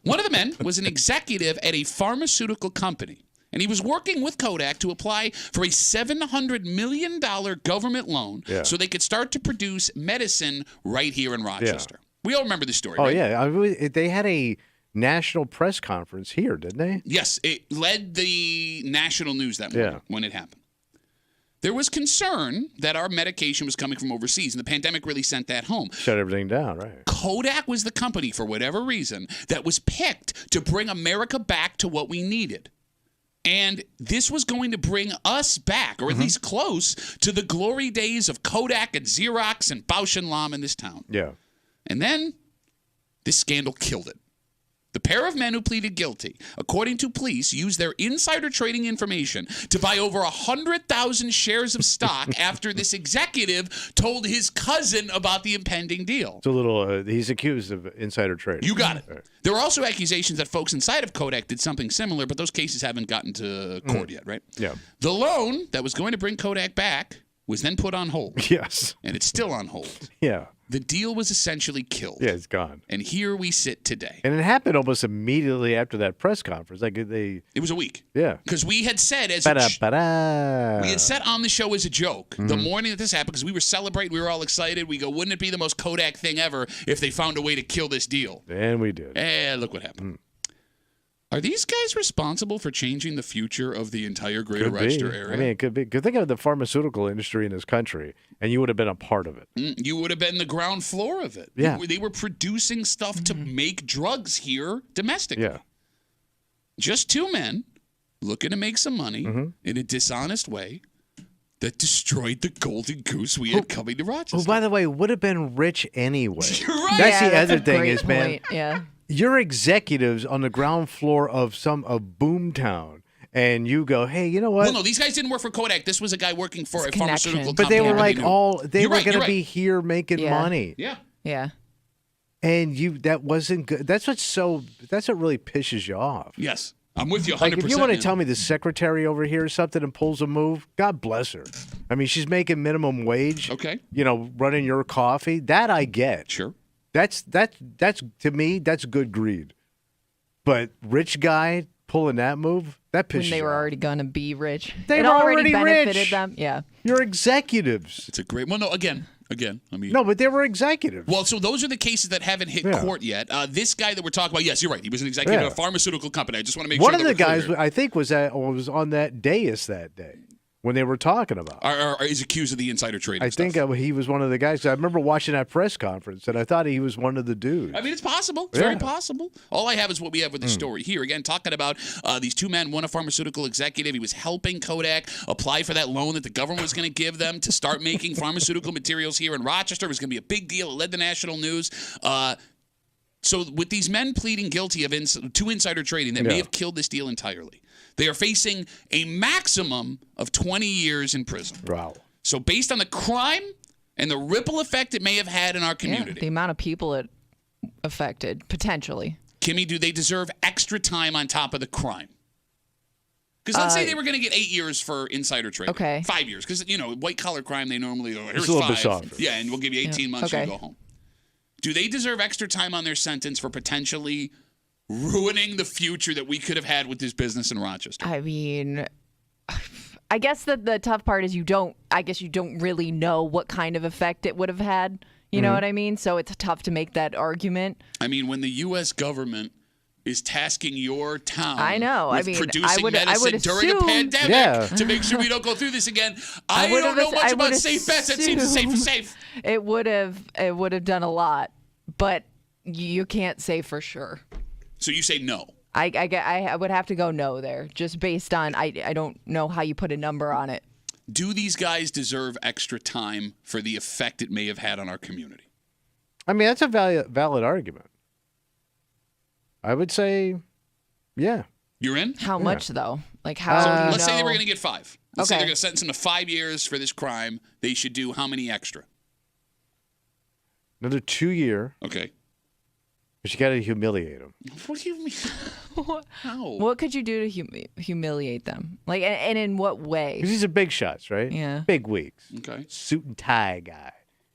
One of the men was an executive at a pharmaceutical company. And he was working with Kodak to apply for a $700 million government loan so they could start to produce medicine right here in Rochester. Yeah. We all remember this story, right? Yeah. They had a national press conference here, didn't they? Yes. It led the national news that morning when it happened. There was concern that our medication was coming from overseas, and the pandemic really sent that home. Shut everything down, right. Kodak was the company, for whatever reason, that was picked to bring America back to what we needed. And this was going to bring us back, or at least close, to the glory days of Kodak and Xerox and Bausch & Lomb in this town. Yeah. And then this scandal killed it. The pair of men who pleaded guilty, according to police, used their insider trading information to buy over 100,000 shares of stock after this executive told his cousin about the impending deal. It's a little, he's accused of insider trading. You got it. Right. There were also accusations that folks inside of Kodak did something similar, but those cases haven't gotten to court yet, right? Yeah. The loan that was going to bring Kodak back was then put on hold. Yes. And it's still on hold. Yeah. The deal was essentially killed. Yeah, it's gone. And here we sit today. And it happened almost immediately after that press conference. It was a week. Yeah. Because we had said we had said on the show as a joke the morning that this happened, because we were celebrating, we were all excited. We go, wouldn't it be the most Kodak thing ever if they found a way to kill this deal? And we did. And look what happened. Are these guys responsible for changing the future of the entire greater Rochester area? I mean, it could be. Think of the pharmaceutical industry in this country, and you would have been a part of it. You would have been the ground floor of it. Yeah. They were producing stuff to make drugs here domestically. Yeah. Just 2 men looking to make some money in a dishonest way that destroyed the golden goose we had coming to Rochester. Oh, by the way, would have been rich anyway. You're right. That's the that's other a thing great is, man. point. Yeah. You're executives on the ground floor of Boomtown, and you go, hey, you know what? Well, no, these guys didn't work for Kodak. This was a guy working for a pharmaceutical company. But they were like they were going to be here making Yeah. money. Yeah. Yeah. And that wasn't good. That's what really pisses you off. Yes. I'm with you 100%. Like, if you want to tell me the secretary over here or something and pulls a move, God bless her. I mean, she's making minimum wage. Okay. Running your coffee. That I get. Sure. That's to me, that's good greed. But rich guy pulling that move, that pisses When they were off. already going to be rich. They it were already benefited rich. them. Yeah. You're executives. It's a great. Well, no, again. I mean. No, but they were executives. Well, so those are the cases that haven't hit court yet. This guy that we're talking about, yes, you're right. He was an executive of a pharmaceutical company. I just want to make sure. One of the guys, I think, was on that dais that day when they were talking about. Is accused of the insider trading. I think he was one of the guys. I remember watching that press conference, and I thought he was one of the dudes. I mean, it's possible. It's very possible. All I have is what we have with the story here. Again, talking about these 2 men, one a pharmaceutical executive. He was helping Kodak apply for that loan that the government was going to give them to start making pharmaceutical materials here in Rochester. It was going to be a big deal. It led the national news. So with these men pleading guilty of to insider trading that may have killed this deal entirely, they are facing a maximum of 20 years in prison. Wow. So based on the crime and the ripple effect it may have had in our community. The amount of people it affected, potentially. Kimmy, do they deserve extra time on top of the crime? Because let's say they were going to get 8 years for insider trading. Okay. 5 years. Because, white-collar crime, they normally go, here's It's a little 5. bit softer. Yeah, and we'll give you 18 months and you go home. Do they deserve extra time on their sentence for potentially ruining the future that we could have had with this business in Rochester? I mean, I guess that the tough part is you don't really know what kind of effect it would have had. You know what I mean? So it's tough to make that argument. I mean, when the U.S. government is tasking your town with producing medicine during a pandemic to make sure we don't go through this again, I don't know much about safe bets. That seems safe. It would have done a lot, but you can't say for sure. So you say no. I would have to go no there, just based on I don't know how you put a number on it. Do these guys deserve extra time for the effect it may have had on our community? I mean, that's a valid argument. I would say, yeah. You're in? How much, though? Like, how? Let's say they were going to get 5. Let's say Okay. they're going to sentence them to 5 years for this crime. They should do how many extra? Another 2 year. Okay. But you got to humiliate them. What do you mean? How? What could you do to humiliate them? Like, and in what way? Because these are big shots, right? Yeah. Big wigs. Okay. Suit and tie guy.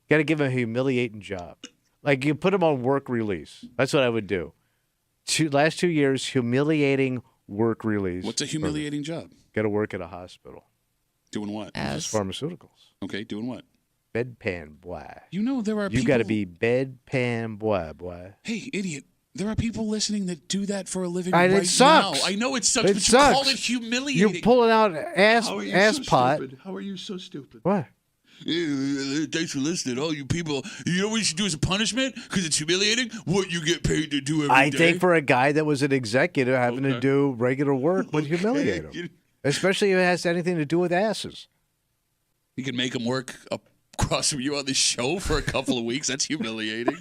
Got to give him a humiliating job. Like, you put him on work release. That's what I would do. Last 2 years, humiliating work release. What's a humiliating job? Got to work at a hospital. Doing what? Just pharmaceuticals. Okay, doing what? Bedpan boy. You know there are people... You got to be bedpan boy. Hey, idiot. There are people listening that do that for a living And right it sucks. now. I know it sucks, It but sucks. you call it humiliating. You're pulling out ass pot. Stupid? How are you so stupid? What? Thanks for listening. All you people, you know what you should do as a punishment? Because it's humiliating? What you get paid to do every day? I think for a guy that was an executive having to do regular work would humiliate him. Especially if it has anything to do with asses. You can make him work across from you on the show for a couple of weeks. That's humiliating.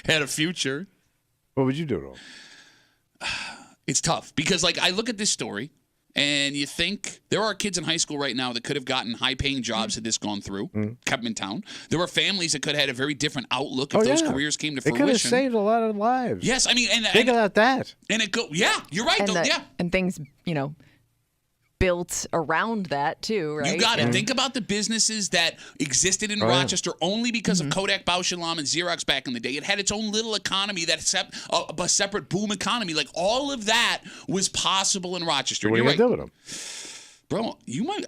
Had a future. What would you do to him? It's tough because, like, I look at this story and you think there are kids in high school right now that could have gotten high-paying jobs had this gone through, kept them in town. There are families that could have had a very different outlook if those careers came to fruition. It could have saved a lot of lives. Yes, I mean, think about that. And it go, yeah, you're right. And things, built around that too, right? You got it. Think about the businesses that existed in Rochester only because of Kodak, Bausch & Lomb, and Xerox back in the day. It had its own little economy, a separate boom economy. Like, all of that was possible in Rochester. What are you going to do with them? Bro,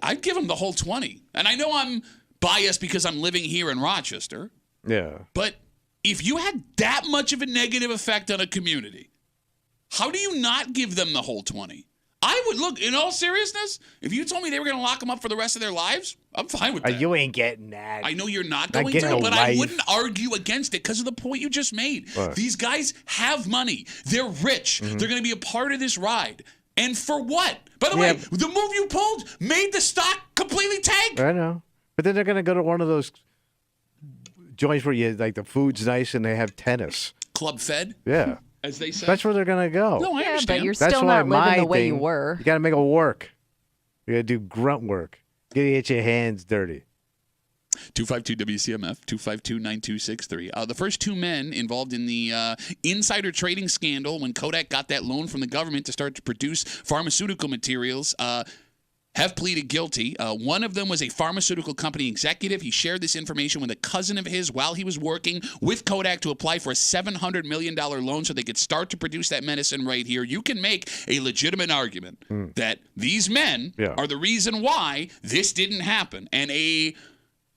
I'd give them the whole 20. And I know I'm biased because I'm living here in Rochester. Yeah. But if you had that much of a negative effect on a community, how do you not give them the whole 20? I would look, in all seriousness, if you told me they were going to lock them up for the rest of their lives, I'm fine with that. You ain't getting that. I know you're not going to, but I wouldn't argue against it because of the point you just made. What? These guys have money. They're rich. They're going to be a part of this ride. And for what? By the way, the move you pulled made the stock completely tank. I know. But then they're going to go to one of those joints where the food's nice and they have tennis. Club Fed? Yeah. As they say. That's where they're going to go. No, I understand. But you're still not living the way you were. You got to make it work. You got to do grunt work. You got to get your hands dirty. 252-WCMF, 252-9263. The first 2 men involved in the insider trading scandal when Kodak got that loan from the government to start to produce pharmaceutical materials have pleaded guilty. One of them was a pharmaceutical company executive. He shared this information with a cousin of his while he was working with Kodak to apply for a $700 million loan so they could start to produce that medicine right here. You can make a legitimate argument that these men are the reason why this didn't happen. And a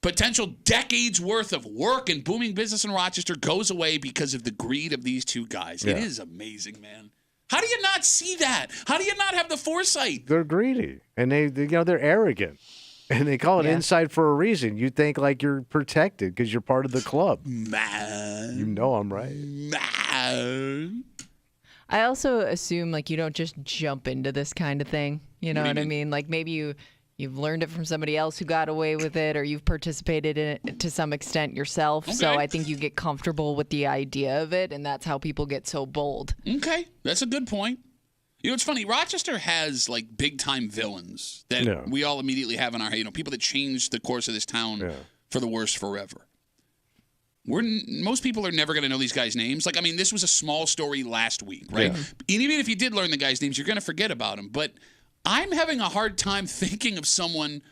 potential decades worth of work and booming business in Rochester goes away because of the greed of these 2 guys. Yeah. It is amazing, man. How do you not see that? How do you not have the foresight? They're greedy, and they're arrogant, and they call it inside for a reason. You think like you're protected because you're part of the club. Man. You know I'm right. Man. I also assume you don't just jump into this kind of thing. You know what I mean? Like maybe you've learned it from somebody else who got away with it, or you've participated in it to some extent yourself. Okay. So I think you get comfortable with the idea of it, and that's how people get so bold. Okay, that's a good point. You know, it's funny. Rochester has big time villains that we all immediately have in our head. People that change the course of this town for the worse forever. Most people are never going to know these guys' names. This was a small story last week, right? Yeah. And even if you did learn the guys' names, you're going to forget about them. But I'm having a hard time thinking of someone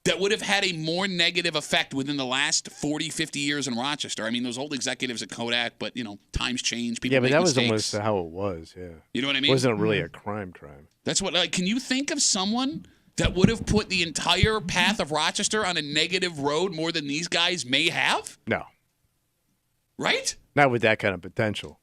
that would have had a more negative effect within the last 40, 50 years in Rochester? I mean, those old executives at Kodak, but, times change. People make that mistakes. was almost how it was, yeah. You know what I mean? It wasn't really a crime. That's what, can you think of someone that would have put the entire path of Rochester on a negative road more than these guys may have? No. Right? Not with that kind of potential.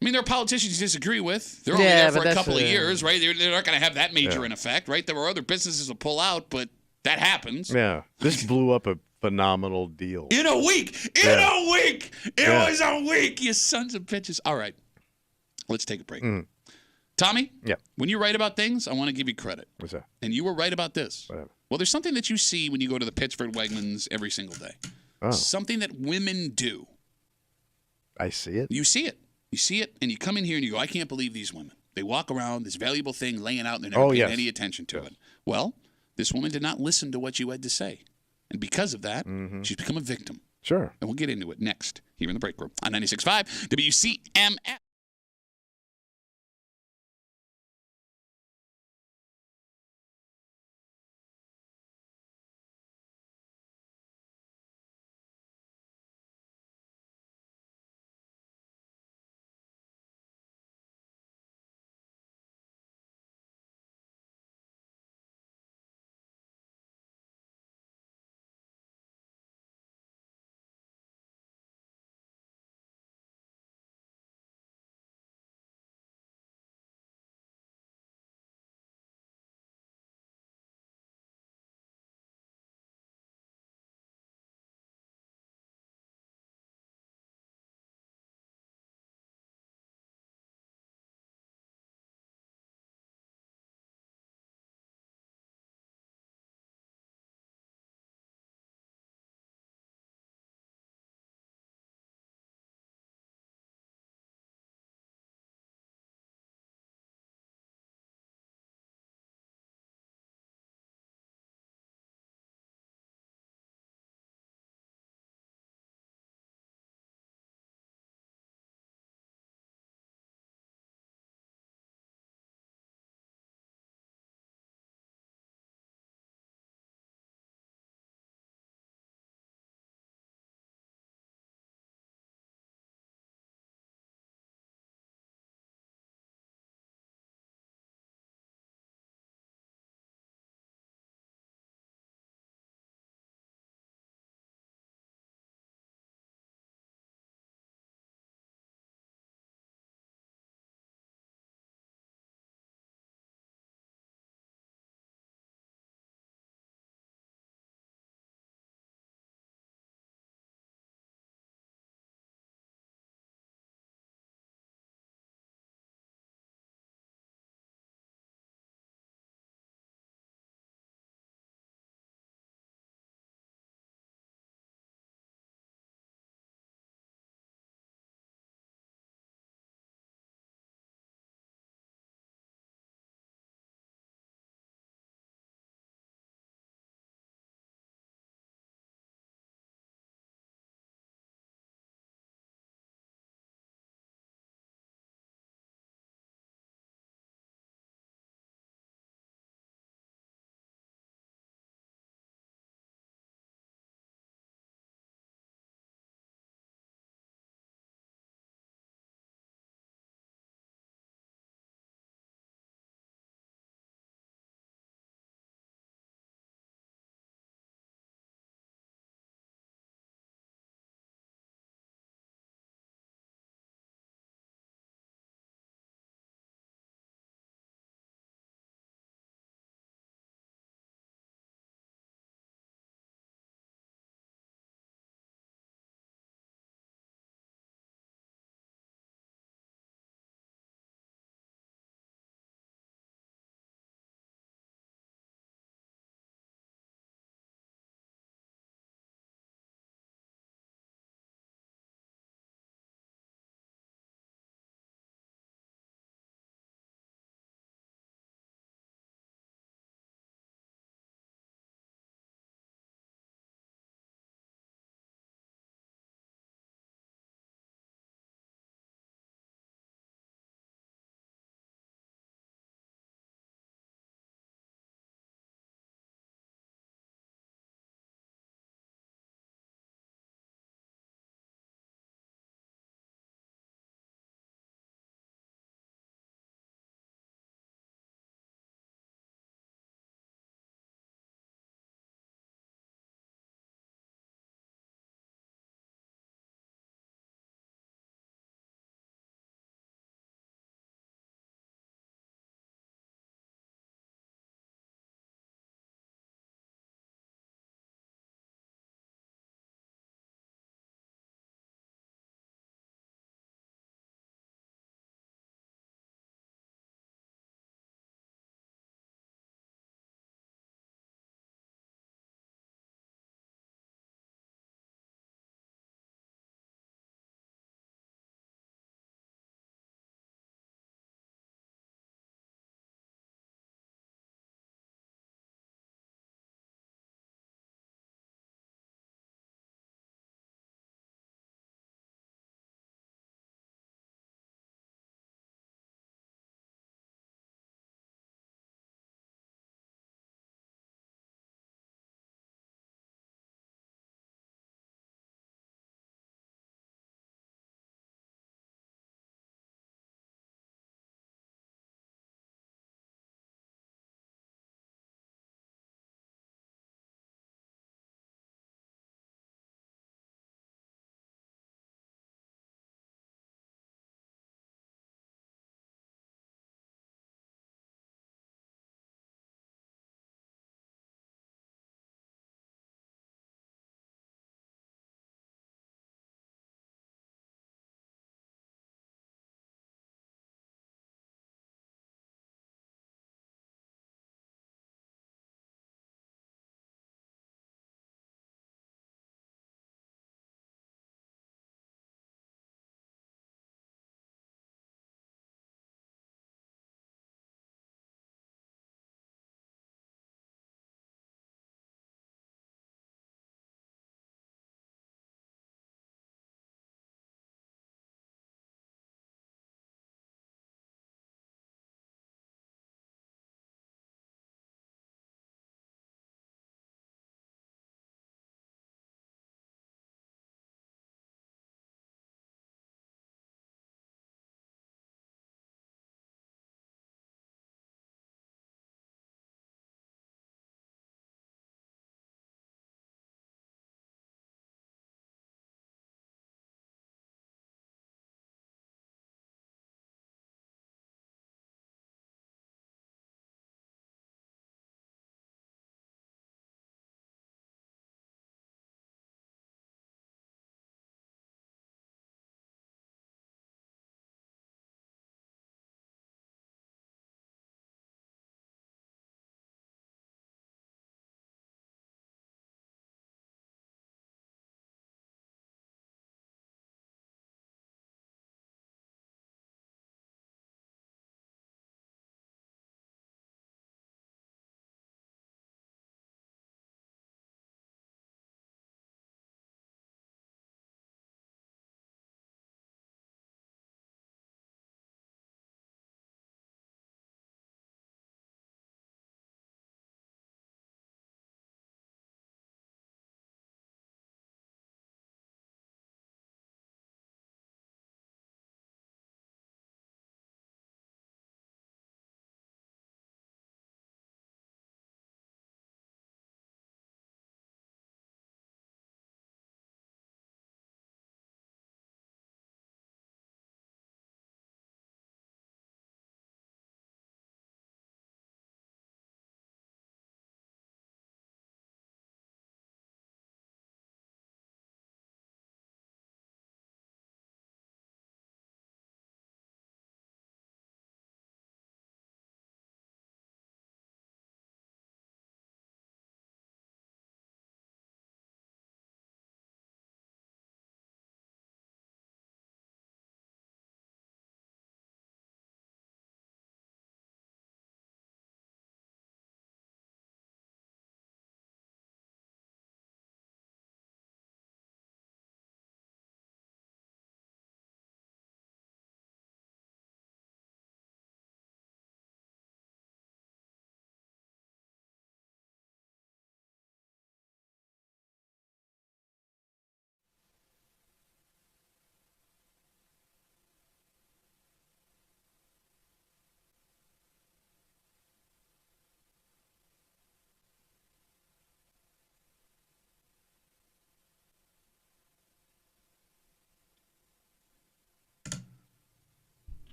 I mean, there are politicians you disagree with. They're only there for a couple of years, right? They're not going to have that major an effect, right? There were other businesses that pull out, but that happens. Yeah. This blew up a phenomenal deal. In a week. A week. It was a week, you sons of bitches. All right. Let's take a break. Tommy? Yeah. When you write about things, I want to give you credit. What's that? And you were right about this. Whatever. Well, there's something that you see when you go to the Pittsburgh Wegmans every single day. Oh. Something that women do. I see it. You see it. You see it, and you come in here and you go, I can't believe these women. They walk around, this valuable thing laying out, and they're never paying any attention to it. Well, this woman did not listen to what you had to say. And because of that, she's become a victim. Sure. And we'll get into it next here in the break room on 96.5 WCMF.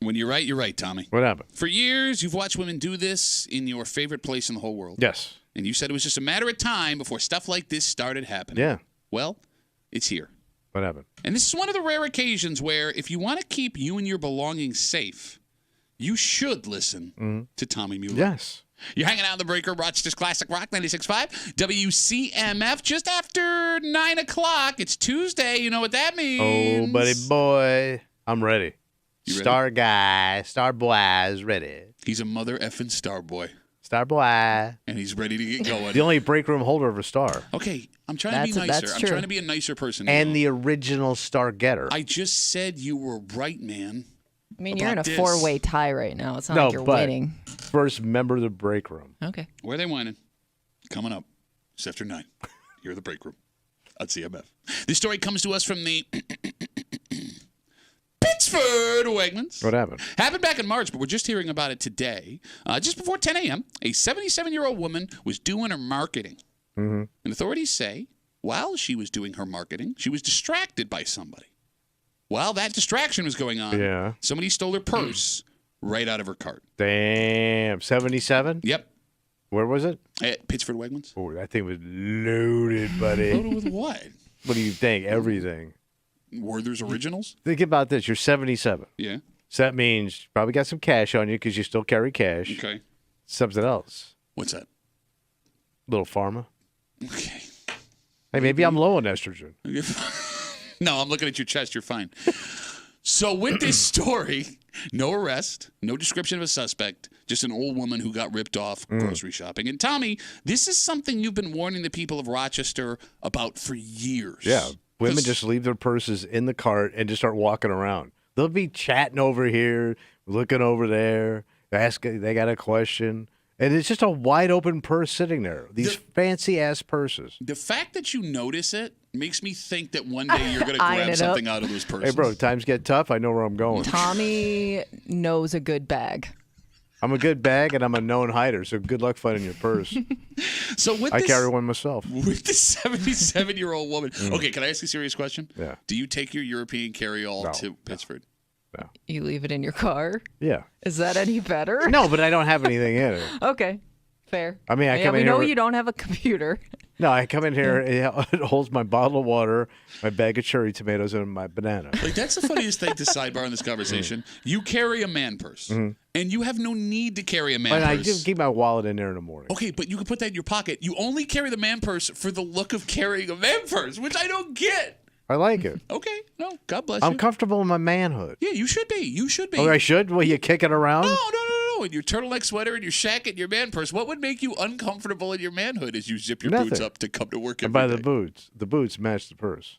When you're right, Tommy. What happened? For years, you've watched women do this in your favorite place in the whole world. Yes. And you said it was just a matter of time before stuff like this started happening. Yeah. Well, it's here. What happened? And this is one of the rare occasions where if you want to keep you and your belongings safe, you should listen to Tommy Mueller. Yes. You're hanging out in the break room, Rochester's Classic Rock 96.5, WCMF, just after 9 o'clock. It's Tuesday. You know what that means. Oh, buddy boy. I'm ready. You ready? Star guy, star boy is ready. He's a mother effing star boy. Star boy. And he's ready to get going. The only break room holder of a star. Okay, I'm trying to be nicer. I'm trying to be a nicer person. And the original star getter. I just said you were right, man. I mean, you're in a four-way tie right now. It's not like you're winning. First member of the break room. Okay. Where are they whining? Coming up just after 9. Here in the break room on CMF. This story comes to us from the Pittsford Wegmans. What happened? Happened back in March, but we're just hearing about it today. Just before 10 a.m., a 77-year-old woman was doing her marketing. And authorities say while she was doing her marketing, she was distracted by somebody. While that distraction was going on, somebody stole her purse right out of her cart. Damn. 77? Yep. Where was it? At Pittsford Wegmans. Oh, that thing was loaded, buddy. Loaded with what? What do you think? Everything. Werther's Originals? Think about this. You're 77. Yeah. So that means you probably got some cash on you because you still carry cash. Okay. Something else. What's that? Little pharma. Okay. Hey, maybe I'm low on estrogen. No, I'm looking at your chest. You're fine. So with this story, no arrest, no description of a suspect, just an old woman who got ripped off grocery shopping. And Tommy, this is something you've been warning the people of Rochester about for years. Yeah. Women just leave their purses in the cart and just start walking around. They'll be chatting over here, looking over there, they got a question. And it's just a wide open purse sitting there. These fancy ass purses. The fact that you notice it makes me think that one day you're going to grab something out of those purses. Hey, bro, times get tough. I know where I'm going. Tommy knows a good bag. I'm a good bag, and I'm a known hider, so good luck finding your purse. I carry one myself. With the 77-year-old woman. Okay, can I ask you a serious question? Yeah. Do you take your European carry-all to Pittsford? No. You leave it in your car? Yeah. Is that any better? No, but I don't have anything in it. Okay. Fair. I mean, I come in here. We know you don't have a computer. No, I come in here, it holds my bottle of water, my bag of cherry tomatoes, and my banana. Like, that's the funniest thing to sidebar in this conversation. You carry a man purse, and you have no need to carry a man purse. I do keep my wallet in there in the morning. Okay, but you can put that in your pocket. You only carry the man purse for the look of carrying a man purse, which I don't get. I like it. Okay, no, God bless you. I'm comfortable in my manhood. Yeah, you should be. You should be. Oh, I should? Will you kick it around? No. In your turtleneck sweater and your shack and your man purse, what would make you uncomfortable in your manhood as you zip your boots up to come to work every day? The boots. The boots match the purse.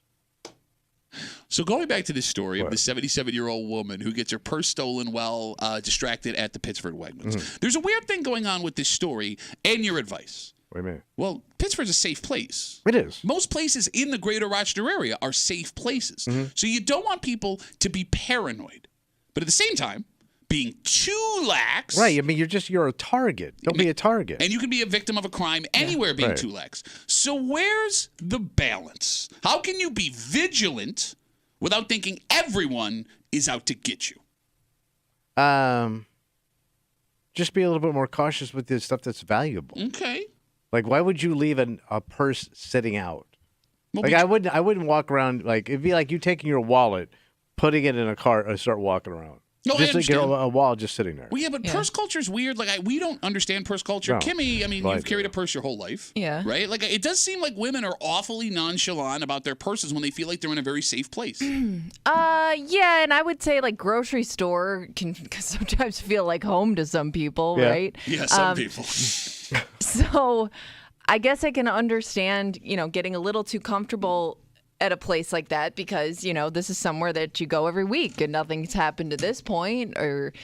So going back to this story of the 77-year-old woman who gets her purse stolen while distracted at the Pittsford Wegmans. There's a weird thing going on with this story and your advice. What do you mean? Well, Pittsburgh's a safe place. It is. Most places in the greater Rochester area are safe places. So you don't want people to be paranoid. But at the same time, being too lax. Right. I mean, you're a target. Don't be a target. And you can be a victim of a crime anywhere being too lax. So where's the balance? How can you be vigilant without thinking everyone is out to get you? Just be a little bit more cautious with the stuff that's valuable. Okay. Like, why would you leave a purse sitting out? Well, like, I wouldn't walk around, like, it'd be like you taking your wallet, putting it in a cart, and start walking around. No, just like a wallet just sitting there. Well, yeah, but purse culture is weird. Like, we don't understand purse culture. No. Kimmy, I mean, you've carried a purse your whole life. Yeah. Right? Like, it does seem like women are awfully nonchalant about their purses when they feel like they're in a very safe place. Yeah, and I would say, like, grocery store can sometimes feel like home to some people, right? Yeah, some people. So I guess I can understand, getting a little too comfortable at a place like that because, this is somewhere that you go every week and nothing's happened to this point, or,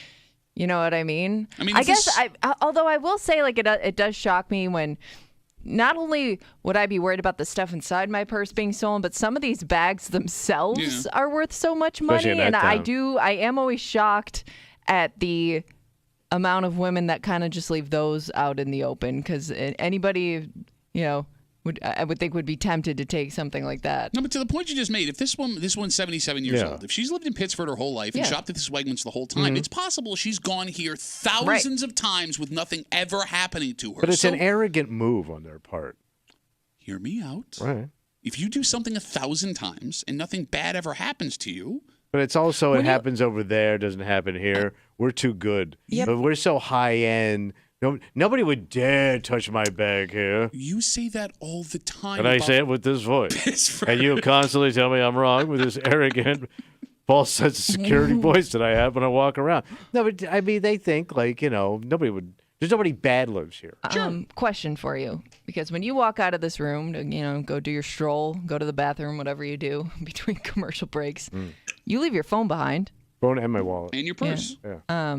you know what I mean? I guess although I will say, like, it does shock me when not only would I be worried about the stuff inside my purse being stolen, but some of these bags themselves are worth so much money. And I am always shocked at the amount of women that kind of just leave those out in the open, because anybody, I would think would be tempted to take something like that. No, but to the point you just made, if this one's 77 years old, if she's lived in Pittsford her whole life and shopped at this Wegmans the whole time, it's possible she's gone here thousands of times with nothing ever happening to her. But it's an arrogant move on their part. Hear me out. Right. If you do something 1,000 times and nothing bad ever happens to you. But it's also, it happens over there, doesn't happen here. We're too good. Yep. But we're so high end. Nobody would dare touch my bag here. You say that all the time. And I say it with this voice. And you constantly tell me I'm wrong with this arrogant, false sense of security voice that I have when I walk around. No, but I mean, they think like, nobody would. There's nobody bad lives here. Question for you. Because when you walk out of this room to, go do your stroll, go to the bathroom, whatever you do between commercial breaks, you leave your phone behind. Phone and my wallet. And your purse. Yeah.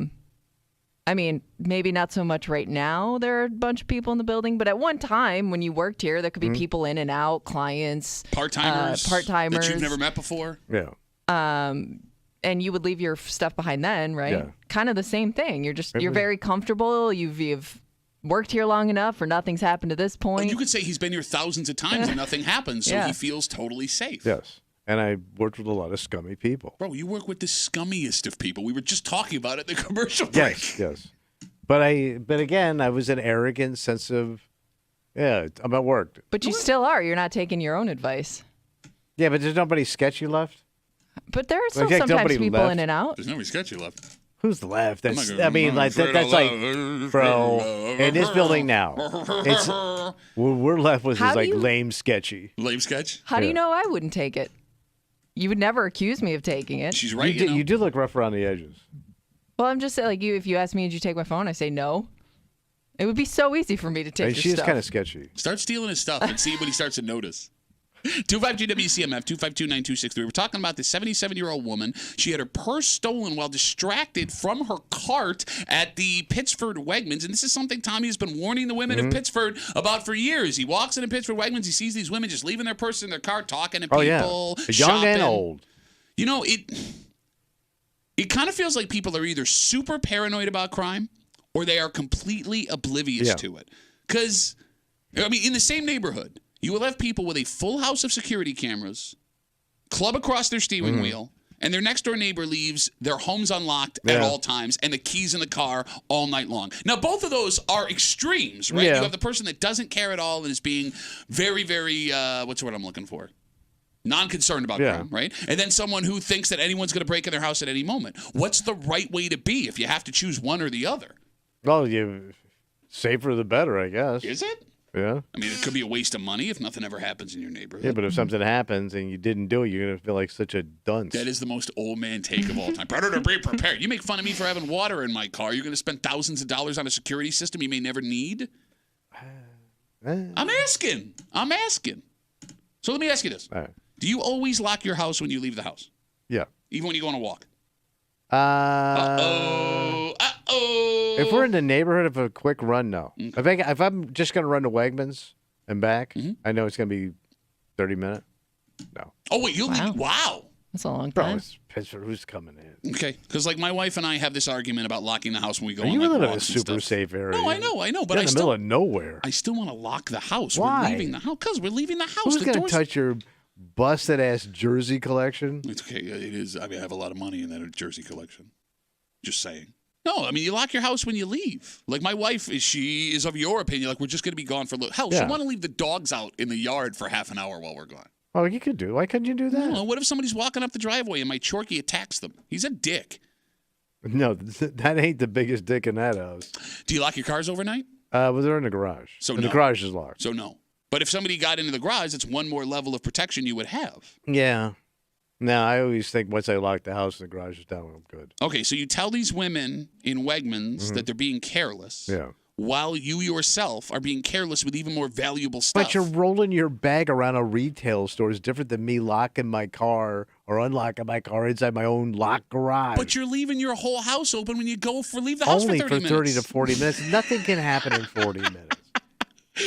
I mean, maybe not so much right now. There are a bunch of people in the building, but at one time when you worked here, there could be people in and out, clients, part-timers that you've never met before. Yeah. And you would leave your stuff behind then, right? Yeah. Kind of the same thing. You're very comfortable. You've worked here long enough, or nothing's happened to this point. You could say he's been here thousands of times and nothing happens, so he feels totally safe. Yes. And I worked with a lot of scummy people. Bro, you work with the scummiest of people. We were just talking about it in the commercial break. Yes. But again, I was an arrogant sense of, I'm at work. But you still are. You're not taking your own advice. Yeah, but there's nobody sketchy left. But there are still sometimes people left. In and out. There's nobody sketchy left. Who's left? That's like, bro, in this building now, we're left with is like lame sketchy. Lame sketch? How do you know I wouldn't take it? You would never accuse me of taking it. She's right. You do look rough around the edges. Well, I'm just saying, like, if you ask me, did you take my phone? I say no. It would be so easy for me to take your She is stuff. kind of sketchy. Start stealing his stuff and see when he starts to notice. 252-WCMF, 252-9263. We're talking about this 77-year-old woman. She had her purse stolen while distracted from her cart at the Pittsford Wegmans. And this is something Tommy has been warning the women of Pittsford about for years. He walks into Pittsford Wegmans. He sees these women just leaving their purse in their cart, talking to people, young and old. It kind of feels like people are either super paranoid about crime or they are completely oblivious to it. Because, in the same neighborhood, you will have people with a full house of security cameras club across their steering wheel, and their next-door neighbor leaves their homes unlocked at all times and the keys in the car all night long. Now, both of those are extremes, right? Yeah. You have the person that doesn't care at all and is being very, very, what's the word I'm looking for? Non-concerned about crime, right? And then someone who thinks that anyone's going to break in their house at any moment. What's the right way to be if you have to choose one or the other? Well, safer the better, I guess. Is it? Yeah. It could be a waste of money if nothing ever happens in your neighborhood. Yeah, but if something happens and you didn't do it, you're going to feel like such a dunce. That is the most old man take of all time. Better to be prepared. You make fun of me for having water in my car. You're going to spend thousands of dollars on a security system you may never need? I'm asking. So let me ask you this. All right. Do you always lock your house when you leave the house? Yeah. Even when you go on a walk? If we're in the neighborhood of a quick run, no. Okay. If I'm just going to run to Wegmans and back, I know it's going to be 30 minutes. No. Oh, wait, you'll leave? Wow. That's a long Bro, time. it's Pittsburgh. Who's coming in? Okay, because like my wife and I have this argument about locking the house when we go on you like live in a walks and super stuff. safe area. No, I know, but You're in the middle of nowhere. I still want to lock the house. Why? We're leaving the house because we're leaving the house. Who's going to touch your busted ass jersey collection? It's okay. It is. I have a lot of money in that jersey collection. Just saying. No, you lock your house when you leave. Like my wife, she is of your opinion. Like we're just going to be gone for a little. Hell, she'll want to leave the dogs out in the yard for half an hour while we're gone. Oh, you could do. Why couldn't you do that? No, what if somebody's walking up the driveway and my Chorky attacks them? He's a dick. No, that ain't the biggest dick in that house. Do you lock your cars overnight? Well, they're in the garage. So the garage is locked. So no. But if somebody got into the garage, it's one more level of protection you would have. Yeah. No, I always think once I lock the house and the garage is down, I'm good. Okay, so you tell these women in Wegmans that they're being careless. Yeah. While you yourself are being careless with even more valuable stuff. But you're rolling your bag around a retail store is different than me locking my car or unlocking my car inside my own locked garage. But you're leaving your whole house open when you leave the house Only for 30 minutes. Only for 30 to 40 minutes. Nothing can happen in 40 minutes.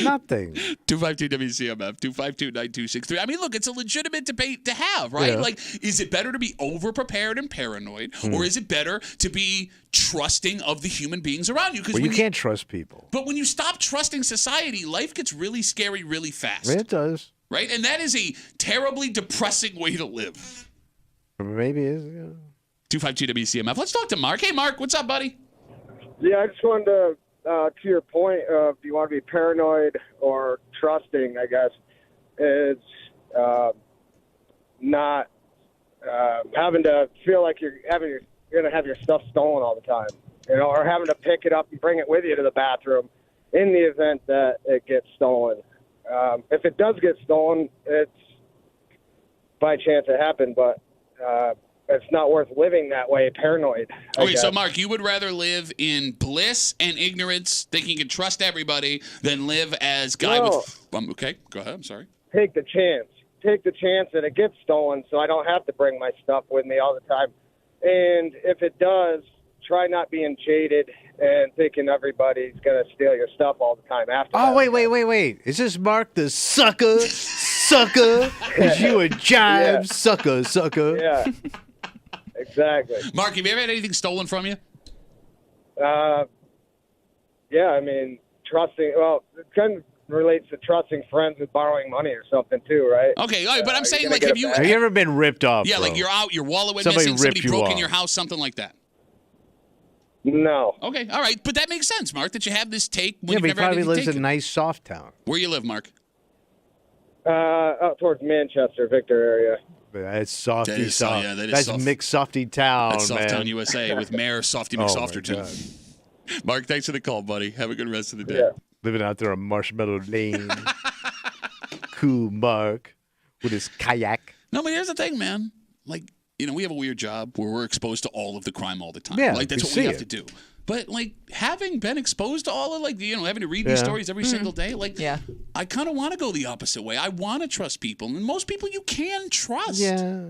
Nothing. 252 WCMF, 252-9263. I mean, look, it's a legitimate debate to have, right? Yeah. Like, is it better to be over-prepared and paranoid, or is it better to be trusting of the human beings around you? Well, you can't trust people. But when you stop trusting society, life gets really scary really fast. It does. Right? And that is a terribly depressing way to live. Maybe it is, yeah. 252 WCMF. Let's talk to Mark. Hey, Mark, what's up, buddy? Yeah, I just wanted to your point of do you want to be paranoid or trusting, I guess, is not having to feel like you're going to have your stuff stolen all the time, or having to pick it up and bring it with you to the bathroom in the event that it gets stolen. If it does get stolen, it's by chance it happened, but it's not worth living that way, paranoid. Okay, so Mark, you would rather live in bliss and ignorance, thinking you can trust everybody, than live as guy with... okay, go ahead. I'm sorry. Take the chance. Take the chance that it gets stolen so I don't have to bring my stuff with me all the time. And if it does, try not being jaded and thinking everybody's going to steal your stuff all the time after that. Wait. Is this Mark the sucker? Sucker? Is you a jive sucker? Yeah. Exactly. Mark, have you ever had anything stolen from you? Yeah, I mean, trusting, well, it kind of relates to trusting friends with borrowing money or something too, right? Okay, all right, but I'm saying, like, have you ever been ripped off? Yeah, bro? like you're out, your wallet went Somebody missing, somebody ripped you broke in off. your house, something like that. No. Okay, all right, but that makes sense, Mark, that you have this take when Yeah, you've but he never had probably anything lives in taken. a nice soft town. Where you live, Mark? Out towards Manchester, Victor area. That's softy That is, soft. yeah, that is That's soft. McSofty Town, That's man. Softtown, USA, with Mayor Softy Oh, my McSofterton. Mark, thanks for the call, buddy. Have a good rest of the day. Yeah. Living out there on Marshmallow Lane. Cool Mark with his kayak. No, but here's the thing, man. Like, you know, we have a weird job where we're exposed to all of the crime all the time. Yeah, like, that's you what we see have it. to do. But, like, having been exposed to all of, like, you know, having to read these stories every single day, like, I kind of want to go the opposite way. I want to trust people. And most people you can trust. Yeah.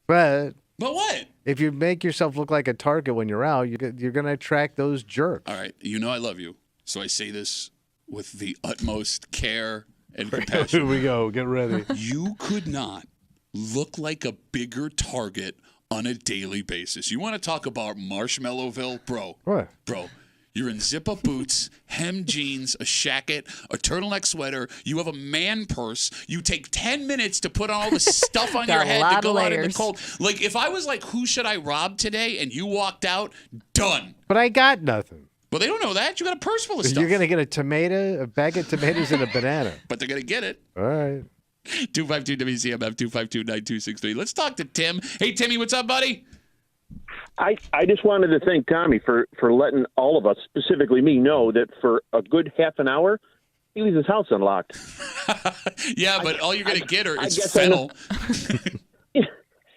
But what? if you make yourself look like a target when you're out, you're going to attract those jerks. All right. You know I love you. So I say this with the utmost care and compassion. Here we go. Get ready. You could not look like a bigger target on a daily basis. You want to talk about Marshmallowville? Bro. What? Bro. You're in zip-up boots, hem jeans, a shacket, a turtleneck sweater. You have a man purse. You take 10 minutes to put on all the stuff on your head to go out in the cold. Like, if I was like, who should I rob today? And you walked out, done. But I got nothing. Well, they don't know that. You got a purse full of stuff. You're going to get a tomato, a bag of tomatoes, and a banana. But they're going to get it. All right. 252 WCMF, 252-9263. Let's talk to Tim. Hey, Timmy, what's up, buddy? I just wanted to thank Tommy for letting all of us, specifically me, know that for a good half an hour, he leaves his house unlocked. Yeah, but all you're going to get is fennel.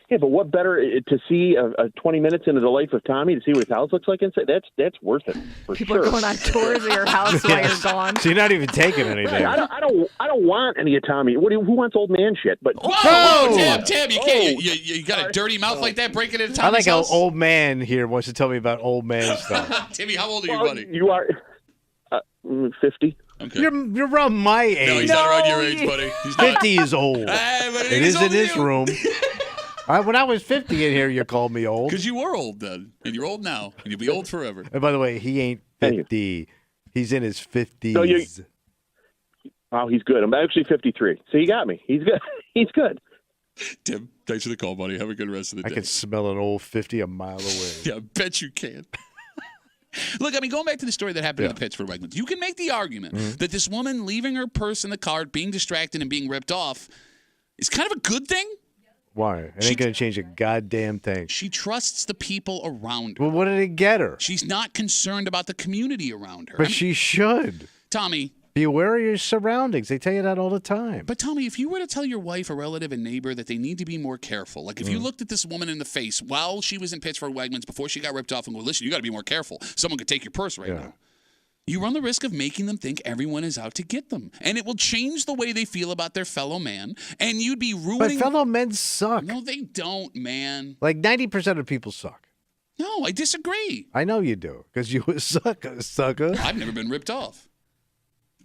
Yeah, but what better to see 20 minutes into the life of Tommy to see what his house looks like inside? That's worth it. People are going on tours of your house while you're gone. So you're not even taking anything. Right, I don't want any of Tommy. Who wants old man shit? But Whoa, Tim, you can't. You got a dirty mouth like that breaking into I Tommy's like house? how old man here wants to tell me about old man stuff. Timmy, how old are you, buddy? You are 50. Okay. You're around my age. No, he's not around your age, buddy. He's not. 50 is old. But It he's is in older than this you. room. When I was 50 in here, you called me old. Because you were old then, and you're old now, and you'll be old forever. And by the way, he ain't 50. He's in his 50s. So wow, he's good. I'm actually 53. So you got me. He's good. He's good. Tim, thanks for the call, buddy. Have a good rest of the I day. can smell an old 50 a mile away. Yeah, I bet you can. Look, I mean, going back to the story that happened in the Pittsburgh Wegmans, you can make the argument that this woman leaving her purse in the car, being distracted and being ripped off is kind of a good thing. Why? It ain't going to change a goddamn thing. She trusts the people around her. Well, what did it get her? She's not concerned about the community around her. But she should. Tommy. Be aware of your surroundings. They tell you that all the time. But Tommy, if you were to tell your wife, a relative, a neighbor that they need to be more careful, like if you looked at this woman in the face while she was in Pittsburgh Wegmans before she got ripped off and go, listen, you got to be more careful. Someone could take your purse right now. You run the risk of making them think everyone is out to get them. And it will change the way they feel about their fellow man. And you'd be ruining... But fellow men suck. No, they don't, man. Like 90% of people suck. No, I disagree. I know you do, because you a sucker. I've never been ripped off.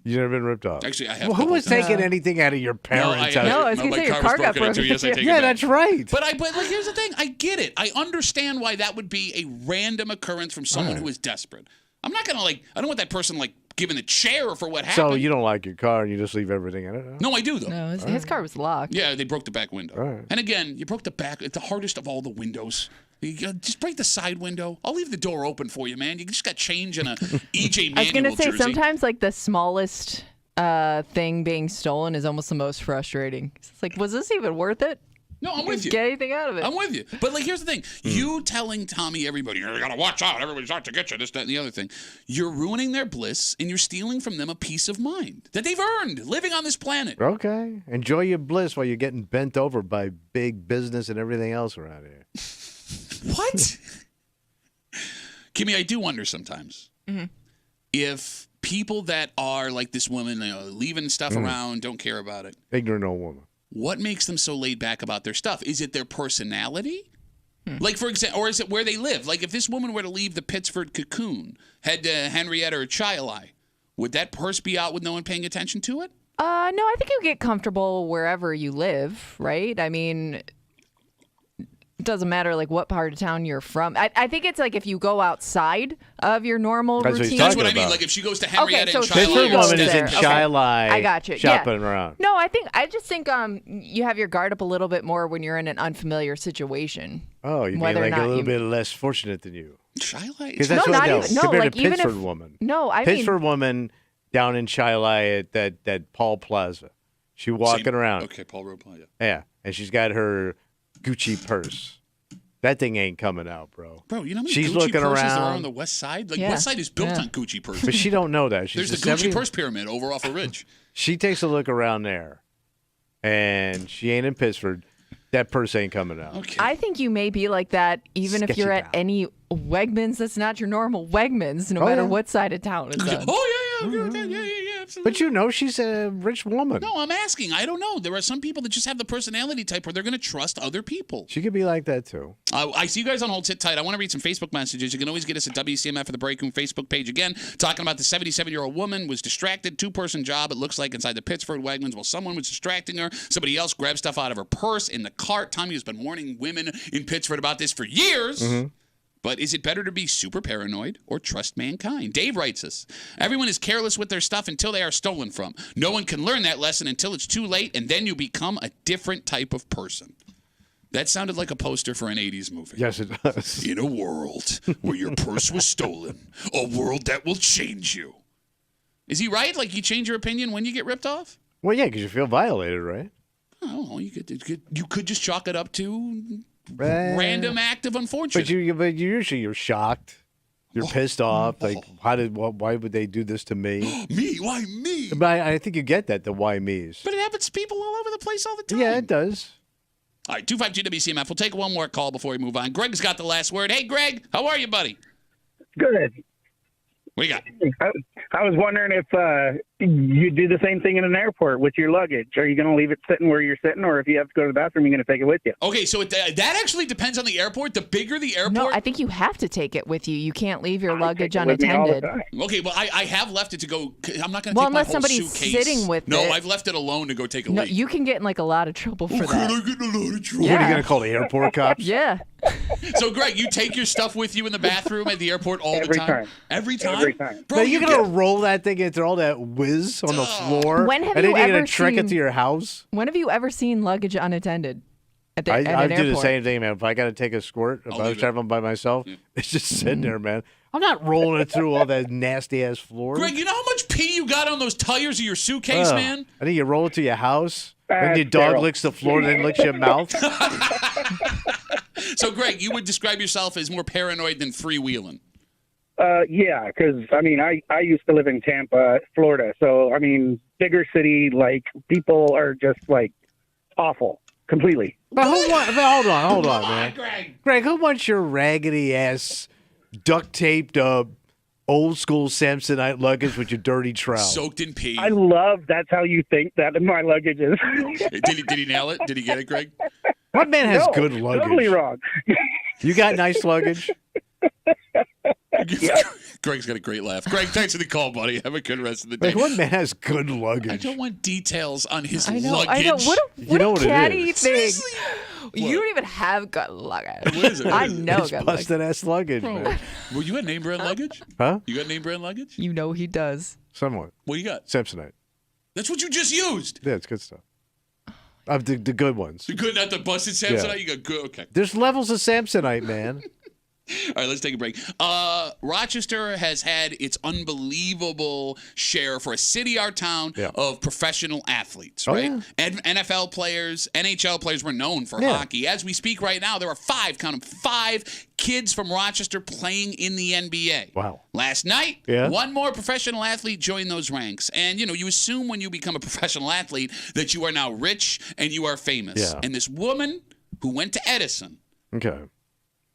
You never been ripped off? Actually, I have. Well, who was taking anything out of your parents' house? No, I was going to say your car got broken. Yes, I take it Yeah, back. that's right. But like, here's the thing. I get it. I understand why that would be a random occurrence from someone who is desperate. I'm not gonna I don't want that person given a chair for what happened. So you don't like your car and you just leave everything in it? No, I do though. No, his car was locked. Yeah, they broke the back window. Right. And again, you broke the back. It's the hardest of all the windows. You just break the side window. I'll leave the door open for you, man. You just got change in a EJ Manuel I was gonna say jersey. sometimes the smallest thing being stolen is almost the most frustrating. It's was this even worth it? No, I'm with you. Get anything out of it? I'm with you. But here's the thing. You telling Tommy, everybody, you gotta watch out. Everybody's out to get you. This, that, and the other thing. You're ruining their bliss, and you're stealing from them a peace of mind that they've earned living on this planet. Okay. Enjoy your bliss while you're getting bent over by big business and everything else around here. What? Kimmy, I do wonder sometimes if people that are like this woman, leaving stuff around, don't care about it. Ignorant old woman. What makes them so laid back about their stuff? Is it their personality? For example, or is it where they live? If this woman were to leave the Pittsford cocoon, head to Henrietta or Chilai, would that purse be out with no one paying attention to it? No, I think you get comfortable wherever you live, right? I mean, it doesn't matter what part of town you're from. I think it's if you go outside of your normal routine. That's what I mean. If she goes to Henrietta and Chilai. Pittsford woman is in Chilai. I got you. Shopping around. No, I just think you have your guard up a little bit more when you're in an unfamiliar situation. Oh, you mean a little bit less fortunate than you. Chilai? Because that's what else. Compared to even Pittsford if, woman. No, I Pittsford mean, woman down in Chilai at that Paul Plaza. She walking around. Okay, Paul Road Plaza. Yeah, and she's got her Gucci purse. That thing ain't coming out, bro. Bro, you know how many She's Gucci looking purses around. there are on the west side? West side is built on Gucci purses. But she don't know that. There's the Gucci purse pyramid over off a ridge. She takes a look around there, and she ain't in Pittsford. That purse ain't coming out. Okay. I think you may be like that even if you're at any Wegmans that's not your normal Wegmans, no matter what side of town it's on. Oh, yeah. But she's a rich woman. No, I'm asking. I don't know. There are some people that just have the personality type where they're going to trust other people. She could be like that, too. I see you guys on hold. Sit tight. I want to read some Facebook messages. You can always get us at WCMF for the Break Room Facebook page. Again, talking about the 77-year-old woman was distracted, two-person job, it looks like, inside the Pittsford Wegmans while someone was distracting her. Somebody else grabbed stuff out of her purse in the cart. Tommy has been warning women in Pittsford about this for years. But is it better to be super paranoid or trust mankind? Dave writes us, everyone is careless with their stuff until they are stolen from. No one can learn that lesson until it's too late, and then you become a different type of person. That sounded like a poster for an 80s movie. Yes, it does. In a world where your purse was stolen, a world that will change you. Is he right? You change your opinion when you get ripped off? Well, yeah, because you feel violated, right? I don't know. You could just chalk it up to random act of unfortunate. But usually you're shocked. You're pissed off. Why would they do this to me? Me? Why me? But I think you get that, the why me's. But it happens to people all over the place all the time. Yeah, it does. All right, 252 WCMF. We'll take one more call before we move on. Greg's got the last word. Hey, Greg, how are you, buddy? Good. What do you got? I was wondering if you do the same thing in an airport with your luggage. Are you going to leave it sitting where you're sitting, or if you have to go to the bathroom, you're going to take it with you? Okay, so that actually depends on the airport. The bigger the airport. No, I think you have to take it with you. You can't leave your luggage unattended. Okay, well, I have left it to go. I'm not going to take unless my whole somebody's suitcase. sitting with it. No, I've left it alone to go take a No, leak. you can get in a lot of trouble for that. I get in a lot of trouble? What are you going to call the airport cops? Yeah. So, Greg, you take your stuff with you in the bathroom at the airport all the time? Every time? Every time. Bro, Now, you're going to roll that thing into all that whiz on the floor? When have and then you you're ever going to trek it seen- to your house? When have you ever seen luggage unattended at an I do the airport? same thing, man. If I got to take a squirt, if I was traveling by myself, it's just sitting there, man. I'm not rolling it through all that nasty-ass floor. Greg, you know how much pee you got on those tires of your suitcase, man? I think you roll it to your house, then your dog licks the floor, then licks your mouth. So, Greg, you would describe yourself as more paranoid than freewheeling. Yeah, because, I used to live in Tampa, Florida. So, bigger city, people are just, awful, completely. But hold on, man. Greg, who wants your raggedy-ass, duct-taped, old-school Samsonite luggage with your dirty trowel? Soaked in pee. I love that's how you think that my luggage is. Did he nail it? Did he get it, Greg? What man has No, good luggage? Totally wrong. You got nice luggage? Greg's got a great laugh. Greg, thanks for the call, buddy. Have a good rest of the day. Like, what man has good luggage? I don't want details on his I know. luggage. What a catty thing. Seriously? You don't even have good luggage. What is it? I know It's good luggage. busted ass luggage, man. Well, you got name brand luggage? Huh? You got name brand luggage? You know he does. Somewhat. What you got? Samsonite. That's what you just used. Yeah, it's good stuff. Of the good ones. You good, not the busted Samsonite? Yeah. You got good. Okay. There's levels of Samsonite, man. All right, let's take a break. Rochester has had its unbelievable share for a city, our town, of professional athletes, right? NFL players, NHL players were known for hockey. As we speak right now, there are 5 kids from Rochester playing in the NBA. Wow. Last night, one more professional athlete joined those ranks. And, you assume when you become a professional athlete that you are now rich and you are famous. Yeah. And this woman who went to Edison. Okay.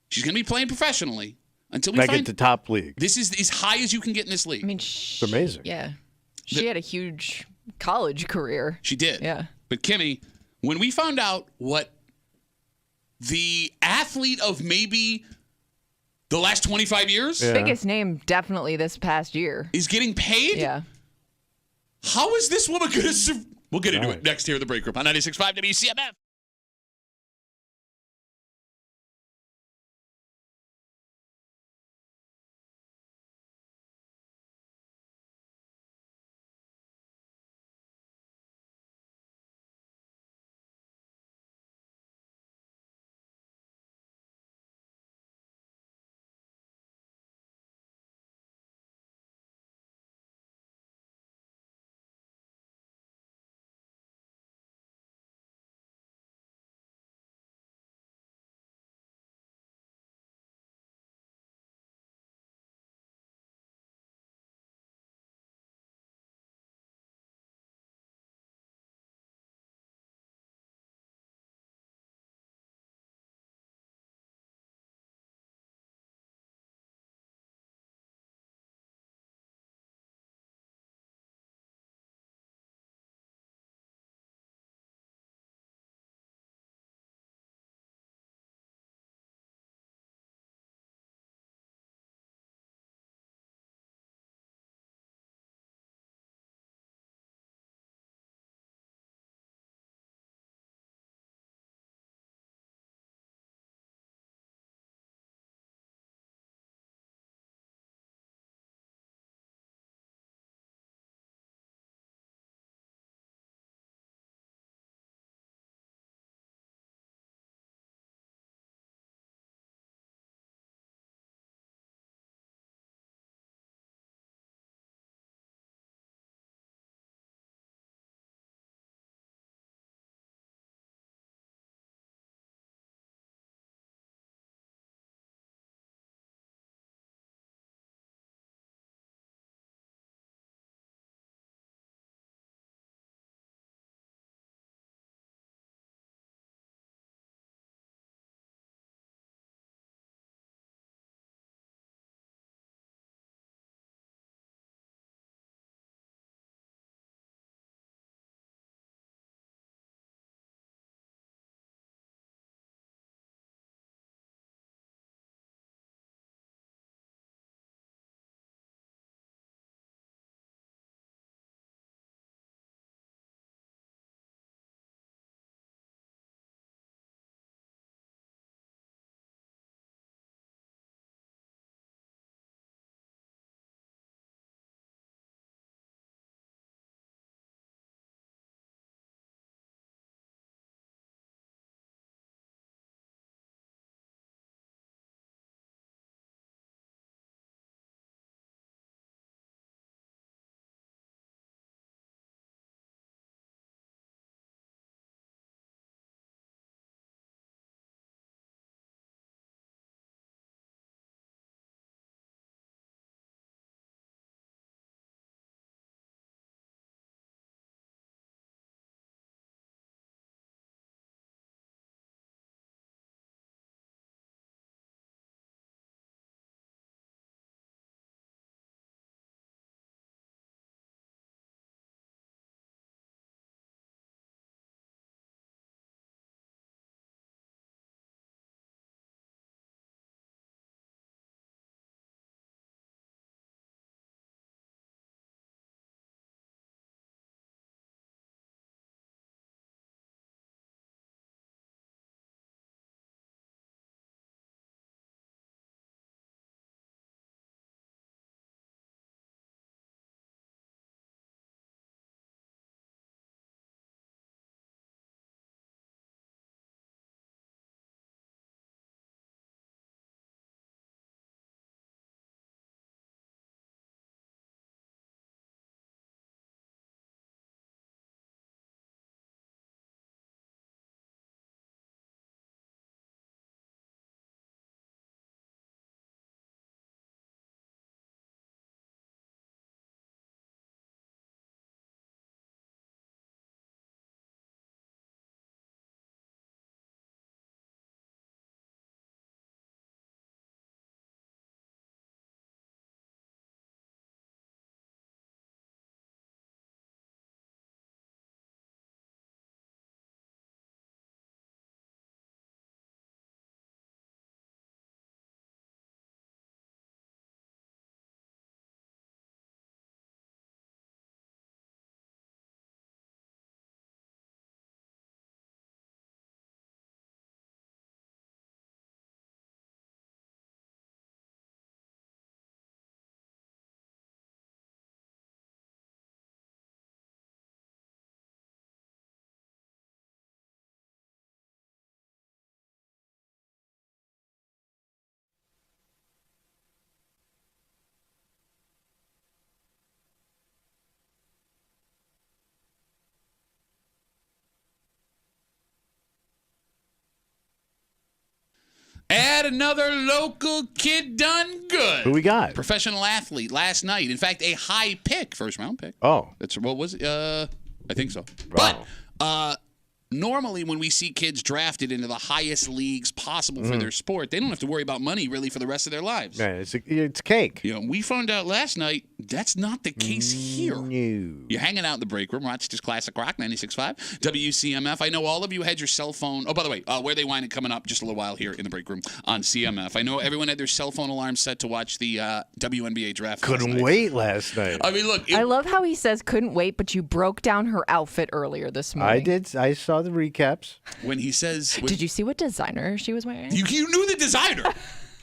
She's going to be playing professionally until we Back find at the top league. This is as high as you can get in this league. I mean, It's amazing. Yeah. She had a huge college career. She did. Yeah. But Kimmy, when we found out what the athlete of maybe the last 25 years Biggest name definitely this past year is getting paid? Yeah. How is this woman going to We'll get into it next here at the Break Group on 96.5 WCMF. got another local kid done good. Who we got? Professional athlete last night. In fact, a high pick, first round pick. Oh. What was it? I think so. Wow. But normally when we see kids drafted into the highest leagues possible for their sport, they don't have to worry about money really for the rest of their lives. Man, it's cake. We found out last night that's not the case here. No. You're hanging out in the break room, Rochester's Classic Rock 96.5, WCMF. I know all of you had your cell phone. Oh, by the way, Where They Whining coming up just a little while here in the break room on CMF. I know everyone had their cell phone alarm set to watch the WNBA draft. Couldn't wait last night. I mean, look. I love how he says couldn't wait, but you broke down her outfit earlier this morning. I did. I saw the recaps. When he says... Did you see what designer she was wearing? You knew the designer.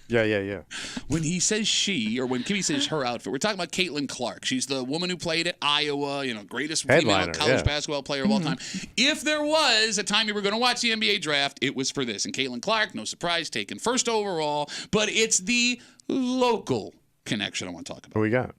Yeah. When he says she, or when Kimmy says her outfit, we're talking about Caitlin Clark. She's the woman who played at Iowa, greatest female college basketball player of all time. If there was a time you were going to watch the NBA draft, it was for this. And Caitlin Clark, no surprise, taken first overall, but it's the local connection I want to talk about. Who we got?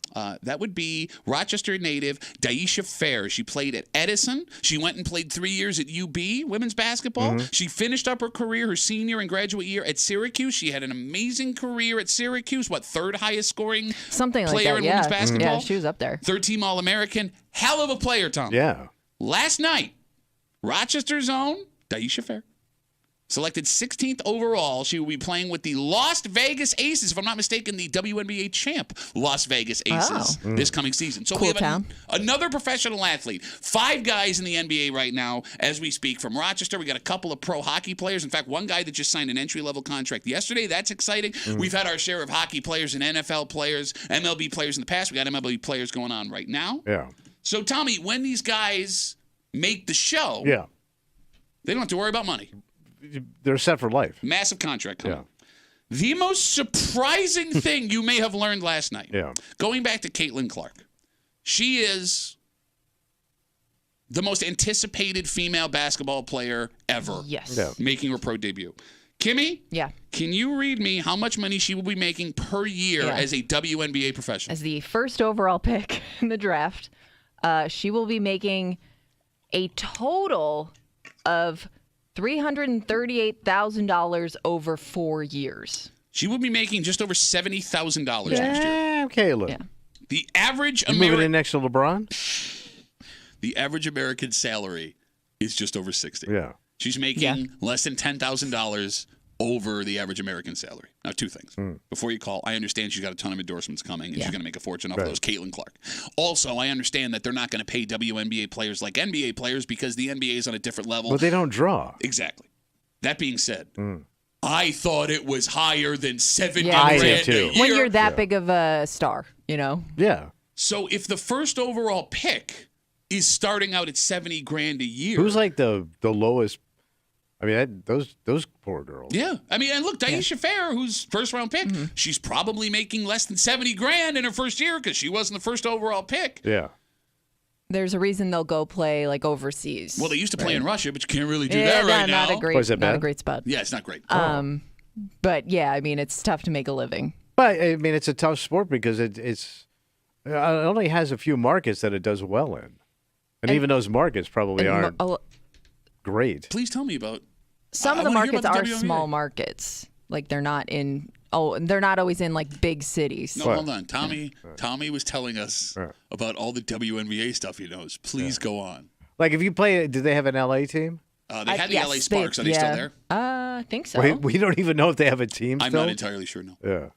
That would be Rochester native Daisha Fair. She played at Edison. She went and played 3 years at UB women's basketball. She finished up her career, her senior and graduate year at Syracuse. She had an amazing career at Syracuse. Third highest scoring player in women's basketball? Yeah, she was up there. Third-team All-American. Hell of a player, Tom. Yeah. Last night, Rochester's own Daisha Fair. Selected 16th overall, she will be playing with the Las Vegas Aces, if I'm not mistaken, the WNBA champ Las Vegas Aces this coming season. So cool we have another professional athlete. 5 guys in the NBA right now as we speak from Rochester. We got a couple of pro hockey players. In fact, one guy that just signed an entry-level contract yesterday. That's exciting. We've had our share of hockey players and NFL players, MLB players in the past. We got MLB players going on right now. Yeah. So, Tommy, when these guys make the show, they don't have to worry about money. They're set for life. Massive contract coming up. The most surprising thing you may have learned last night, going back to Caitlin Clark, she is the most anticipated female basketball player ever. Yes. Making her pro debut. Kimmy? Yeah. Can you read me how much money she will be making per year as a WNBA professional? As the first overall pick in the draft, she will be making a total of $338,000 over 4 years. She will be making just over $70,000 next year. Caleb. Yeah. The average moving in next to LeBron? The average American salary is just over $60,000. Yeah. She's making less than $10,000 over the average American salary. Now, 2 things. Before you call, I understand she's got a ton of endorsements coming, and she's going to make a fortune off of those. Caitlin Clark. Also, I understand that they're not going to pay WNBA players like NBA players because the NBA is on a different level. But they don't draw. Exactly. That being said, I thought it was higher than $70,000 I did too. a year. When you're that big of a star, Yeah. So if the first overall pick is starting out at $70,000 a year, Who's like the lowest? I mean, those poor girls. Yeah. I mean, and look, Daisha Fair, who's first round pick, she's probably making less than $70,000 in her first year because she wasn't the first overall pick. Yeah. there's a reason they'll go play like overseas. Well, they used to play in Russia, but you can't really do that right now. Not a great, not a great spot. Yeah, it's not great. But yeah, I mean, it's tough to make a living. But I mean, it's a tough sport because it only has a few markets that it does well in, and even those markets probably aren't great. Please tell me about. Some of the markets are small markets. Like they're not in. Oh, they're not always in like big cities. No, hold on. Tommy was telling us about all the WNBA stuff he knows. Please go on. Like if you play, do they have an LA team? They had the LA Sparks. Are they still there? I think so. We don't even know if they have a team. I'm not entirely sure. No. Yeah.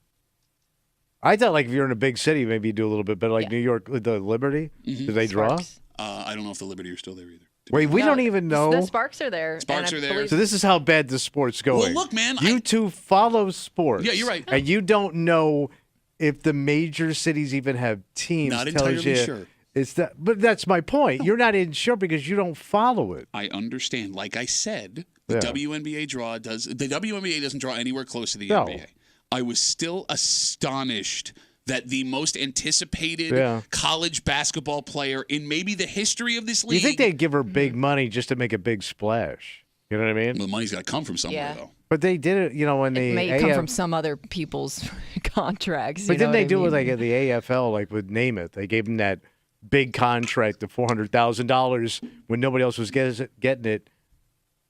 I thought like if you're in a big city, maybe you do a little bit better. Like New York, the Liberty. Do they draw? I don't know if the Liberty are still there either. Wait, we don't even know. The Sparks are there. Sparks are there. So this is how bad the sport's going. Well, look, man. You two follow sports. Yeah, you're right. And you don't know if the major cities even have teams. Not entirely sure. It's that, but that's my point. You're not sure because you don't follow it. I understand. Like I said, the WNBA doesn't draw anywhere close to the NBA. I was still astonished that the most anticipated college basketball player in maybe the history of this league. You think they'd give her big money just to make a big splash? You know what I mean? Well, the money's got to come from somewhere, though. But they did it, when the may come from some other people's contracts. But didn't they do it like at the AFL, like with Namath? They gave him that big contract of $400,000 when nobody else was getting it.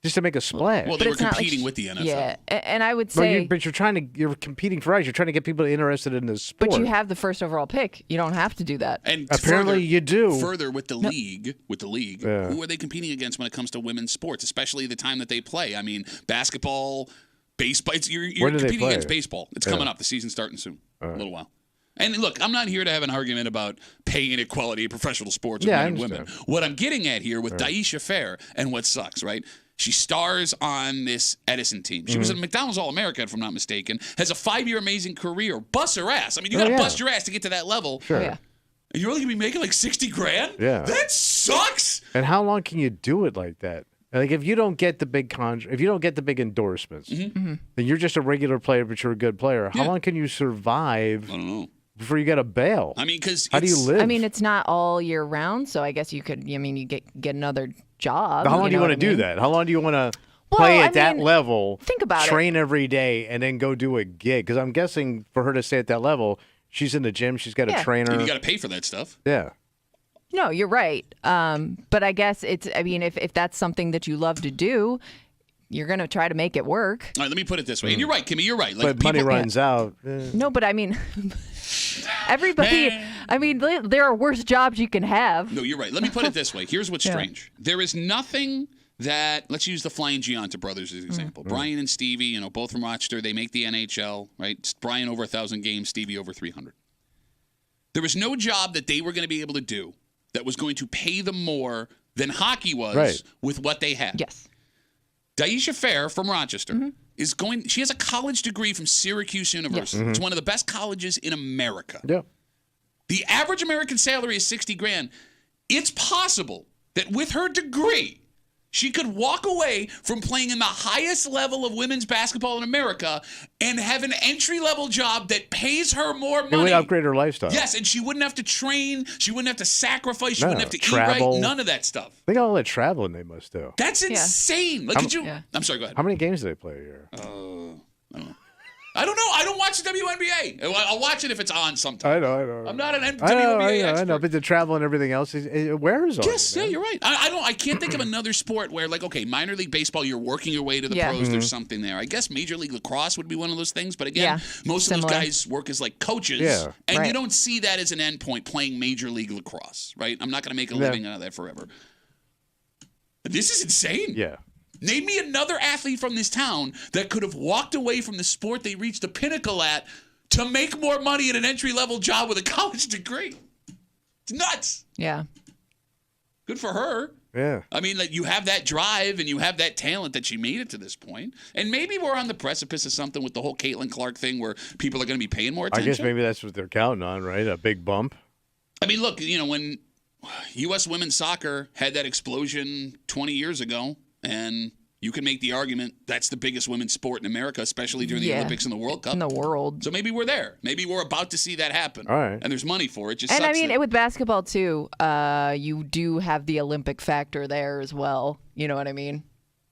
just to make a splash. Well, they were competing with the NFL. Yeah, and I would say, but you're competing for rights. You're trying to get people interested in this sport. But you have the first overall pick. You don't have to do that. And apparently you do. Further with the league, who are they competing against when it comes to women's sports, especially the time that they play? I mean, basketball, baseball. You're competing against baseball. It's coming up. The season's starting soon. A little while. And look, I'm not here to have an argument about pay inequality in professional sports of men and women. What I'm getting at here with Daisha Fair and what sucks, right? She stars on this Edison team. She was a McDonald's All-America, if I'm not mistaken. Has a 5-year amazing career. Bust her ass. I mean, you got to bust your ass to get to that level. Sure. Yeah. And you're only going to be making like $60,000? Yeah. That sucks. And how long can you do it like that? Like if you don't get the big if you don't get the big endorsements, then you're just a regular player, but you're a good player. How long can you survive? I don't know. Before you got to bail. I mean, because how do you live? I mean, it's not all year round, so I guess you could. I mean, you get another job. How long do you want to do that? How long do you want to play at that level? Think about train every day, and then go do a gig? Because I'm guessing for her to stay at that level, she's in the gym. She's got a trainer. And you got to pay for that stuff. Yeah. No, you're right. But I guess it's. I mean, if that's something that you love to do, you're gonna try to make it work. All right, let me put it this way. And you're right, Kimmy. You're right. Like, but money runs out. No, but I mean. Everybody, I mean, there are worse jobs you can have. No, you're right. Let me put it this way. Here's what's strange. There is nothing that, let's use the Flying Gianta brothers as an example. Brian and Stevie, both from Rochester, they make the NHL, right? Brian over 1,000 games, Stevie over 300. There was no job that they were going to be able to do that was going to pay them more than hockey was with what they had. Yes. Daisha Fair from Rochester she has a college degree from Syracuse University. It's one of the best colleges in America. Yeah. The average American salary is $60,000. It's possible that with her degree, she could walk away from playing in the highest level of women's basketball in America and have an entry-level job that pays her more money. It would upgrade her lifestyle. Yes, and she wouldn't have to train. She wouldn't have to sacrifice. She wouldn't have to travel. eat right. None of that stuff. Think of all that traveling they must do. That's insane. Like, could you? Yeah. I'm sorry. Go ahead. How many games do they play a year? I don't know. I don't watch the WNBA. I'll watch it if it's on sometime. I know. I'm not an WNBA expert. I know, but the travel and everything else wears on. Yes, yeah, you're right. I can't think of another sport where, like, okay, minor league baseball, you're working your way to the pros. There's something there. I guess Major League Lacrosse would be one of those things. But again, most of those guys work as like coaches, and you don't see that as an endpoint playing Major League Lacrosse, right? I'm not going to make a living out of that forever. This is insane. Yeah. Name me another athlete from this town that could have walked away from the sport they reached the pinnacle at to make more money at an entry-level job with a college degree. It's nuts. Yeah. Good for her. Yeah. I mean, like, you have that drive and you have that talent that she made it to this point. And maybe we're on the precipice of something with the whole Caitlin Clark thing where people are going to be paying more attention. I guess maybe that's what they're counting on, right? A big bump. I mean, look, when U.S. women's soccer had that explosion 20 years ago, and you can make the argument that's the biggest women's sport in America, especially during the Olympics and the World Cup. In the world. So maybe we're there. Maybe we're about to see that happen. All right. And there's money for it. Just and sucks I mean, that, with basketball, too, you do have the Olympic factor there as well. You know what I mean?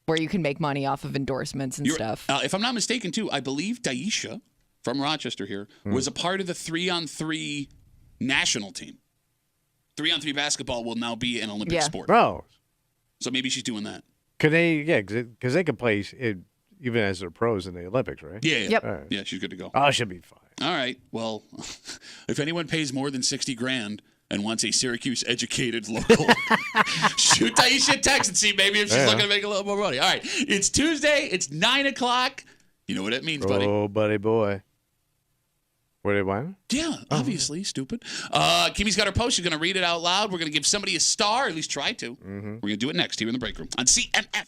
Where you can make money off of endorsements and stuff. If I'm not mistaken, too, I believe Daisha from Rochester here was a part of the 3-on-3 national team. 3-on-3 basketball will now be an Olympic sport. Oh. So maybe she's doing that. Could they? Yeah, because they could play it even as they're pros in the Olympics, right? Yeah. Yep. Right. Yeah, she's good to go. Oh, she'll be fine. All right. Well, if anyone pays more than $60,000 and wants a Syracuse-educated local, shoot Daisha a text and see maybe if she's looking to make a little more money. All right. It's Tuesday. It's 9 o'clock. You know what that means, buddy. Oh, buddy boy. Were they whining? Yeah, obviously. Stupid. Kimmy's got her post. She's going to read it out loud. We're going to give somebody a star, at least try to. We're going to do it next here in the break room on CMF.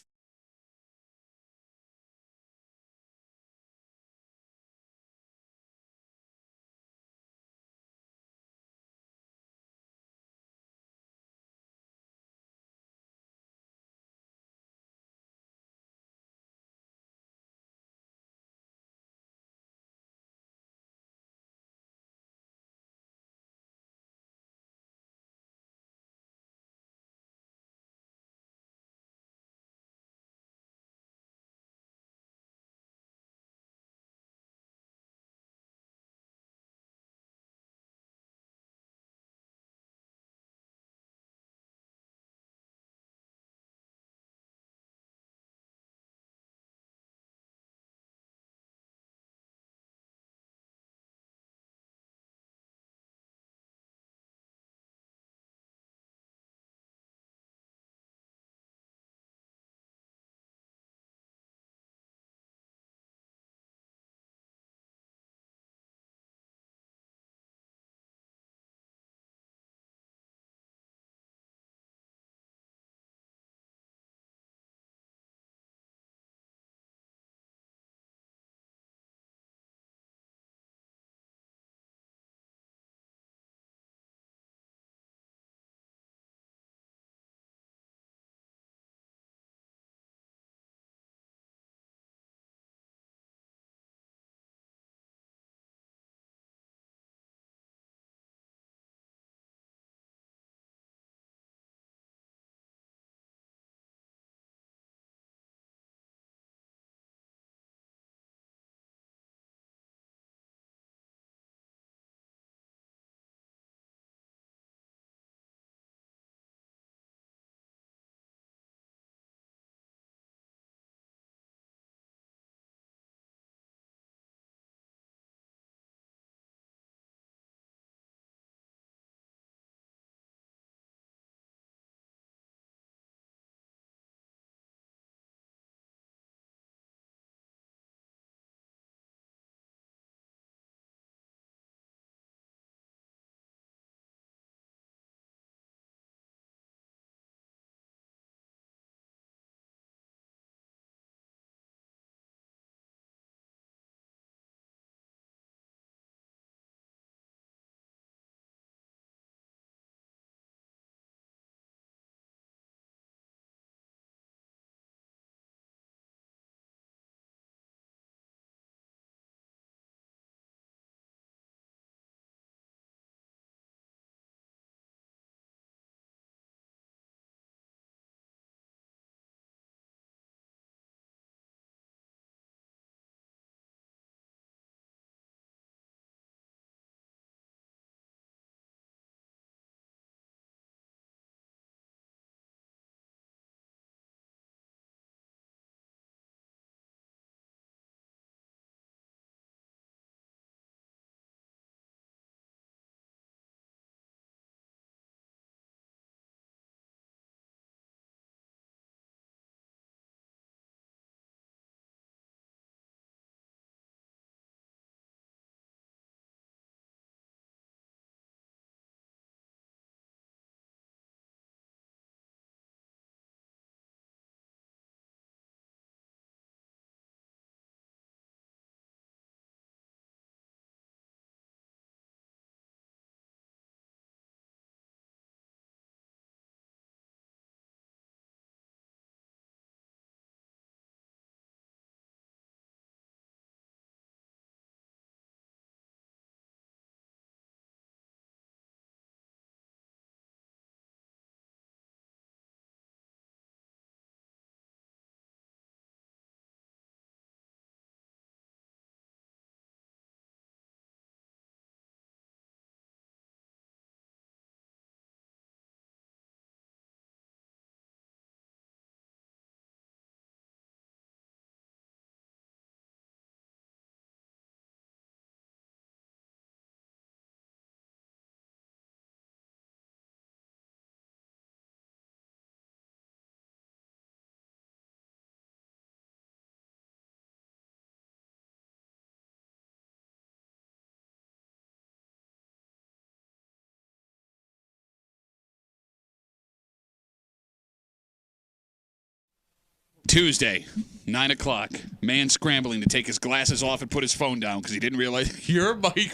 Tuesday, 9 o'clock. Man scrambling to take his glasses off and put his phone down because he didn't realize your mic.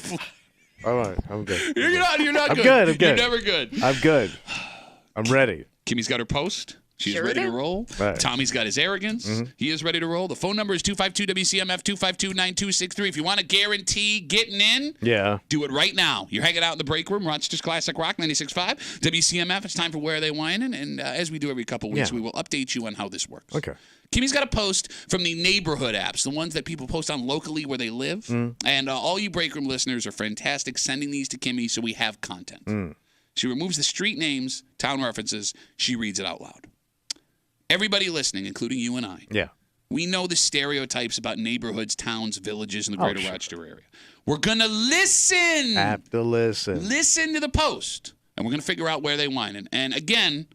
All right, I'm good. You're not I'm good. good. I'm good. You're never good. I'm good. I'm ready. Kimmy's got her post. She's Sure ready do. to roll. Right. Tommy's got his arrogance. Mm-hmm. He is ready to roll. The phone number is 252-WCMF, 252-9263. If you want to guarantee getting in, do it right now. You're hanging out in the break room, Rochester's Classic Rock 96.5. WCMF, it's time for Where Are They Whining? And as we do every couple weeks, we will update you on how this works. Okay. Kimmy's got a post from the neighborhood apps, the ones that people post on locally where they live. And all you break room listeners are fantastic sending these to Kimmy so we have content. She removes the street names, town references. She reads it out loud. Everybody listening, including you and I, we know the stereotypes about neighborhoods, towns, villages in the greater Rochester area. We're going to listen. Have to listen. Listen to the post, and we're going to figure out where they whine. And again,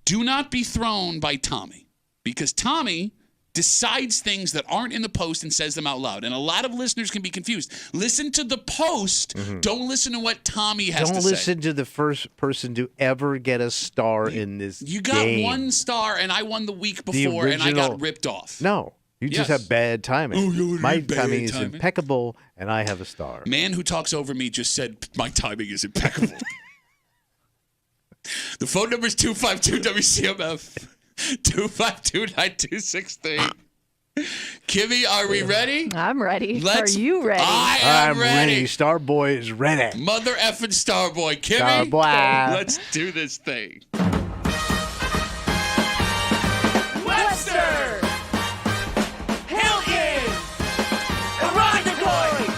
do not be thrown by Tommy, because Tommy decides things that aren't in the post and says them out loud. And a lot of listeners can be confused. Listen to the post. Don't listen to what Tommy has to say. Don't listen to the first person to ever get a star in this game. You got 1 star, and I won the week before, and I got ripped off. No. You just have bad timing. Oh, my timing is impeccable, and I have a star. Man who talks over me just said my timing is impeccable. The phone number is 252-WCMF. 252-9263. Kimmy, are we ready? I'm ready. Are you ready? I'm ready. Starboy is ready. Mother effing Starboy. Kimmy, Starboy. Let's do this thing. Webster! Hilton! Irondegoy!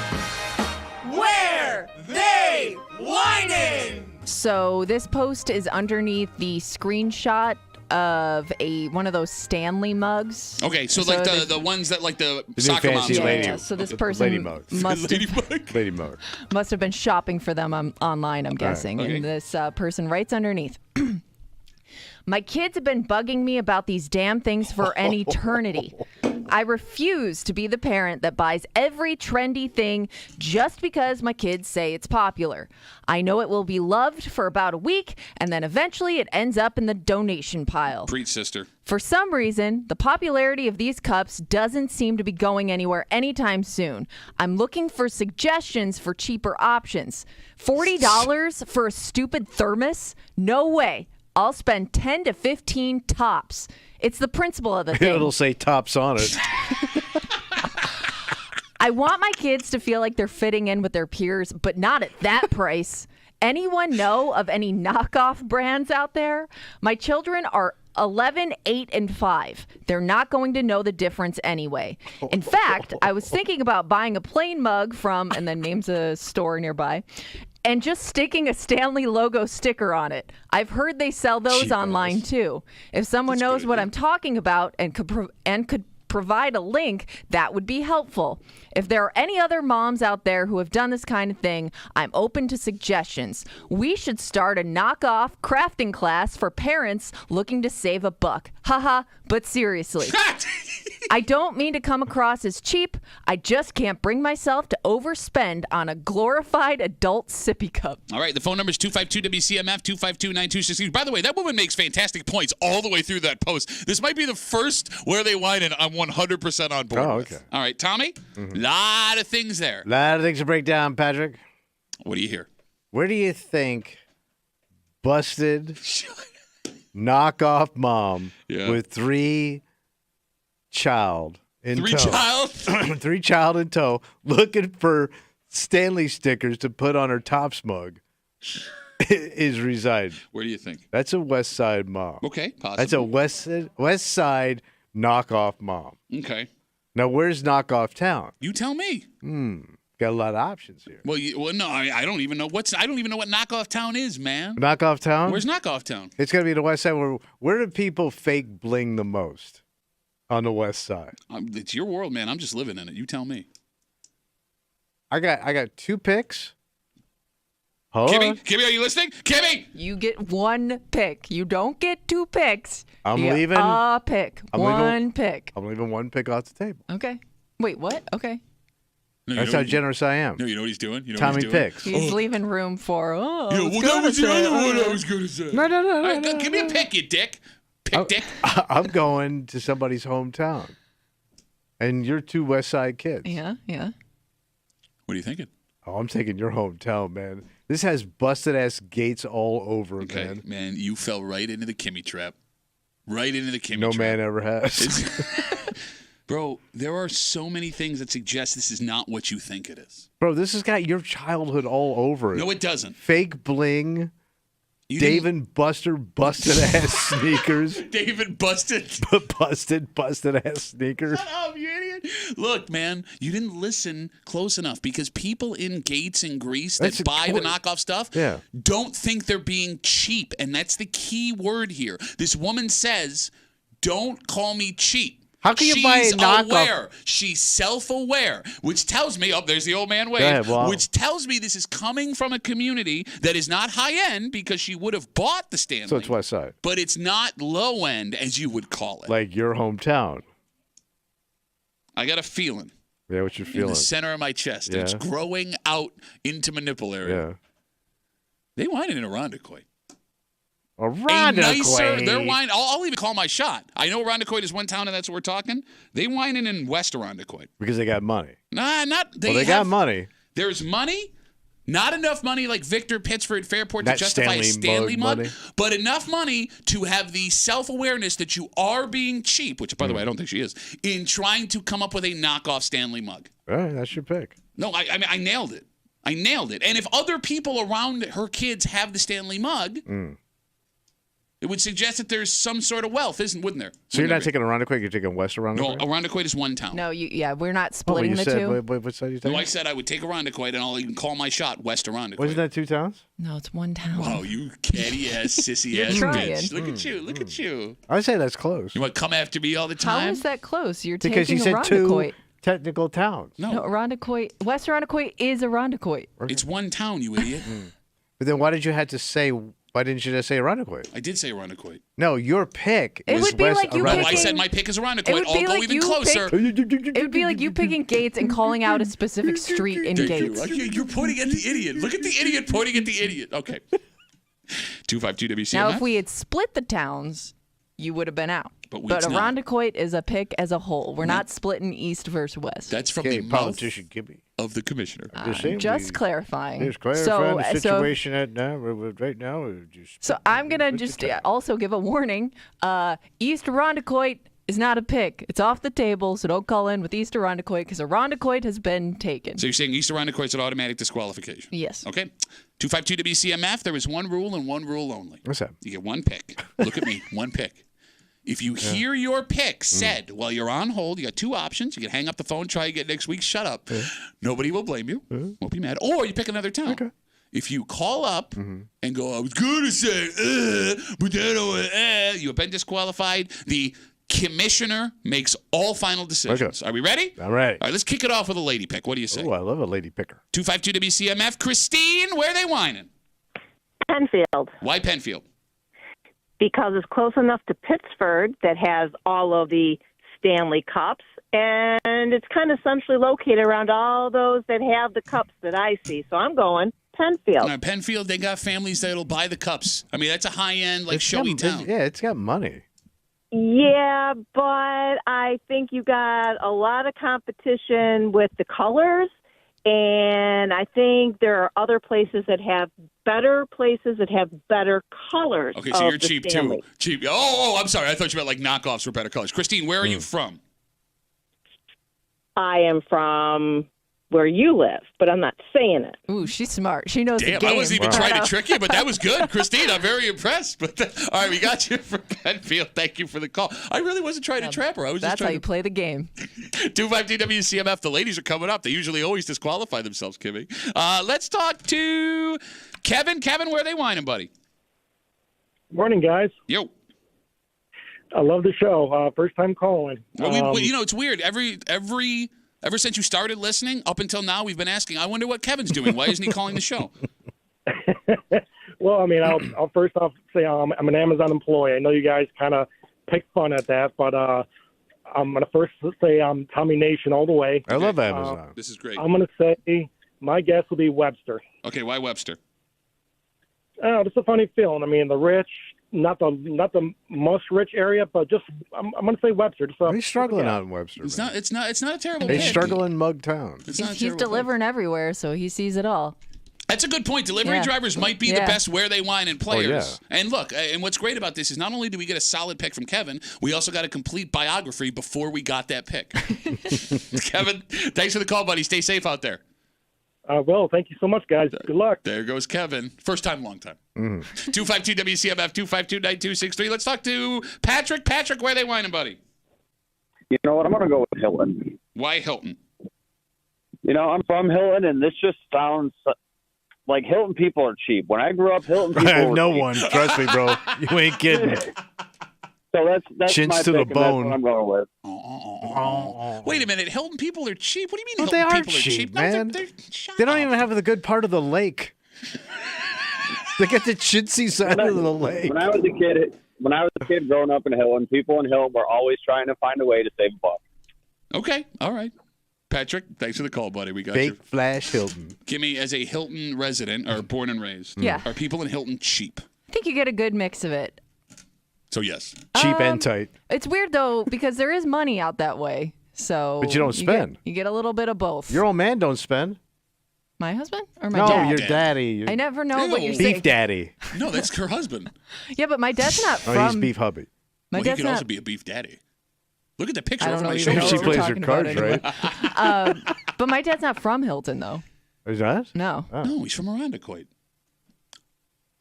Where they whining? So this post is underneath the screenshot of one of those Stanley mugs. Okay, so like the ones that like the soccer moms. Lady, so this person must have been shopping for them online, I'm guessing. Okay. And this person writes underneath, my kids have been bugging me about these damn things for an eternity. I refuse to be the parent that buys every trendy thing just because my kids say it's popular. I know it will be loved for about a week, and then eventually it ends up in the donation pile. Preach, sister. For some reason, the popularity of these cups doesn't seem to be going anywhere anytime soon. I'm looking for suggestions for cheaper options. $40 for a stupid thermos? No way. I'll spend 10 to 15 tops. It's the principle of the thing. It'll say tops on it. I want my kids to feel like they're fitting in with their peers, but not at that price. Anyone know of any knockoff brands out there? My children are 11, 8, and 5. They're not going to know the difference anyway. In fact, I was thinking about buying a plain mug from, and then names a store nearby, and just sticking a Stanley logo sticker on it. I've heard they sell those online too. If someone knows what I'm talking about and could provide a link, that would be helpful. If there are any other moms out there who have done this kind of thing, I'm open to suggestions. We should start a knockoff crafting class for parents looking to save a buck. Haha, but seriously. I don't mean to come across as cheap. I just can't bring myself to overspend on a glorified adult sippy cup. All right, the phone number is 252-WCMF, 252-9263. By the way, that woman makes fantastic points all the way through that post. This might be the first Where They Whine, and I'm 100% on board with. All right, Tommy, lot of things there. A lot of things to break down, Patrick. What do you hear? Where do you think busted knockoff mom with three child in tow looking for Stanley stickers to put on her Tops mug is residing? Where do you think? That's a West Side mom. Okay, possibly. That's a West Side knockoff mom. Okay. Now, where's knockoff town? You tell me. Got a lot of options here. Well, no, I don't even know what knockoff town is, man. Knockoff town? Where's knockoff town? It's got to be the West Side. Where do people fake bling the most? On the West Side. It's your world, man. I'm just living in it. You tell me. I got 2 picks. Kimmy, are you listening? Kimmy! You get 1 pick. You don't get 2 picks. I'm you leaving. A pick. One pick. I'm leaving 1 pick off the table. Okay. Wait, what? Okay. No, that's how generous I am. No, you know what he's doing? You know Tommy what he's doing? picks. He's leaving room for, that was the other one I was going to say. No. Right, give me a pick, you dick. Dick. I'm going to somebody's hometown. And you're 2 West Side kids. Yeah. What are you thinking? Oh, I'm taking your hometown, man. This has busted-ass gates all over, man. Man, you fell right into the Kimmy trap. Right into the Kimmy no trap. Man ever has. Bro, there are so many things that suggest this is not what you think it is. Bro, this has got your childhood all over it. No, it doesn't. Fake bling. Dave and Buster busted-ass sneakers. David busted. busted-ass sneakers. Shut up, you idiot. Look, man, you didn't listen close enough because people in Gates and Grease that buy the knockoff stuff don't think they're being cheap, and that's the key word here. This woman says, don't call me cheap. How can you buy a knockoff? Aware. She's self-aware, which tells me, there's the old man wave, which tells me this is coming from a community that is not high-end because she would have bought the Stanley. So it's West Side. But it's not low-end, as you would call it. Like your hometown. I got a feeling. Yeah, what's your feeling? In the center of my chest. Yeah. It's growing out into manipple area. Yeah. They whining in Irondequoit. Irondequoit. They're whining. I'll even call my shot. I know Irondequoit is one town, and that's what we're talking. They whining in West Irondequoit. Because they got money. Nah, not. They got money. There's money. Not enough money like Victor Pittsford Fairport to That justify a Stanley mug, money. but enough money to have the self-awareness that you are being cheap, which, by the way, I don't think she is, in trying to come up with a knockoff Stanley mug. All right, that's your pick. No, I mean, I nailed it. I nailed it. And if other people around her kids have the Stanley mug, it would suggest that there's some sort of wealth, wouldn't there? So you're not taking Irondequoit, you're taking West Irondequoit? No, Irondequoit is one town. No, we're not splitting the two. What side are you taking? No, I said I would take Irondequoit, and I'll even call my shot West Irondequoit. Wasn't that 2 towns? No, it's one town. Wow, you catty-ass, sissy-ass bitch. Look at you. Look at you. I say that's close. You want to come after me all the time? How is that close? You're because taking he said Irondequoit. 2 technical towns. No, Irondequoit. West Irondequoit is Irondequoit. It's one town, you idiot. But then why didn't you just say Irondequoit? I did say Irondequoit. No, your pick It is would be West like you No, picking, I said my pick is Irondequoit. I'll go even closer. It would be like you picking Gates and calling out a specific street in Gates. You're pointing at the idiot. Look at the idiot pointing at the idiot. Okay. 252 WCMF. Now, if we had split the towns, you would have been out. But Irondequoit is a pick as a whole. We're not splitting east versus west. That's from the politician Gibby of the commissioner. Just clarifying. Just clarifying the situation right now. So I'm going to just also give a warning. East Irondequoit is not a pick. It's off the table, so don't call in with East Irondequoit because Irondequoit has been taken. So you're saying East Irondequoit's an automatic disqualification? Yes. Okay. 252 WCMF, there is one rule and one rule only. What's that? You get one pick. Look at me, one pick. If you hear your pick said while you're on hold, you got 2 options. You can hang up the phone, try again next week, shut up. Nobody will blame you. Won't be mad. Or you pick another town. Okay. If you call up and go, I was going to say, but then you have been disqualified. The commissioner makes all final decisions. Okay. Are we ready? All right. All right, let's kick it off with a lady pick. What do you say? Oh, I love a lady picker. 252 WCMF. Christine, where are they whining? Penfield. Why Penfield? Because it's close enough to Pittsford that has all of the Stanley Cups, and it's kind of centrally located around all those that have the cups that I see. So I'm going Penfield. Now, Penfield, they got families that'll buy the cups. I mean, that's a high-end, showy town. It's got money. Yeah, but I think you got a lot of competition with the colors, and I think there are other places that have better colors. Okay, so you're cheap Stanley. too. Cheap. Oh, I'm sorry. I thought you meant like knockoffs for better colors. Christine, where are you from? I am from where you live, but I'm not saying it. Ooh, she's smart. She knows the game. I wasn't even trying to trick you, but that was good. Christine, I'm very impressed. But all right, we got you from Penfield. Thank you for the call. I really wasn't trying to trap her. I was just trying how you play the game. 252 WCMF. The ladies are coming up. They usually always disqualify themselves, Kimmy. Let's talk to Kevin. Kevin, where are they whining, buddy? Morning, guys. Yo. I love the show. First time calling. It's weird. Ever since you started listening, up until now, we've been asking, I wonder what Kevin's doing. Why isn't he calling the show? Well, I mean, I'll first off say I'm an Amazon employee. I know you guys kind of pick fun at that, but I'm going to first say I'm Tommy Nation all the way. I love Amazon. This is great. I'm going to say my guess will be Webster. Okay, why Webster? Oh, just a funny feeling. I mean, the rich, not the most rich area, but just I'm going to say Webster. He's struggling out in Webster. It's not a terrible. He's struggling in Mug Town. He's delivering everywhere, so he sees it all. That's a good point. Delivery drivers might be the best where they whine and players. Oh, yeah. And look, and what's great about this is not only do we get a solid pick from Kevin, we also got a complete biography before we got that pick. Kevin, thanks for the call, buddy. Stay safe out there. Well, thank you so much, guys. Good luck. There goes Kevin. First time, long time. 252 WCMF 252-9263. Let's talk to Patrick. Patrick, where are they whining, buddy? You know what? I'm going to go with Hilton. Why Hilton? You know, I'm from Hilton, and this just sounds like Hilton people are cheap. When I grew up, Hilton people I have were no cheap. one. Trust me, bro. You ain't kidding. So that's Chins my to the pick, and that's bone. what I'm going with. Wait a minute. Hilton people are cheap? What do you mean Well, Hilton they are people cheap, are cheap? man. No, They don't even have the good part of the lake. They get the chintzy side of the lake. When I was a kid growing up in Hilton, people in Hilton were always trying to find a way to save a buck. Okay. All right. Patrick, thanks for the call, buddy. We got Big you. Flash Hilton. Kimmy, as a Hilton resident, or born and raised, Yeah. are people in Hilton cheap? I think you get a good mix of it. So, yes. Cheap and tight. It's weird, though, because there is money out that way. So, But you don't spend. You get a little bit of both. Your old man don't spend. My husband or my No, dad? your daddy. I never know what you're Beef saying. daddy. No, that's her husband. Yeah, but my dad's not from. Oh, he's beef hubby. My Well, he dad's could also not. be a beef daddy. Look at the picture I don't over know my even shoulder. what She we're plays her talking about cards anymore. right. But my dad's not from Hilton, though. Is that? No. Oh. No, he's from Irondequoit.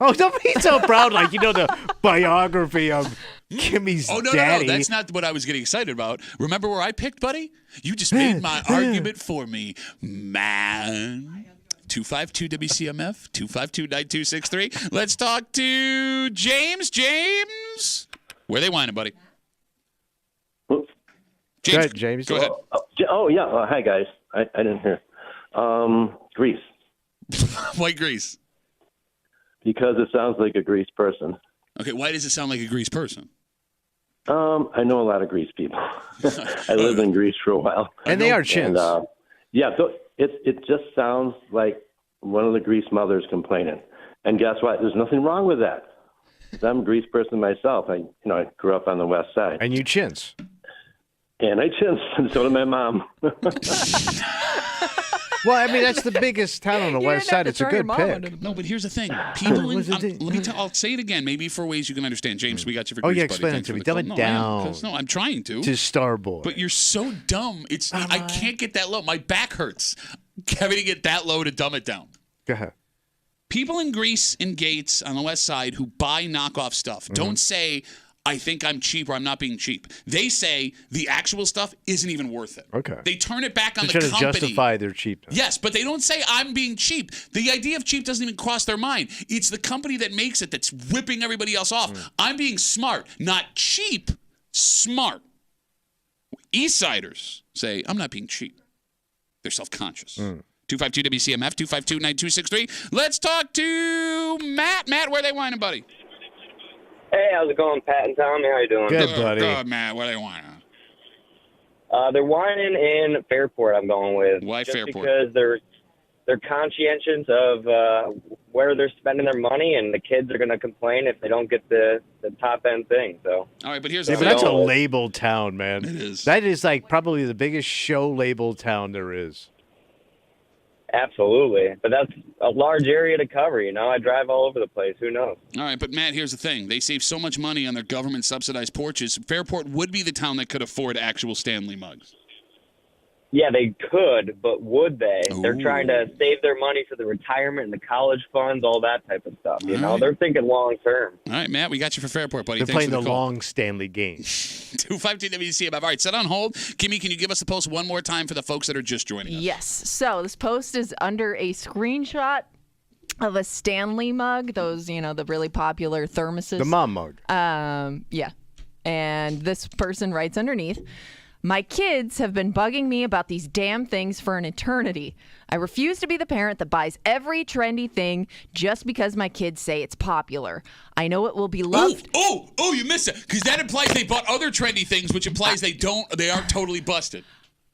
Oh, don't be so proud like you know the biography of Kimmy's Oh, no, daddy. no. That's not what I was getting excited about. Remember where I picked, buddy? You just made my argument for me, man. 252 WCMF, 252-9263. Let's talk to James. James, where they whining, buddy? James, go ahead, James. Go ahead. Oh, yeah. Hi, guys. I didn't hear. Grease. Why Grease? Because it sounds like a Grease person. Okay, why does it sound like a Grease person? I know a lot of Grease people. I lived in Grease for a while. And they are chins. And, yeah, so it just sounds like one of the Grease mothers complaining. And guess what? There's nothing wrong with that. I'm a Grease person myself. I grew up on the West Side. And you chins. And I chins, and so did my mom. Well, I mean, that's the biggest town on the West Side. It's a good pick. No, but here's the thing. People I'll say it again, maybe for ways you can understand. James, we got you for Oh, Grease, yeah, buddy. explain Thanks it to for me. the Dumb call. it No, down. no, I'm trying to. To Starboy. But you're so dumb. I can't get that low. My back hurts. Having to get that low to dumb it down. Go ahead. People in Greece and Gates on the West Side who buy knockoff stuff don't say, I think I'm cheap or I'm not being cheap. They say the actual stuff isn't even worth it. Okay. They turn it back on They're the trying to company. justify their cheapness. Yes, but they don't say I'm being cheap. The idea of cheap doesn't even cross their mind. It's the company that makes it that's whipping everybody else off. I'm being smart, not cheap, smart. East Siders say I'm not being cheap. They're self-conscious. 252 WCMF, 252-9263. Let's talk to Matt. Matt, where they whining, buddy? Hey, how's it going, Pat and Tommy? How you doing? Good, buddy. Good, Matt. Where they whining? They're whining in Fairport. I'm going with. Why just Fairport? Because they're conscientious of where they're spending their money, and the kids are going to complain if they don't get the top end thing. So. All right, but here's Yeah, the but thing. that's a label town, man. It is. That is like probably the biggest show label town there is. Absolutely, but that's a large area to cover. I drive all over the place. Who knows? All right, but Matt, here's the thing. They save so much money on their government-subsidized porches. Fairport would be the town that could afford actual Stanley mugs. Yeah, they could, but would they? Ooh. They're trying to save their money for the retirement and the college funds, all that type of stuff. All right. They're thinking long term. All right, Matt, we got you for Fairport, buddy. They're Thanks playing for the the call. long Stanley game. 252 WCMF. All right, set on hold. Kimmy, can you give us the post one more time for the folks that are just joining us? Yes. So this post is under a screenshot of a Stanley mug, those, the really popular thermoses. The mom mug. Yeah. And this person writes underneath, my kids have been bugging me about these damn things for an eternity. I refuse to be the parent that buys every trendy thing just because my kids say it's popular. I know it will be loved. Oh, you missed it. Because that implies they bought other trendy things, which implies they aren't totally busted.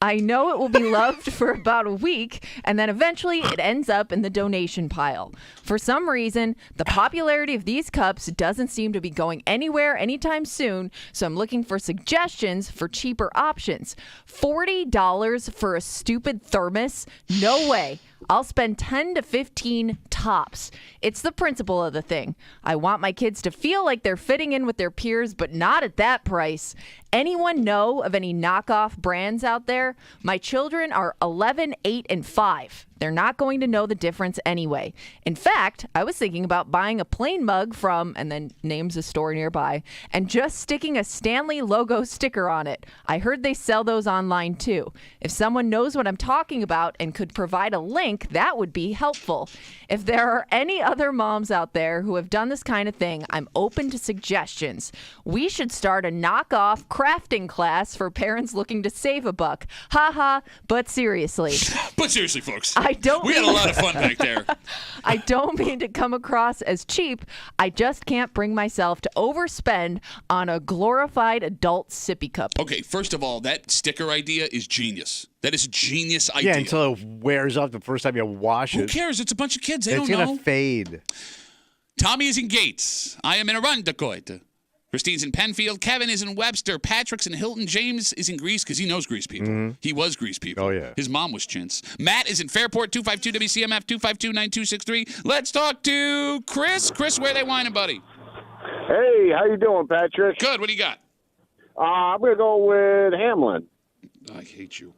I know it will be loved for about a week, and then eventually it ends up in the donation pile. For some reason, the popularity of these cups doesn't seem to be going anywhere anytime soon, so I'm looking for suggestions for cheaper options. $40 for a stupid thermos? No way. I'll spend 10 to 15 tops. It's the principle of the thing. I want my kids to feel like they're fitting in with their peers, but not at that price. Anyone know of any knockoff brands out there? My children are 11, 8, and 5. They're not going to know the difference anyway. In fact, I was thinking about buying a plain mug from, and then names a store nearby, and just sticking a Stanley logo sticker on it. I heard they sell those online too. If someone knows what I'm talking about and could provide a link, that would be helpful. If there are any other moms out there who have done this kind of thing, I'm open to suggestions. We should start a knockoff crafting class for parents looking to save a buck. Ha, but seriously. But seriously, folks. We had a lot of fun back there. I don't mean to come across as cheap. I just can't bring myself to overspend on a glorified adult sippy cup. Okay, first of all, that sticker idea is genius. That is a genius idea. Yeah, until it wears off the first time you wash it. Who cares? It's a bunch of kids. They don't know. It's going to fade. Tommy is in Gates. I am in Arundecoit. Christine's in Penfield. Kevin is in Webster. Patrick's in Hilton. James is in Greece because he knows Greece people. Mm-hmm. He was Greece people. Oh, yeah. His mom was Chintz. Matt is in Fairport, 252 WCMF, 252-9263. Let's talk to Chris. Chris, where they whining, buddy? Hey, how you doing, Patrick? Good. What do you got? I'm going to go with Hamlin. I hate you.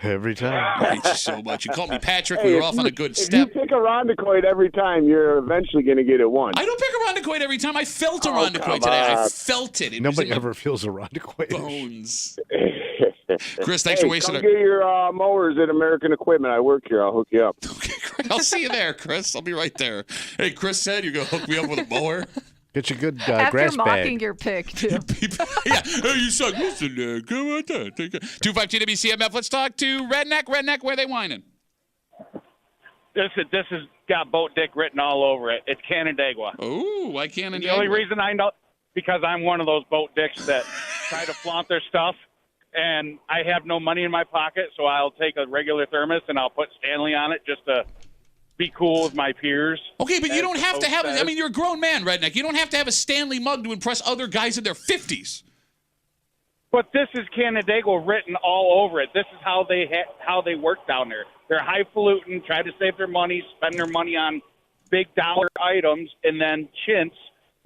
Every time. I hate you so much. You called me Patrick. Hey, we were off on a good if step. If you pick Arundecoit every time, you're eventually going to get it once. I don't pick Arundecoit every time. I felt Arundecoit today. I felt it. Nobody ever feels Arundecoit. Bones. Chris, thanks for wasting Come get your mowers at American Equipment. I work here. I'll hook you up. Okay, great. I'll see you there, Chris. I'll be right there. Hey, Chris said you're going to hook me up with a mower. Get you good After grass mocking bag. your pick, too. Yeah. Hey, you suck. Listen, come on there. 252 WCMF. Let's talk to Redneck. Redneck, where they whining? This has got boat dick written all over it. It's Canandaigua. Oh, why Canandaigua? The only reason I know, because I'm one of those boat dicks that try to flaunt their stuff, and I have no money in my pocket, so I'll take a regular thermos and I'll put Stanley on it just to be cool with my peers. Okay, but you don't have to have I mean, you're a grown man, Redneck. You don't have to have a Stanley mug to impress other guys in their 50s. But this is Canandaigua written all over it. This is how they work down there. They're highfalutin, try to save their money, spend their money on big dollar items, and then chintz,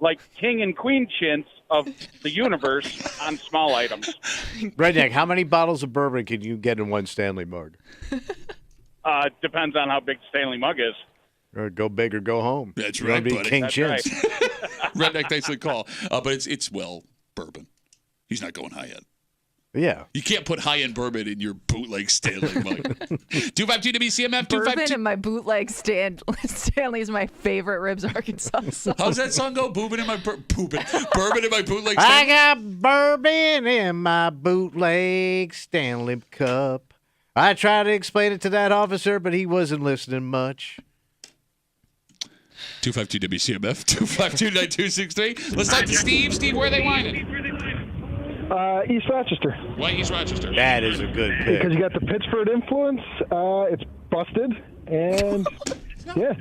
like king and queen chintz of the universe, on small items. Redneck, how many bottles of bourbon can you get in one Stanley mug? Depends on how big the Stanley mug is. Or go big or go home. That's You right, wanna be buddy. King That's Chintz. Redneck, thanks for the call. But it's bourbon. He's not going high end. Yeah. You can't put high-end bourbon in your bootleg Stanley mug. 252 WCMF, Bourbon 252. in my bootleg Stanley is my favorite Ribs Arkansas song. How's that song go? Bourbon in my bourbon in my bootleg Stanley. I got bourbon in my bootleg Stanley cup. I tried to explain it to that officer, but he wasn't listening much. 252 WCMF, 252-9263. Let's talk to Steve. Steve, where are they whining? East Rochester. Why East Rochester? That is a good pick. Because you got the Pittsford influence. It's busted, and yeah,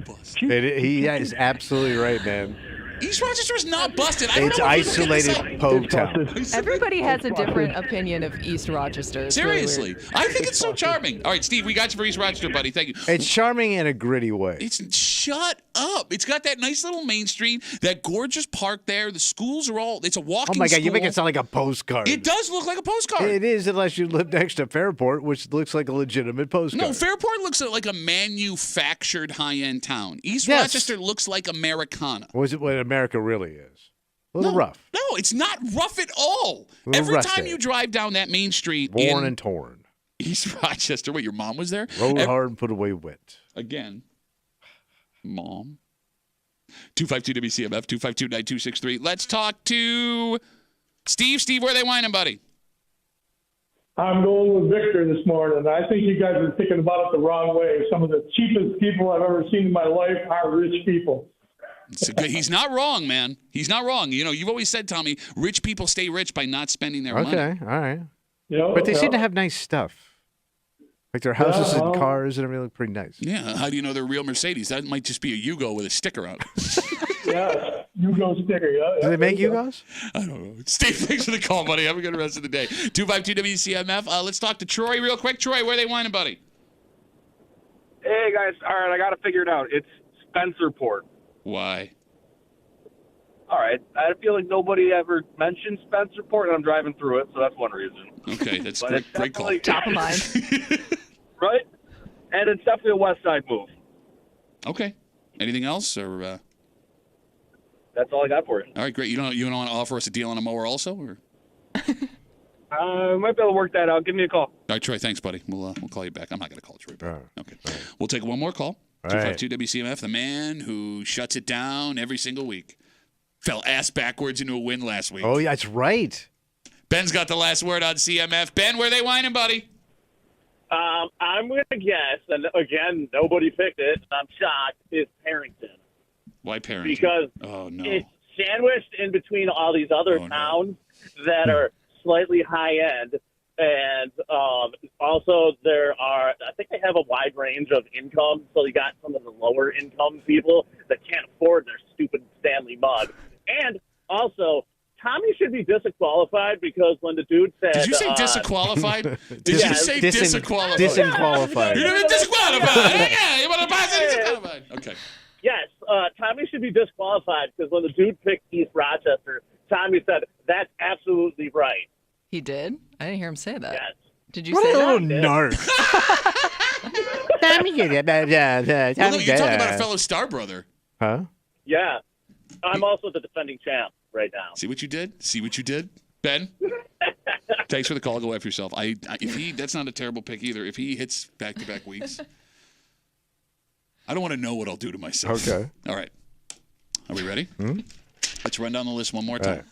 He is absolutely right, man. East Rochester is not busted. I don't It's know what people get isolated Poe Town. Everybody has a different opinion of East Rochester. It's really Seriously. weird. I think it's so charming. All right, Steve, we got you for East Rochester, buddy. Thank you. It's charming in a gritty way. Shut up. It's got that nice little main street, that gorgeous park there. The schools are all, it's a walking Oh my God, school. you make it sound like a postcard. It does look like a postcard. It is, unless you live next to Fairport, which looks like a legitimate postcard. No, Fairport looks like a manufactured high-end town. East Yes. Rochester looks like Americana. Or is it what America really is? A little rough. No, it's not rough at all. A little Every rustic. time you drive down that main street Worn in and torn. East Rochester, wait, your mom was there? Rode hard and put away wet. Again, Mom. 252 WCMF, 252-9263. Let's talk to Steve. Steve, where are they whining, buddy? I'm going with Victor this morning. I think you guys are thinking about it the wrong way. Some of the cheapest people I've ever seen in my life are rich people. He's not wrong, man. He's not wrong. You know, you've always said, Tommy, rich people stay rich by not spending their money. Okay, all right. You know, But they seem to have nice stuff. Like their houses and cars and everything look pretty nice. Yeah. How do you know they're real Mercedes? That might just be a Yugo with a sticker on it. Yeah, Yugo sticker. Yeah. Do they make Yugos? I don't know. Steve, thanks for the call, buddy. Have a good rest of the day. 252 WCMF. Let's talk to Troy real quick. Troy, where are they whining, buddy? Hey, guys. All right, I got to figure it out. It's Spencerport. Why? All right. I feel like nobody ever mentioned Spencerport, and I'm driving through it, so that's one reason. Okay, that's But great it's call. definitely- Top of mind. Right? And it's definitely a West Side move. Okay. Anything else? Or That's all I got for you. all right, great. You don't want to offer us a deal on a mower also? Or? Might be able to work that out. Give me a call. All right, Troy, thanks, buddy. We'll call you back. I'm not going to call Troy back. Okay. Right. We'll take one more call. All right. 252 WCMF, the man who shuts it down every single week. Fell ass backwards into a win last week. Oh, yeah, that's right. Ben's got the last word on CMF. Ben, where are they whining, buddy? I'm going to guess, and again, nobody picked it, I'm shocked, is Parental. Why Parental? Because it's sandwiched in between all these other towns that are slightly high-end. And also I think they have a wide range of income, so you got some of the lower-income people that can't afford their stupid Stanley mug. And also, Tommy should be disqualified because when the dude said... Did you say disqualified? Did you say disqualified? Disqualified. You're disqualified. Yeah, you want to pass it? Disqualified. Okay. Yes, Tommy should be disqualified because when the dude picked East Rochester, Tommy said, that's absolutely right. He did? I didn't hear him say that. Yes. Did you What say a that? little narc. Well, you're talking about a fellow star brother. Huh? Yeah. I'm also the defending champ right now. See what you did? See what you did? Ben? Thanks for the call. Go after yourself. That's not a terrible pick either. If he hits back-to-back weeks, I don't want to know what I'll do to myself. Okay. All right. Are we ready? Hmm? Let's run down the list one more time. All right.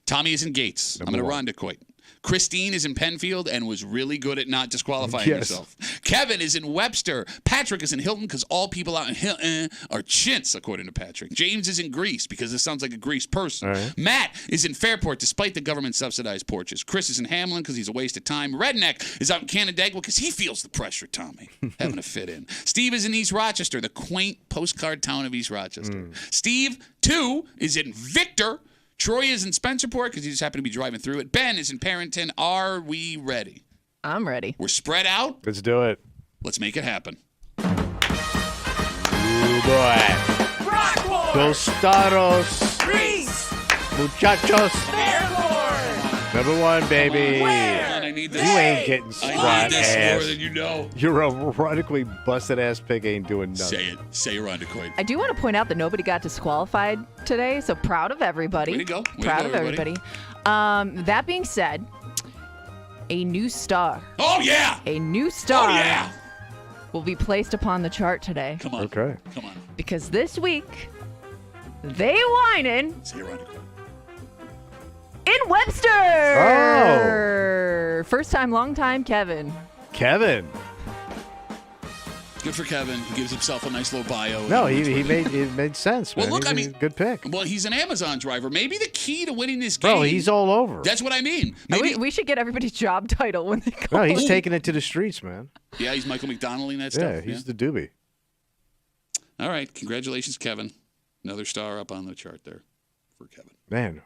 Tommy is in Gates. I'm in Irondequoit. Christine is in Penfield and was really good at not disqualifying herself. Kevin is in Webster. Patrick is in Hilton because all people out in Hilton are chintz, according to Patrick. James is in Greece because this sounds like a Greece person. Right. Matt is in Fairport despite the government-subsidized porches. Chris is in Hamlin because he's a waste of time. Redneck is out in Canandaigua because he feels the pressure, Tommy, having to fit in. Steve is in East Rochester, the quaint postcard town of East Rochester. Steve, too, is in Victor. Troy is in Spencerport because he just happened to be driving through it. Ben is in Parental. Are we ready? I'm ready. We're spread out. Let's do it. Let's make it happen. Oh, boy. Rockport! Tostados. Grease! Muchachos. Fairport! Number one, baby. I need this. You ain't getting squat I need this ass. more than you know. Your ironically busted ass pig ain't doing nothing. Say it. Say Irondequoit. I do want to point out that nobody got disqualified today, so proud of everybody. Way to go. Way to Proud go, of everybody. That being said, a new star. Oh, yeah. A new star. Oh, yeah. Will be placed upon the chart today. Come on. Okay. Come on. Because this week, they whining Say Irondequoit. in Webster. First time, long time, Kevin. Kevin. Good for Kevin. He gives himself a nice little bio. No, it made sense, man. Well, look, He's a good pick. Well, he's an Amazon driver. Maybe the key to winning this game. Bro, he's all over. That's what I mean. And Maybe. we should get everybody's job title when they go. No, he's taking it to the streets, man. Yeah, he's Michael McDonald and that Yeah, stuff. he's the doobie. All right. Congratulations, Kevin. Another star up on the chart there for Kevin. Man,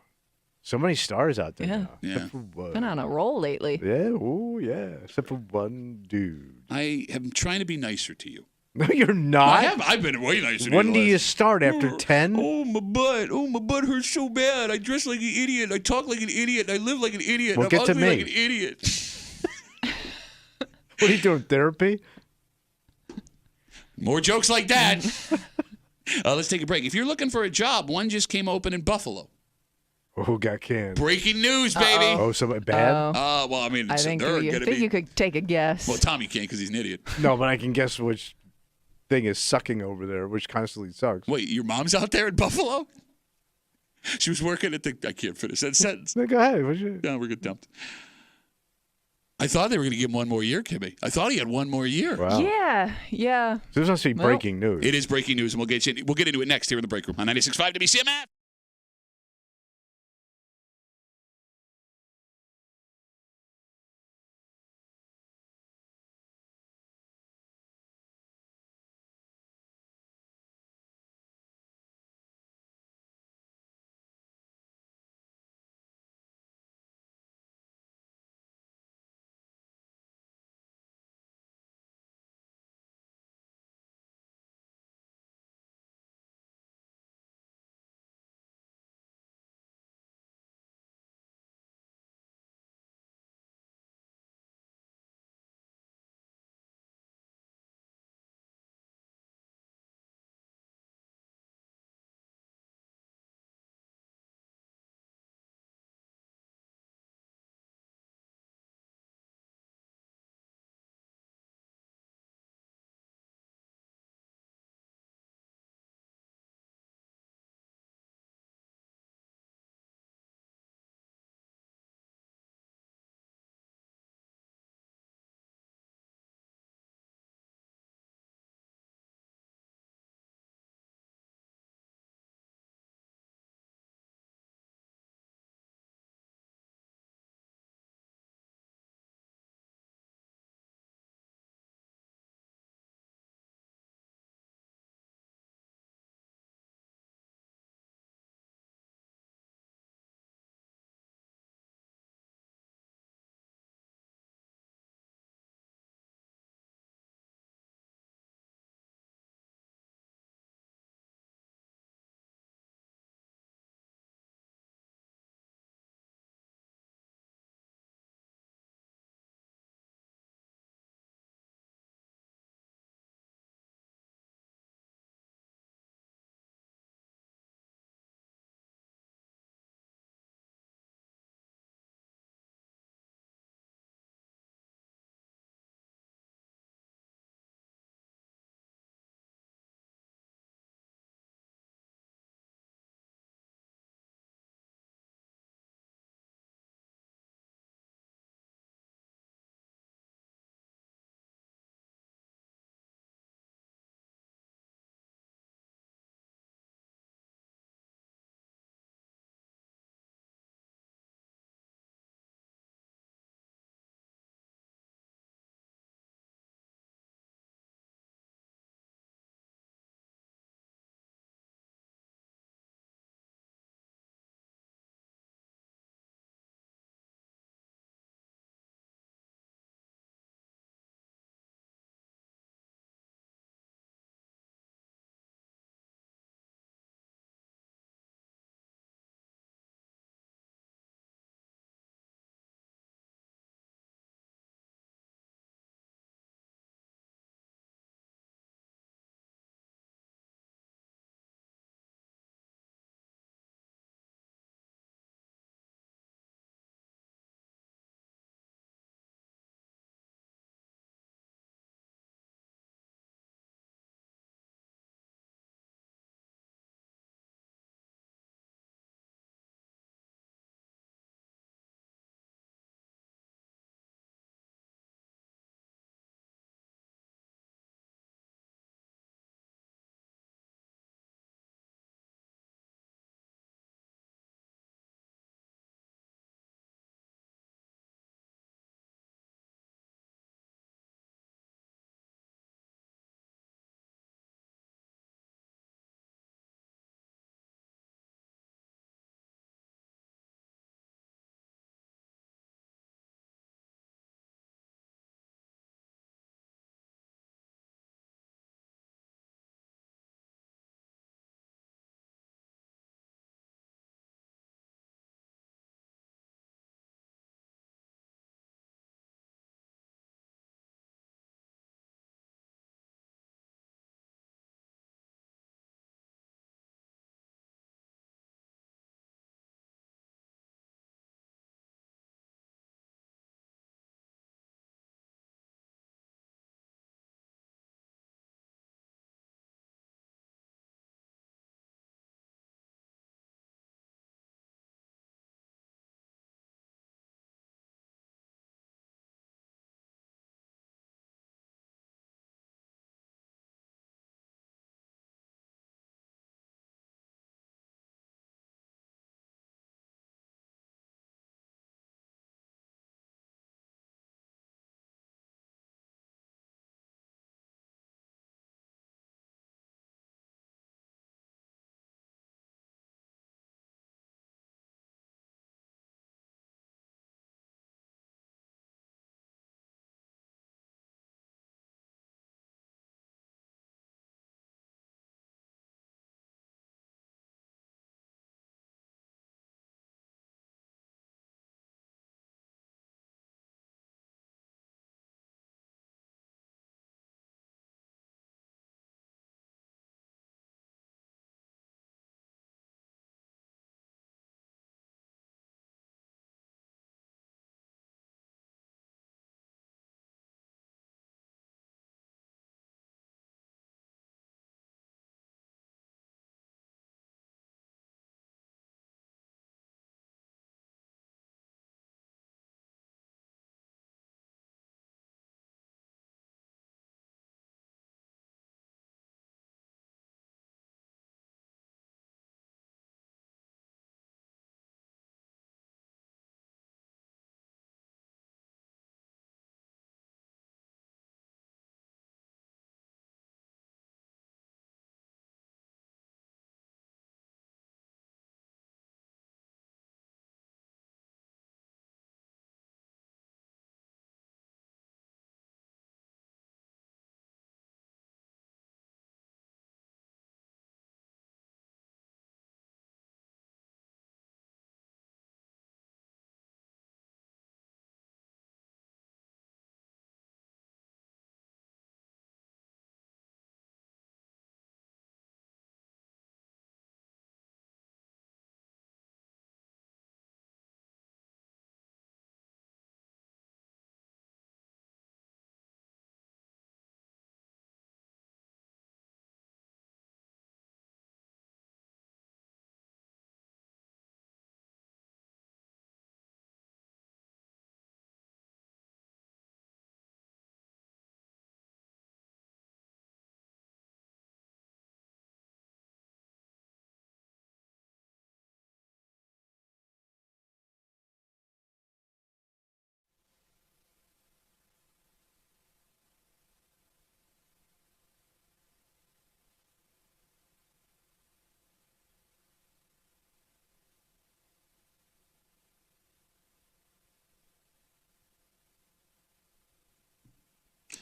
so many stars out there Yeah. now. Yeah. Except for one. Been on a roll lately. Yeah, oh yeah. Except for one dude. I am trying to be nicer to you. No, you're not. I've been way nicer to you. When do you start? After 10? Oh, my butt. Oh, my butt hurts so bad. I dress like an idiot. I talk like an idiot. I live like an idiot. Well, I'm get to ugly me. like an idiot. What are you doing, therapy? More jokes like that. Let's take a break. If you're looking for a job, one just came open in Buffalo. Who got canned? Breaking news, baby. Oh, somebody bad? Well, I mean, I think they're you going to think be. you could take a guess. Well, Tommy can't because he's an idiot. No, but I can guess which thing is sucking over there, which constantly sucks. Wait, your mom's out there in Buffalo? She was working at the. I can't finish that sentence. No, go ahead. What'd you... No, we're getting dumped. I thought they were going to give him one more year, Kimmy. I thought he had one more year. Wow. Yeah. So this must be breaking news. It is breaking news, and we'll get into it next here in the break room on 96.5 WCMF.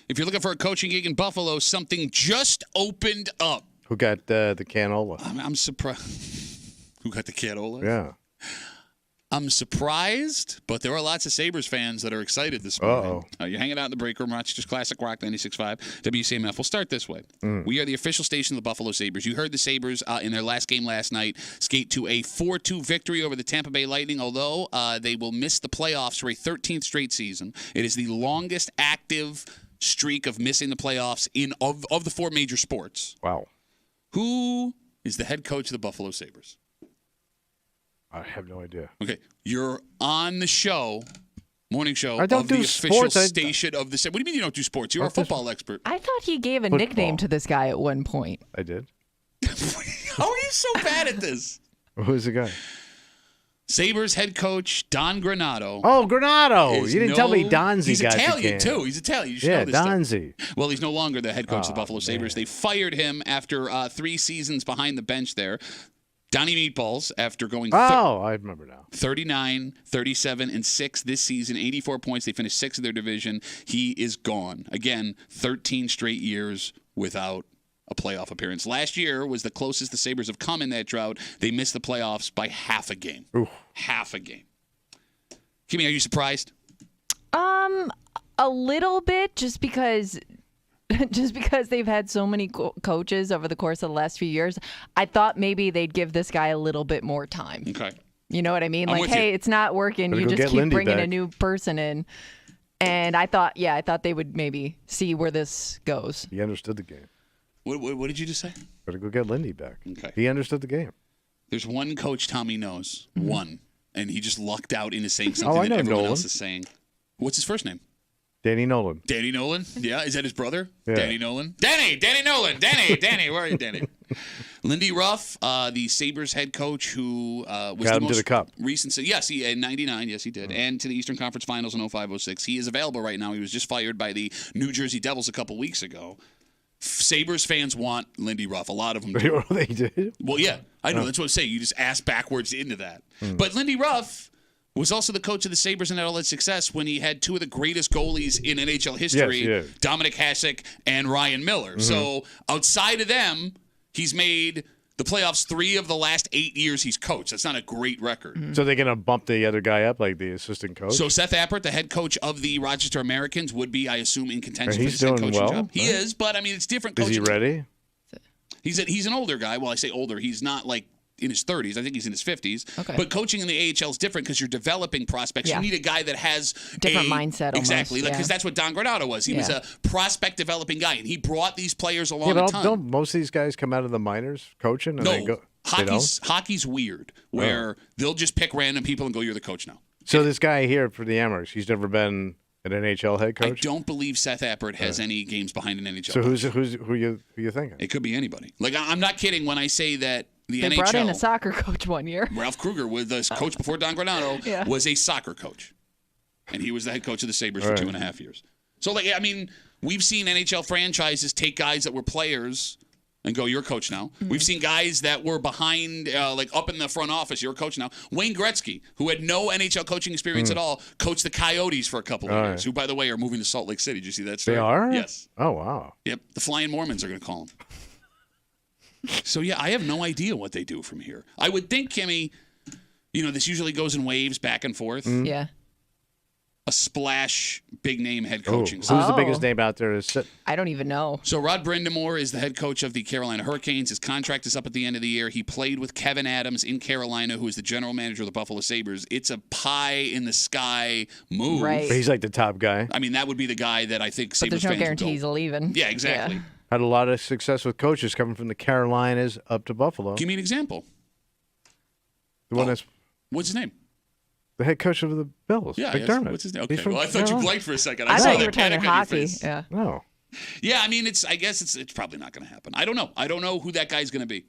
If you're looking for a coaching gig in Buffalo, something just opened up. Who got the canola? I'm surprised. Who got the canola? Yeah. I'm surprised, but there are lots of Sabres fans that are excited this morning. You're hanging out in the break room, Rochester's Classic Rock 96.5, WCMF. We'll start this way. We are the official station of the Buffalo Sabres. You heard the Sabres in their last game last night skate to a 4-2 victory over the Tampa Bay Lightning, although they will miss the playoffs for a 13th straight season. It is the longest active streak of missing the playoffs of the 4 major sports. Wow. Who is the head coach of the Buffalo Sabres? I have no idea. Okay, you're on the show, morning show I don't of do the official sports. station of the. What do you mean you don't do sports? You're a football expert. I thought he gave a nickname to this guy at one point. I did. How are you so bad at this? Who's the guy? Sabres head coach Don Granato. Oh, Granato. You didn't tell me Donzi He's got Italian, the can. too. He's Italian. You should Yeah, know this stuff. Donzi. Well, he's no longer the head coach of the Buffalo Sabres. They fired him after 3 seasons behind the bench there. Donnie Meatballs, after going I remember now. 39, 37, and 6 this season, 84 points. They finished 6th in their division. He is gone. Again, 13 straight years without a playoff appearance. Last year was the closest the Sabres have come in that drought. They missed the playoffs by half a game. Half a game. Kimmy, are you surprised? A little bit, just because they've had so many coaches over the course of the last few years. I thought maybe they'd give this guy a little bit more time. Okay. You know what I mean? I'm like, with hey, you. it's not working. Better You go just get keep Lindy bringing a back. new person in. And I thought they would maybe see where this goes. He understood the game. What did you just say? Better go get Lindy back. Okay. He understood the game. There's one coach Tommy knows. Mm-hmm. One. And he just lucked out into saying something I that know everyone Nolan. else is saying. What's his first name? Danny Nolan. Danny Nolan? Yeah, is that his brother? Yeah. Danny Nolan? Danny Nolan! Danny, where are you, Danny? Lindy Ruff, the Sabres head coach who was Got the him to most the cup. recent. Yes, he in '99. Yes, he did, and to the Eastern Conference Finals in 05-06. He is available right now. He was just fired by the New Jersey Devils a couple weeks ago. Sabres fans want Lindy Ruff. A lot of them do. They did? Well, yeah, I know. That's what I'm saying. You just ask backwards into that. But Lindy Ruff was also the coach of the Sabres and had all that success when he had 2 of the greatest goalies in NHL history, Yes. Dominic Hasek and Ryan Miller. So outside of them, he's made the playoffs 3 of the last 8 years he's coached. That's not a great record. So they're going to bump the other guy up, like the assistant coach? So Seth Appert, the head coach of the Rochester Americans, would be, I assume, in contention for He's his head doing coaching well, job. He right? is, but I mean, it's different Is coaching. he ready? He's an older guy. Well, I say older. He's not like in his 30s. I think he's in his 50s. Okay. But coaching in the AHL is different because you're developing prospects. Yeah. You need a guy that has Different mindset Exactly. almost, Because yeah. that's what Don Granato was. He was Yeah. a prospect developing guy, and he brought these players along Yeah, a but ton. don't most of these guys come out of the minors coaching? And they No. go, they don't? Hockey's weird, where they'll just pick random people and go, you're the coach now. So this guy here for the Amherst, he's never been an NHL head I coach? don't believe Seth Appert has any games behind an NHL. So who you thinking? It could be anybody. Like, I'm not kidding when I say that the They NHL... brought in a soccer coach one year. Ralph Kruger, with the coach before Don Granato, Yeah. was a soccer coach. And he was the head coach of the Sabres for Right. 2.5 years. So, like, I mean, we've seen NHL franchises take guys that were players and go, you're coach now. Mm-hmm. We've seen guys that were behind, like up in the front office, you're coach now. Wayne Gretzky, who had no NHL coaching experience at all, coached the Coyotes for a couple of All years, right. who, by the way, are moving to Salt Lake City. Did you see that story? They are? Yes. Oh, wow. Yep. The Flying Mormons are going to call him. So, yeah, I have no idea what they do from here. I would think, Kimmy, this usually goes in waves back and forth. Yeah. A splash big name head Oh, coaching. who's the biggest Oh. name out there? Is I don't even know. So Rod Brindamore is the head coach of the Carolina Hurricanes. His contract is up at the end of the year. He played with Kevin Adams in Carolina, who is the general manager of the Buffalo Sabres. It's a pie in the sky move. Right. He's like the top guy. I mean, that would be the guy that I think But Sabres there's no fans would guarantee go. he's leaving. Yeah, exactly. Yeah. Had a lot of success with coaches coming from the Carolinas up to Buffalo. Give me an example. The one that's What's his name? the head coach of the Bills, Yeah, yes. McDermott. What's his name? He's Okay. from Well, I thought you Carolina. blanked for a second. I saw thought you that were talking panic on your hockey. face. Yeah. No. Yeah, I mean, I guess it's probably not going to happen. I don't know. I don't know who that guy's going to be.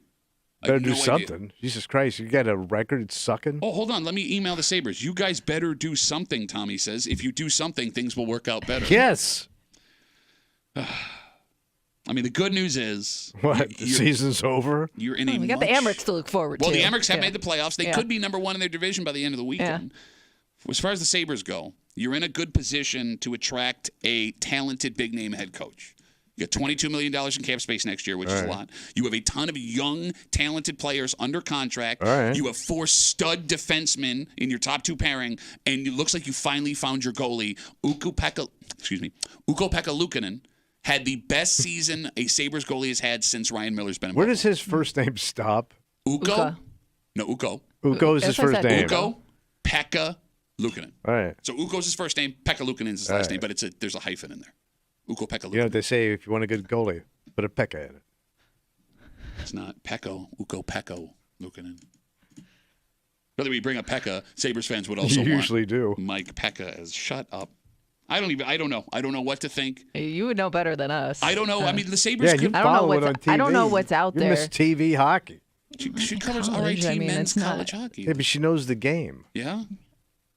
I Better have do no idea. something. Jesus Christ, you got a record sucking? Oh, hold on. Let me email the Sabres. You guys better do something, Tommy says. If you do something, things will work out better. Yes. I mean, the good news is... What? The season's over? You're in a We got the Amherst to look forward Well, to. the Amherst have Yeah. made the playoffs. They Yeah. could be number 1 in their division by the end of the weekend. As far as the Sabres go, you're in a good position to attract a talented big-name head coach. You got $22 million in cap space next year, which is a lot. You have a ton of young, talented players under contract. You have 4 stud defensemen in your top 2 pairing, and it looks like you finally found your goalie. Ukko-Pekka Luukkonen had the best season a Sabres goalie has had since Ryan Miller's been in Where does his first name stop? Ukko? No, Ukko. Ukko is his first name. Ukko-Pekka Luukkonen. All right. So Ukko's his first name, Pekka Luukkonen is his last name, but there's a hyphen in there. Ukko-Pekka Luukkonen. You know what they say, if you want a good goalie, put a Pekka in it. It's not Pekka, Ukko-Pekka Luukkonen. Whether we bring up Pekka, Sabres fans would also usually do. Mike Pekka as shut up. I don't know. I don't know what to think. You would know better than us. I don't know. I mean, the Sabres you follow it on TV. I don't know what's out there. You miss TV hockey. She covers RIT men's college hockey. Yeah, but she knows the game. Yeah?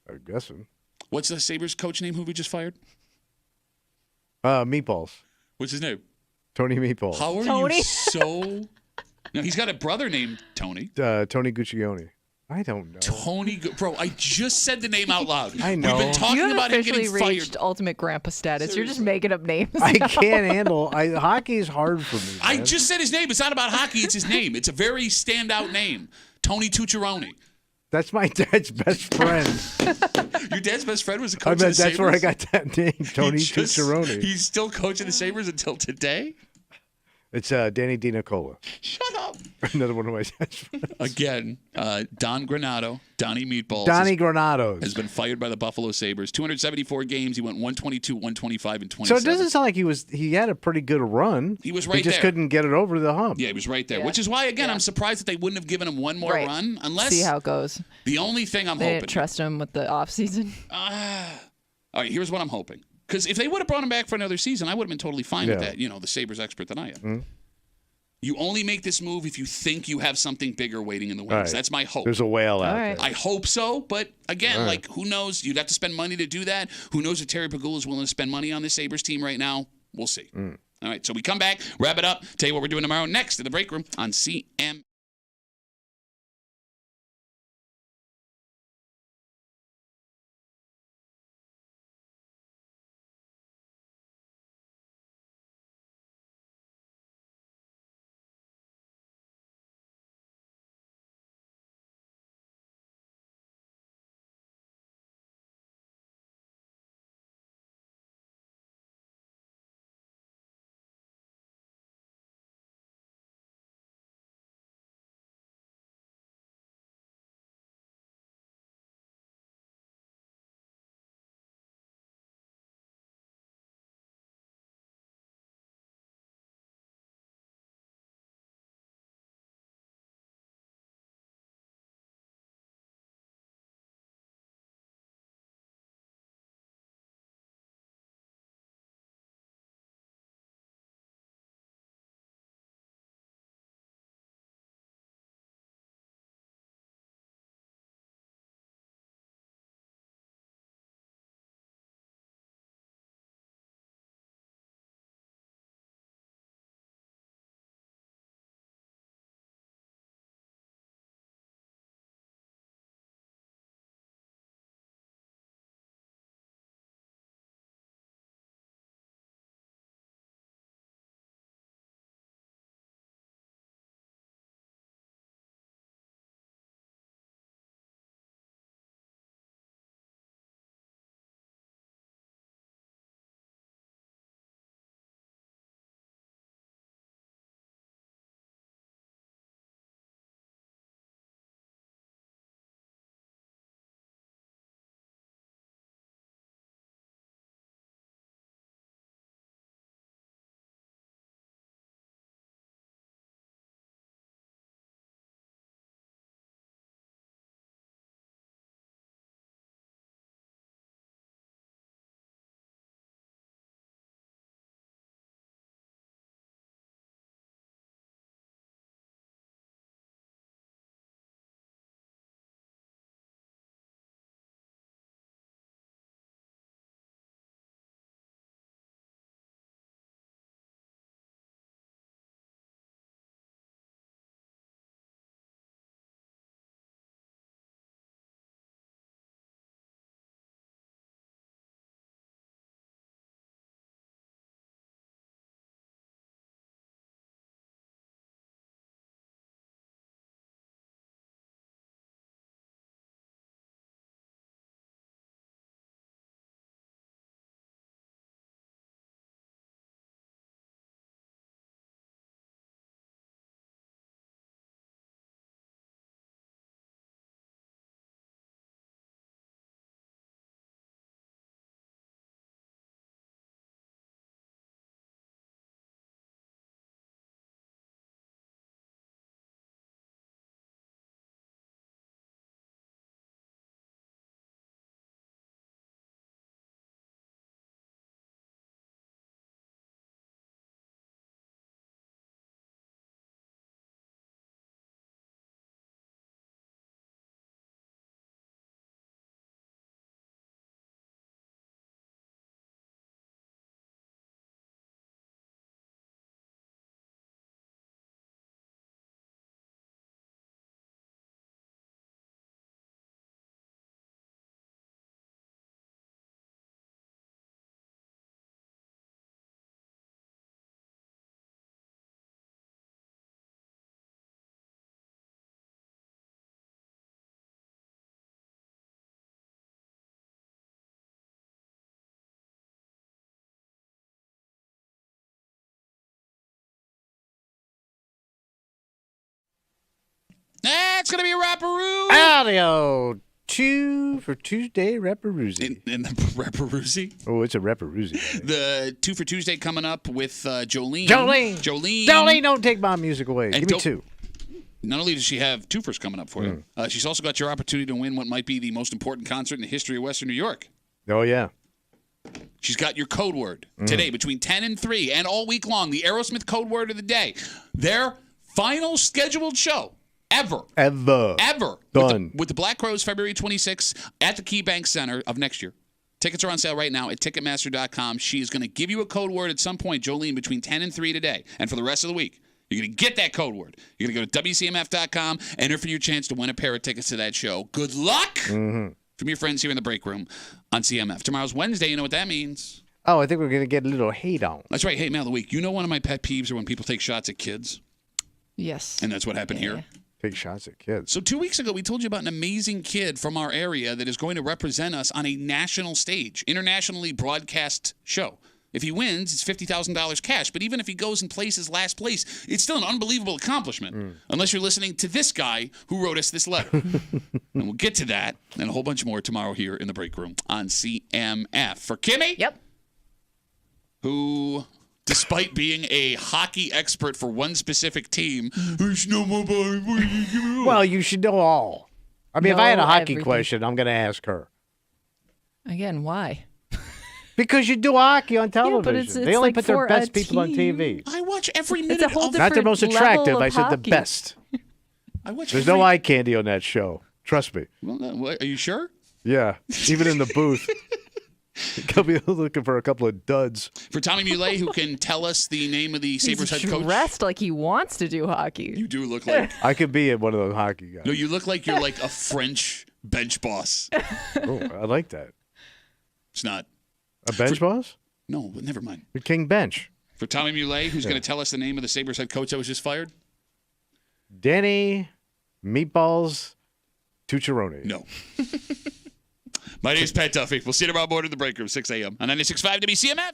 I'm guessing. What's the Sabres coach name who we just fired? Meatballs. What's his name? Tony Meatballs. How are you so... No, he's got a brother named Tony. Tony Guccione. I don't know. Bro, I just said the name out loud. I know. We've been talking about him getting fired. Reached ultimate grandpa status. Seriously. You're just making up names. I can't handle. Hockey is hard for me. Man. I just said his name. It's not about hockey. It's his name. It's a very standout name. Tony Tucciarone. That's my dad's best friend. Your dad's best friend was a coach of the Sabres? That's where I got that name, Tony Tucciarone. He's still coaching the Sabres until today? It's Danny DiNicola. Shut up. Another one of my dad's friends. Again, Don Granato, Donnie Meatballs. Donnie Granados. Has been fired by the Buffalo Sabres. 274 games. He went 122, 125, and 27. So it doesn't sound like he had a pretty good run. He was right there. He just couldn't get it over the hump. Yeah, he was right there. Yeah. Which is why, again, I'm surprised that they wouldn't have given him one more run. Unless see how it goes. The only thing I'm they hoping. Didn't trust him with the offseason. All right, here's what I'm hoping. Because if they would have brought him back for another season, I would have been totally fine with that. You know, the Sabres expert that I am. Mm-hmm. You only make this move if you think you have something bigger waiting in the wings. Right. That's my hope. There's a whale out there. I hope so, but again, like, who knows? You'd have to spend money to do that. Who knows if Terry Pegula is willing to spend money on this Sabres team right now? We'll see. All right, so we come back, wrap it up, tell you what we're doing tomorrow next in the break room on CM. going to be a Rapperoo. Audio 2 for Tuesday Rapperoozy. In the Rapperoozy? Oh, it's a Rapperoozy. The 2 for Tuesday coming up with Jolene. Jolene, don't take my music away. Give me 2. Not only does she have 2 firsts coming up for you, she's also got your opportunity to win what might be the most important concert in the history of Western New York. Oh, yeah. She's got your code word today between 10 and 3 and all week long, the Aerosmith code word of the day. Their final scheduled show ever. Done. With the Black Crowes, February 26th at the KeyBank Center of next year. Tickets are on sale right now at Ticketmaster.com. She is going to give you a code word at some point, Jolene, between 10 and 3 today. And for the rest of the week, you're going to get that code word. You're going to go to WCMF.com, enter for your chance to win a pair of tickets to that show. Good luck from your friends here in the break room on CMF. Tomorrow's Wednesday. You know what that means? Oh, I think we're going to get a little hate on. That's right. Hate mail of the week. You know one of my pet peeves are when people take shots at kids? Yes. And that's what happened here? Take shots at kids. So 2 weeks ago, we told you about an amazing kid from our area that is going to represent us on a national stage, internationally broadcast show. If he wins, it's $50,000 cash. But even if he goes and places last place, it's still an unbelievable accomplishment. Unless you're listening to this guy who wrote us this letter. And we'll get to that and a whole bunch more tomorrow here in the break room on CMF. For Kimmy? Yep. Who, despite being a hockey expert for one specific team, well, you should know all. I mean, if I had a hockey everything. question, I'm going to ask her. Again, why? Because you do hockey on television. it's they only like put their for best a people on team. TV. I watch every minute It's a whole of Not the most different attractive. level I of said the hockey. best. I watch There's every... no eye candy on that show. Trust me. Well, are you sure? Yeah. Even in the booth. Could be looking for a couple of duds. For Tommy Muley, who can tell us the name of the Sabres head coach. Dressed like he wants to do hockey. You do look like... I could be one of those hockey guys. No, you look like you're like a French bench boss. Oh, I like that. It's not. A bench boss? No, but never mind. The King Bench. For Tommy Muley, who's going to tell us the name of the Sabres head coach that was just fired? Danny Meatballs Tucciarone. No. My name's Pat Duffy. We'll see you tomorrow morning in the break room, 6 a.m. on 96.5 WCMF.